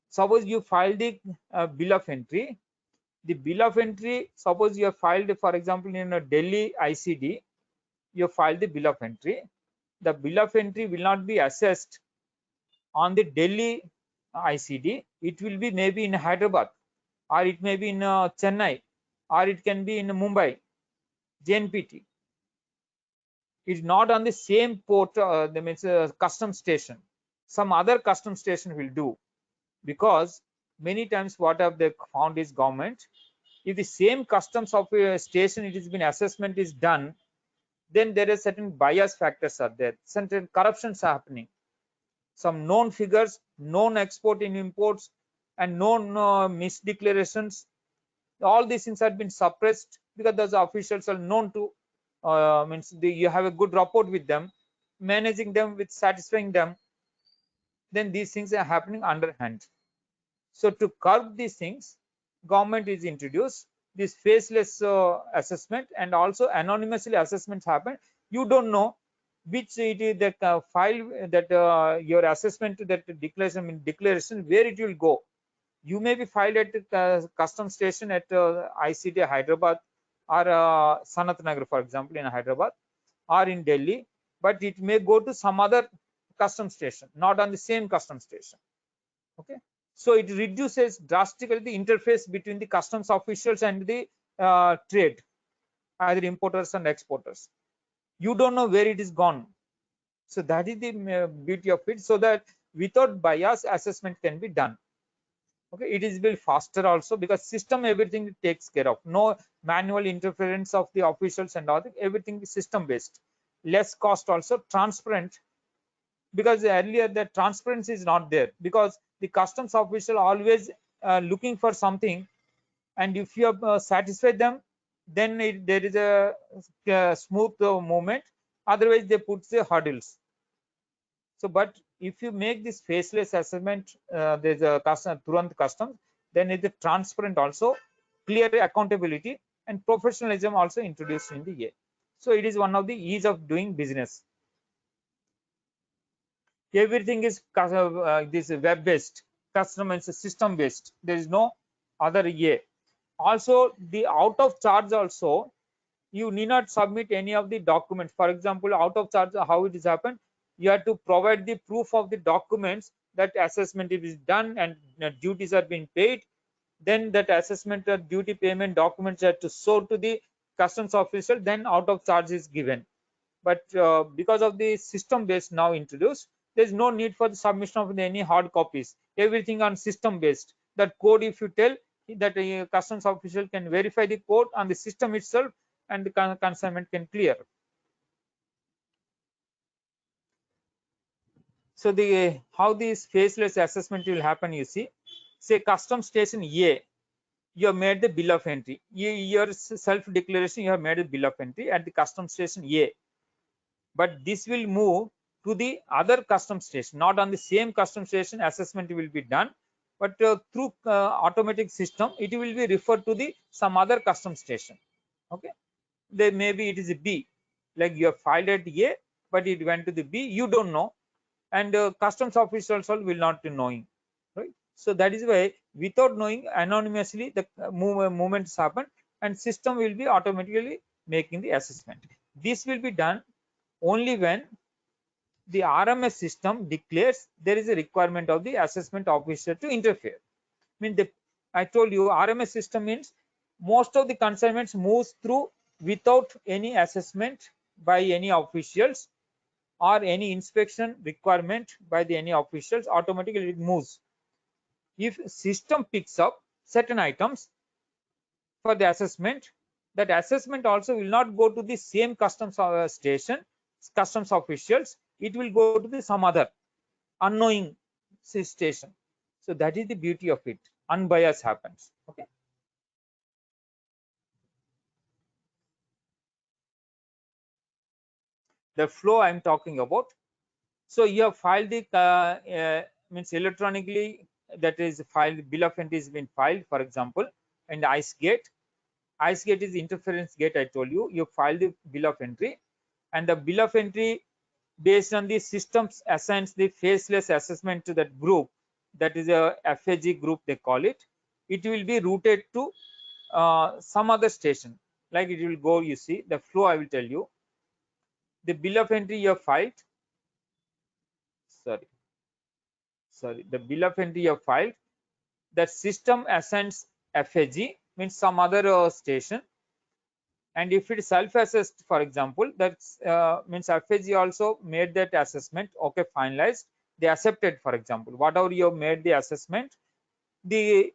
suppose you filed the bill of entry. The bill of entry, suppose you have filed, for example, in a Delhi ICD, you have filed the bill of entry. The bill of entry will not be assessed on the Delhi ICD. It will be maybe in Hyderabad, or it may be in Chennai, or it can be in Mumbai, JNPT. It's not on the same port, that means custom station. Some other custom station will do, because many times what have they found is government, if the same customs of a station it has been assessment is done, then there are certain bias factors are there, certain corruptions are happening, some known figures, known export and imports, and known misdeclarations. All these things have been suppressed because those officials are known to. means you have a good rapport with them, managing them with satisfying them, then these things are happening underhand. So to curb these things, government is introduced this faceless assessment, and also anonymously assessments happen. You don't know which it is that file that your assessment, that declaration where it will go. You may be filed at the custom station at ICT Hyderabad or Sanat Nagar, for example, in Hyderabad or in Delhi, but it may go to some other custom station, not on the same custom station. Okay, so it reduces drastically the interface between the customs officials and the trade, either importers and exporters. You don't know where it is gone. So that is the beauty of it, so that without bias assessment can be done. Okay, it is built faster also, because system everything takes care of, no manual interference of the officials and all, everything is system based, less cost, also transparent, because earlier the transparency is not there, because the customs official always looking for something, and if you have satisfied them, then there is a smooth movement, otherwise they put the hurdles. So but if you make this faceless assessment, there's a custom Turant customs, then it's a transparent also, clear accountability and professionalism also introduced in the year. So it is one of the ease of doing business. Everything is this web based, customer is system based, there is no other EA. Also the out of charge also, you need not submit any of the documents. For example, out of charge, how it is happened, you have to provide the proof of the documents that assessment is done and duties are being paid. Then that assessment duty payment documents are to show to the customs official, then out of charge is given. But because of the system based now introduced, there is no need for the submission of any hard copies, everything on system based. That code, if you tell that a customs official can verify the code on the system itself, and the consignment can clear. So the how this faceless assessment will happen, you see, say custom station A, you have made the bill of entry, your self declaration, you have made a bill of entry at the custom station A, but this will move to the other custom station, not on the same custom station assessment will be done, but through automatic system it will be referred to the some other custom station. Okay, there maybe it is a B, like you have filed at A, but it went to the B, you don't know, and customs officials will not be knowing, right? So that is why without knowing, anonymously the movements happen, and system will be automatically making the assessment. This will be done only when the RMS system declares there is a requirement of the assessment officer to interfere. I mean, I told you RMS system means most of the consignments moves through without any assessment by any officials or any inspection requirement by any officials, automatically it moves. If system picks up certain items for the assessment, that assessment also will not go to the same customs station, customs officials, it will go to the some other unknowing station. So that is the beauty of it, unbiased happens. Okay, the flow I'm talking about. So you have filed the means electronically, that is filed, bill of entry has been filed, for example, and ICE gate. ICE gate is interference gate, I told you. You file the bill of entry, and the bill of entry based on the systems assigns the faceless assessment to that group, that is a FAG group they call it. It will be routed to some other station, like it will go, you see the flow I will tell you. The bill of entry you have filed, sorry, the bill of entry you have filed, that system assigns FAG, means some other station, and if it is self-assessed, for example, that means FAG also made that assessment, okay, finalized, they accepted, for example, whatever you have made the assessment, the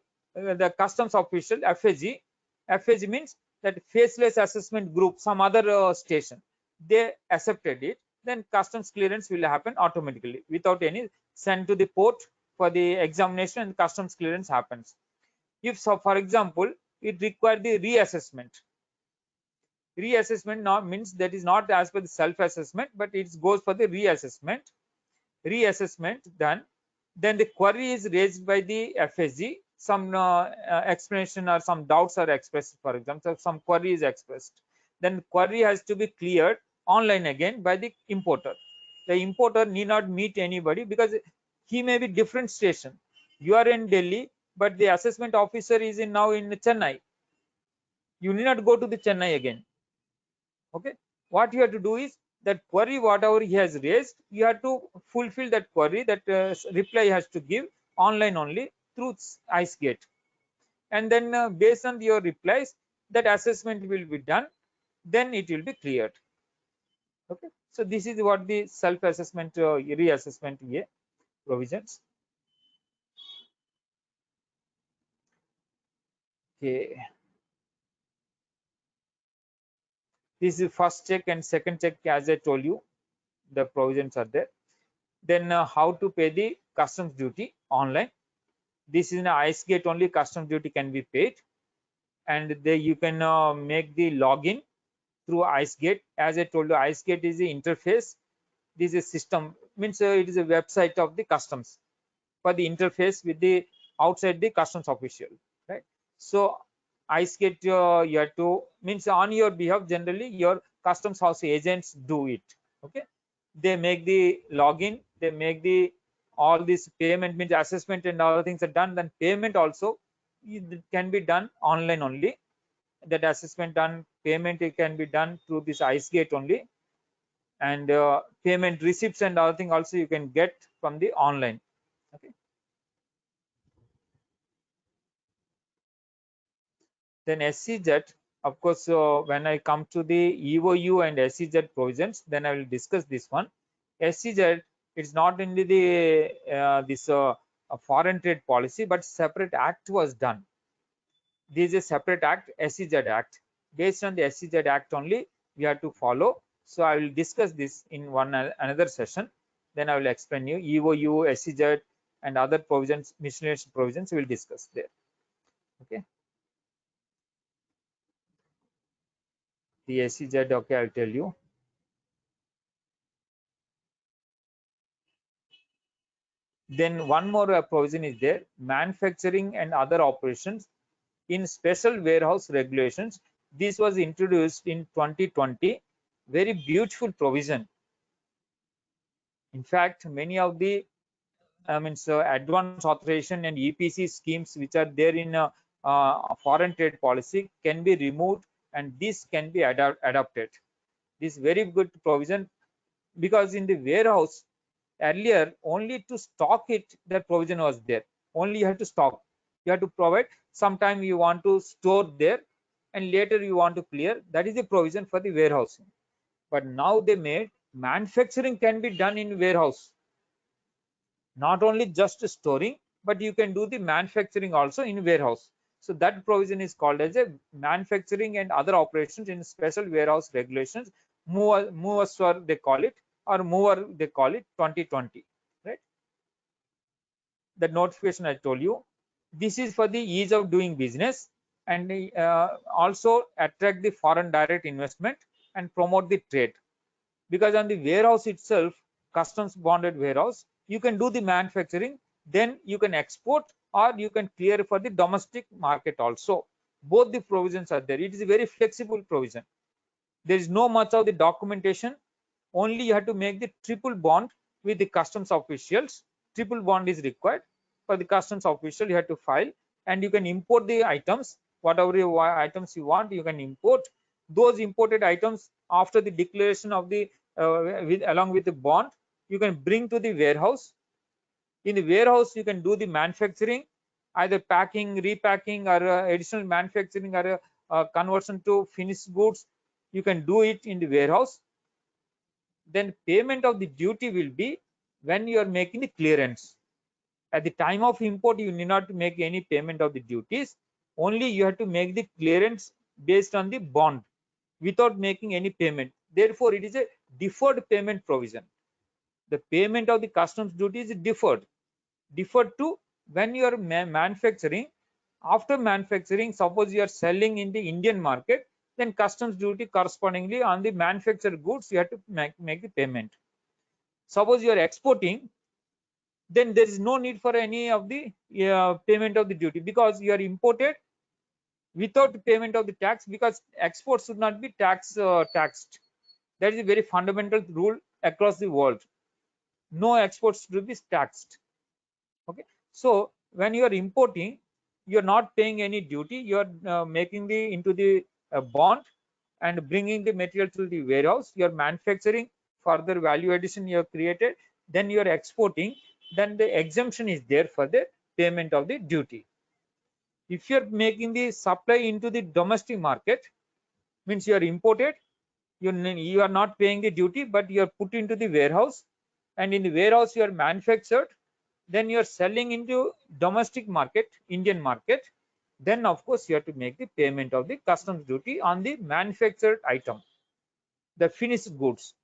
customs official FAG means that faceless assessment group, some other station, they accepted it, then customs clearance will happen automatically without any sent to the port for the examination, and customs clearance happens. If so, for example, it required the reassessment, Reassessment now means that is not as per the self-assessment, but it goes for the reassessment done. Then the query is raised by the FSG. Some explanation or some doubts are expressed, for example, some query is expressed. Then query has to be cleared online again by the importer. The importer need not meet anybody because he may be different station. You are in Delhi, but the assessment officer is now in Chennai. You need not go to the Chennai again. Okay, what you have to do is that query whatever he has raised, you have to fulfill that query, that reply has to give online only through IceGate, and then based on your replies, that assessment will be done, then it will be cleared. Okay, so this is what the self assessment reassessment provisions. Okay, this is first check and second check, as I told you, the provisions are there. Then how to pay the customs duty online. This is an IceGate only customs duty can be paid, and you can make the login through IceGate. As I told you, IceGate is the interface. This is a system, means it is a website of the customs for the interface with the outside the customs official, right? So IceGate you have to, means on your behalf, generally your customs house agents do it. Okay, they make the login, they make the all this payment, means assessment and other things are done. Then payment also it can be done online only. That assessment done, payment it can be done through this IceGate only, and payment receipts and other thing also you can get from the online. Okay, then SCZ, of course, when I come to the EOU and SCZ provisions, then I will discuss this one. SCZ, it's not in the this foreign trade policy, but separate act was done. This is a separate act, SCZ Act. Based on the SCZ Act only, we have to follow. So I will discuss this in another session. Then I will explain you EOU, SCZ, and other provisions, miscellaneous provisions we will discuss there. Okay, the SCZ. Okay, I'll tell you. Then one more provision is there: manufacturing and other operations in special warehouse regulations. This was introduced in 2020. Very beautiful provision. In fact, many of the so advanced authorization and EPC schemes which are there in foreign trade policy can be removed, and this can be adopted. This very good provision, because in the warehouse earlier only to stock it, that provision was there. Only you have to stock, you have to provide. Sometime you want to store there and later you want to clear, that is the provision for the warehousing. But now they made manufacturing can be done in warehouse, not only just storing, but you can do the manufacturing also in warehouse. So that provision is called as a manufacturing and other operations in special warehouse regulations, mover they call it, or mover they call it, 2020, right? The notification I told you, this is for the ease of doing business, and also attract the foreign direct investment and promote the trade. Because on the warehouse itself, customs bonded warehouse, you can do the manufacturing, then you can export, or you can clear for the domestic market also. Both the provisions are there. It is a very flexible provision. There is no much of the documentation. Only you have to make the triple bond with the customs officials. Triple bond is required for the customs official. You have to file, and you can import the items, whatever items you want, you can import those imported items after the declaration of the along with the bond. You can bring to the warehouse. In the warehouse, you can do the manufacturing, either packing, repacking, or additional manufacturing, or conversion to finished goods. You can do it in the warehouse. Then payment of the duty will be when you are making the clearance. At the time of import, you need not make any payment of the duties. Only you have to make the clearance based on the bond without making any payment. Therefore, it is a deferred payment provision. The payment of the customs duty is deferred to when you are manufacturing. After manufacturing, suppose you are selling in the Indian market, then customs duty correspondingly on the manufactured goods you have to make the payment. Suppose you are exporting, then there is no need for any of the payment of the duty, because you are imported without payment of the tax, because exports should not be taxed. That is a very fundamental rule across the world. No exports should be taxed. Okay, so when you are importing, you are not paying any duty. You are making the into the bond and bringing the material to the warehouse. You are manufacturing, further value addition you have created, then you are exporting, then the exemption is there for the payment of the duty. If you are making the supply into the domestic market, means you are imported, you are not paying the duty, but you are put into the warehouse, and in the warehouse you are manufactured, then you are selling into domestic market, Indian market, then of course you have to make the payment of the customs duty on the manufactured item, the finished goods.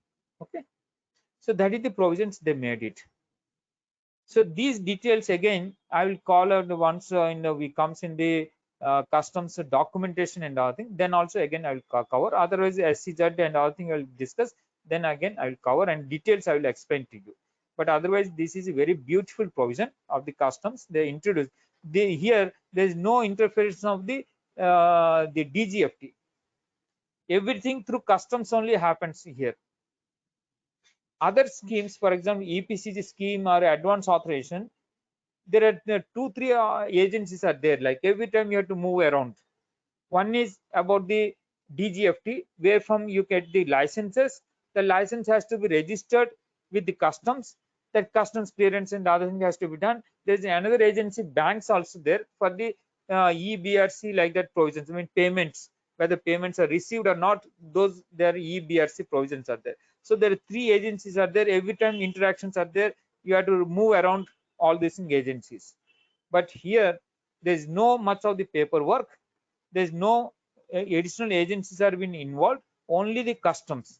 Okay, so that is the provisions they made it. So these details again I will call out once in we comes in the customs documentation and other thing, then also again I will cover. Otherwise SCZ and other thing I will discuss, then again I will cover, and details I will explain to you. But otherwise this is a very beautiful provision of the customs they introduced. Here there is no interference of the DGFT. Everything through customs only happens here. Other schemes, for example EPCG scheme or advance authorization, there are 2 3 agencies are there, like every time you have to move around. One is about the DGFT, where from you get the licenses. The license has to be registered with the customs. That customs clearance and other thing has to be done. There's another agency, banks also there for the EBRC, like that provisions. I mean payments, whether payments are received or not, those their EBRC provisions are there. So there are 3 agencies are there. Every time interactions are there, you have to move around all these agencies. But here there is no much of the paperwork. There is no additional agencies are been involved, only the customs.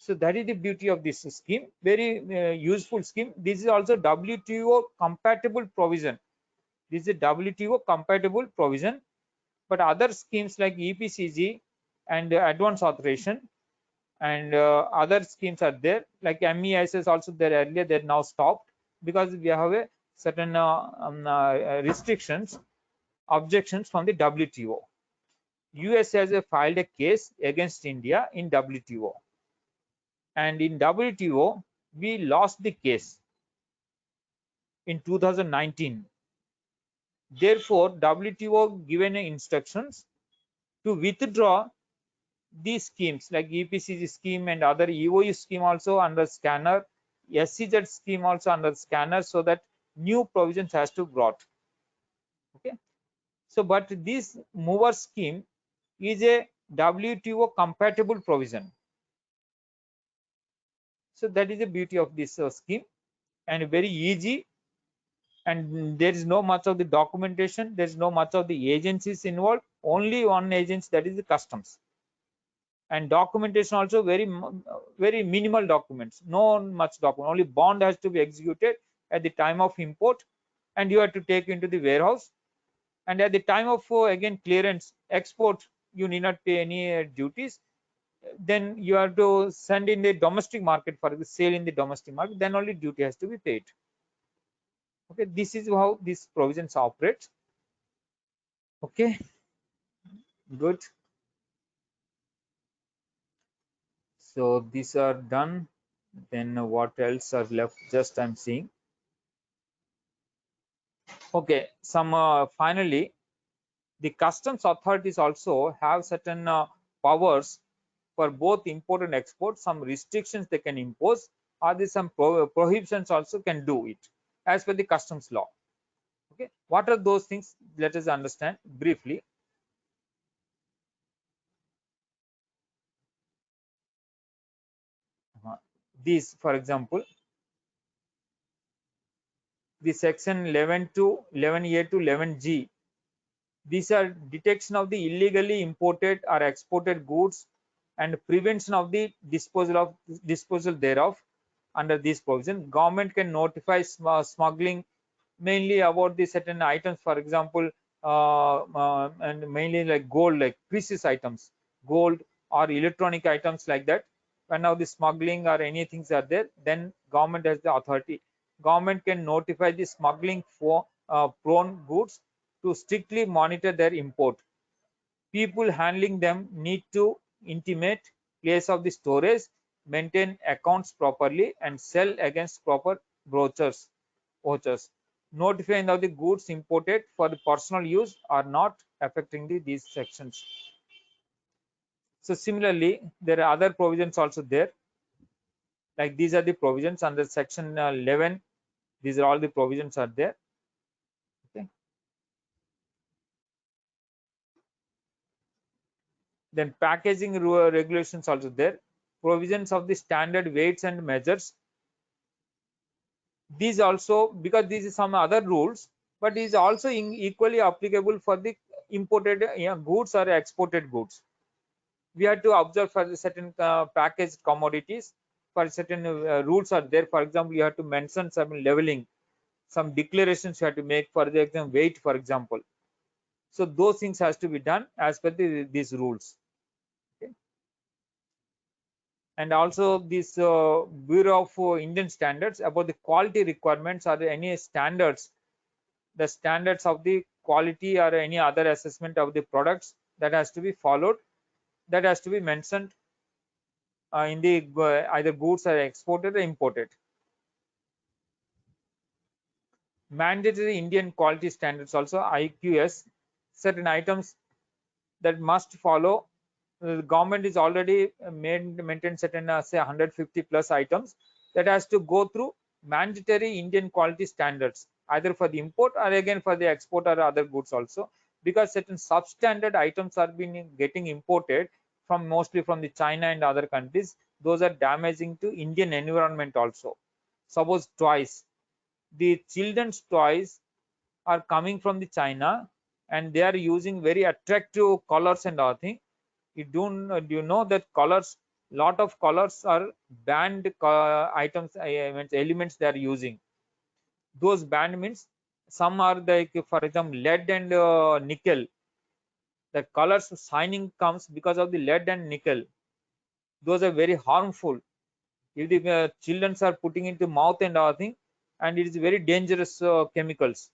So that is the beauty of this scheme, very useful scheme. This is also WTO compatible provision. This is a WTO compatible provision. But other schemes like EPCG and advance authorization and other schemes are there, like MEIS also there earlier, they're now stopped because we have a certain restrictions, objections from the WTO. US has filed a case against India in WTO, and in WTO we lost the case in 2019. Therefore WTO given instructions to withdraw these schemes like EPCG scheme and other EOU scheme also under scanner, SCZ scheme also under scanner, so that new provisions has to brought. Okay, so but this mover scheme is a WTO compatible provision. So that is the beauty of this scheme, and very easy, and there is no much of the documentation, there is no much of the agencies involved, only one agency, that is the customs. And documentation also very minimal documents, no much document, only bond has to be executed at the time of import, and you have to take into the warehouse, and at the time of again clearance export you need not pay any duties. Then you have to send in the domestic market for the sale in the domestic market, then only duty has to be paid. Okay, this is how these provisions operate. Okay, good. So these are done. Then what else are left? Just I'm seeing. Okay, some finally, the customs authorities also have certain powers for both import and export. Some restrictions they can impose, or there some prohibitions also can do it as per the customs law. Okay, what are those things? Let us understand briefly. These, for example, the section 11 to 11A to 11G. These are detection of the illegally imported or exported goods and prevention of the disposal thereof. Under this provision, government can notify smuggling, mainly about the certain items. For example, and mainly like gold, like precious items, gold or electronic items like that. When now the smuggling or anything are there, then government has the authority. Government can notify the smuggling for prone goods to strictly monitor their import. People handling them need to intimate place of the storage, maintain accounts properly, and sell against proper brochures, vouchers. Notifying of the goods imported for the personal use are not affecting these sections. So similarly, there are other provisions also there. Like these are the provisions under section 11. These are all the provisions are there. Okay. Then packaging regulations also there. Provisions of the standard weights and measures. These also, because these is some other rules, but is also equally applicable for the imported goods or exported goods. We have to observe for the certain packaged commodities. For certain rules are there. For example, you have to mention some leveling, some declarations you have to make for the example weight, for example. So those things has to be done as per these rules. Okay. And also this Bureau of Indian Standards about the quality requirements or any standards, the standards of the quality or any other assessment of the products that has to be followed, that has to be mentioned in the either goods are exported or imported. Mandatory Indian quality standards also, IQS, certain items that must follow. The government is already maintain certain say 150 plus items that has to go through mandatory Indian quality standards, either for the import or again for the export or other goods also, because certain substandard items are being getting imported from mostly from the China and other countries. Those are damaging to Indian environment also. Suppose toys, the children's toys are coming from the China and they are using very attractive colors and all thing. Do you know that colors, lot of colors are banned items, I mean elements they are using. Those banned means some are like for example lead and nickel. The colors shining comes because of the lead and nickel. Those are very harmful. If the children are putting into mouth and all thing, and it is very dangerous chemicals.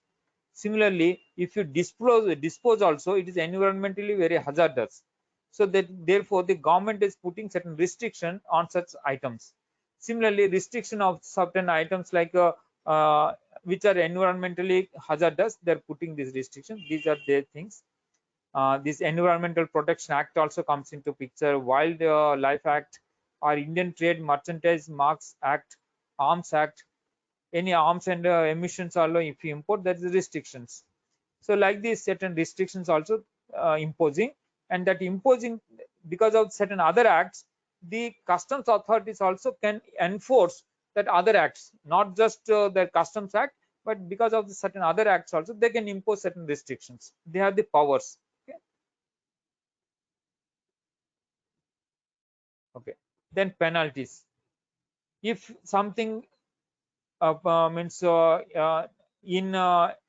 Similarly, if you dispose also, it is environmentally very hazardous. So that therefore the government is putting certain restriction on such items. Similarly, restriction of certain items like which are environmentally hazardous, they're putting these restrictions. These are their things. This Environmental Protection Act also comes into picture. Wildlife Act or Indian Trade Merchandise Marks Act, Arms Act, any arms and emissions also if you import, there is restrictions. So like these certain restrictions also imposing, and that imposing because of certain other acts, the customs authorities also can enforce that other acts, not just the customs act, but because of the certain other acts also they can impose certain restrictions. They have the powers. Okay. Okay. Then penalties. If something means in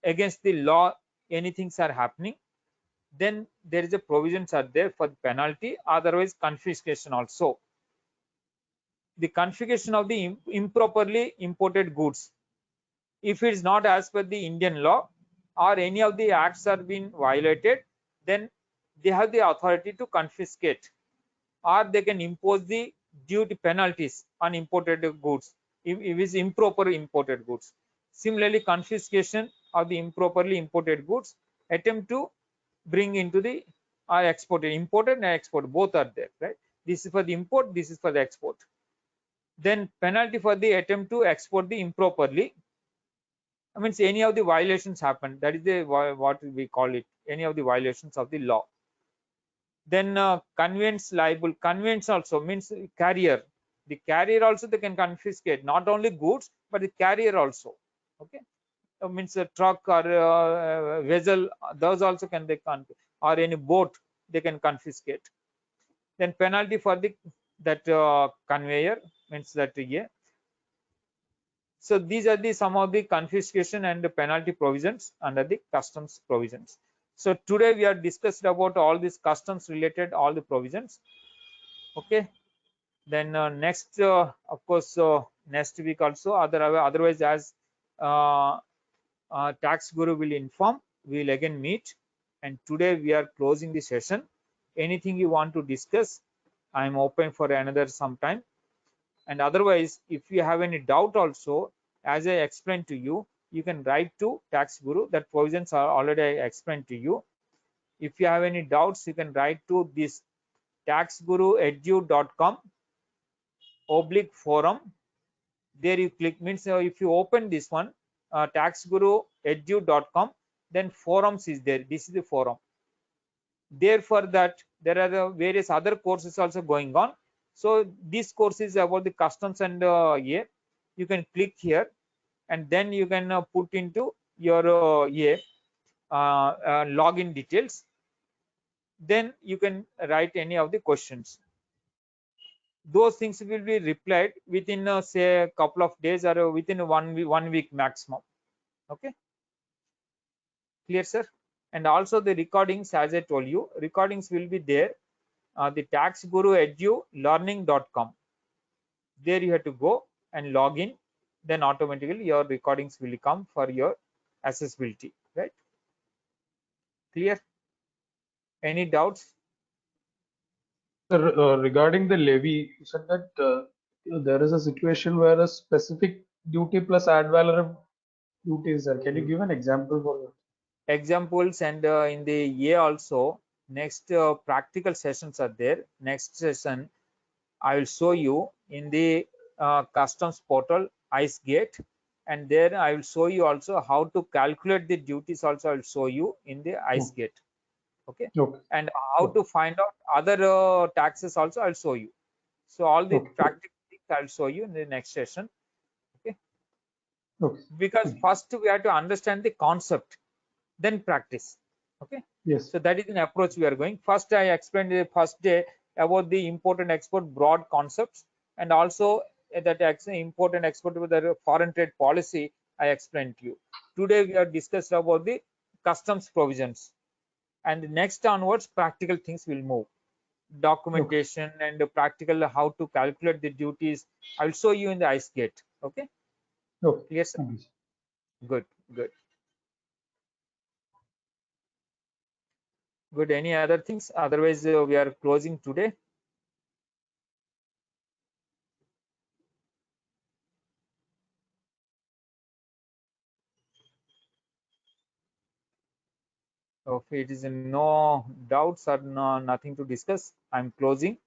against the law, anything are happening, then there is a provisions are there for the penalty, otherwise confiscation also. The confiscation of the improperly imported goods, if it is not as per the Indian law or any of the acts are being violated, then they have the authority to confiscate, or they can impose the duty penalties on imported goods if it is improper imported goods. Similarly, confiscation of the improperly imported goods, attempt to bring into the are exported, imported and export both are there, right? This is for the import, this is for the export. Then penalty for the attempt to export the improperly. I mean, any of the violations happen, that is the what we call it, any of the violations of the law. Then conveyance liable. Conveyance also means carrier. The carrier also they can confiscate not only goods but the carrier also. Okay, means a truck or vessel, those also can they or any boat they can confiscate. Then penalty for the that conveyor means that yeah. So these are the some of the confiscation and the penalty provisions under the customs provisions. So today we are discussed about all these customs related all the provisions. Okay. Then next, of course, next week also, otherwise as uh, tax guru will inform, we will again meet. And today we are closing the session. Anything you want to discuss, I am open for another sometime. And otherwise, if you have any doubt also, as I explained to you, you can write to tax guru. That provisions are already I explained to you. If you have any doubts, you can write to this taxguruedu.com /forum. There you click, means if you open this one, taxguruedu.com, then forums is there. This is the forum. There for that, there are various other courses also going on. So this course is about the customs and you can click here, and then you can put into your login details. Then you can write any of the questions. Those things will be replied within say a couple of days, or within 1 week maximum. Okay, clear, sir? And also the recordings, as I told you, recordings will be there. The taxguruedulearning.com. There you have to go and log in. Then automatically your recordings will come for your accessibility. Right? Clear? Any doubts? Sir, regarding the levy, you said that there is a situation where a specific duty plus ad valorem duty is there. Can you give an example for that? Examples, and in the A also, next practical sessions are there. Next session I will show you in the customs portal ICE gate, and there I will show you also how to calculate the duties also. I will show you in the ICE Okay. gate. Okay, Okay. and how to find out other taxes also I'll show you. So all the Okay. practical things I'll show you in the next session. Okay, Okay. because Thank you. first we have to understand the concept, then practice. Okay, Yes. so that is an approach we are going. First I explained the first day about the import and export broad concepts, and also that import and export with the foreign trade policy I explained to you. Today we are discussed about the customs provisions, and next onwards practical things will move. Okay. Documentation and the practical how to calculate the duties I'll show you in the ICE gate. Okay, Okay. clear, sir? Thank you. Good, good, good. Any other things? Otherwise we are closing today. If it is no doubts or no, nothing to discuss, I'm closing.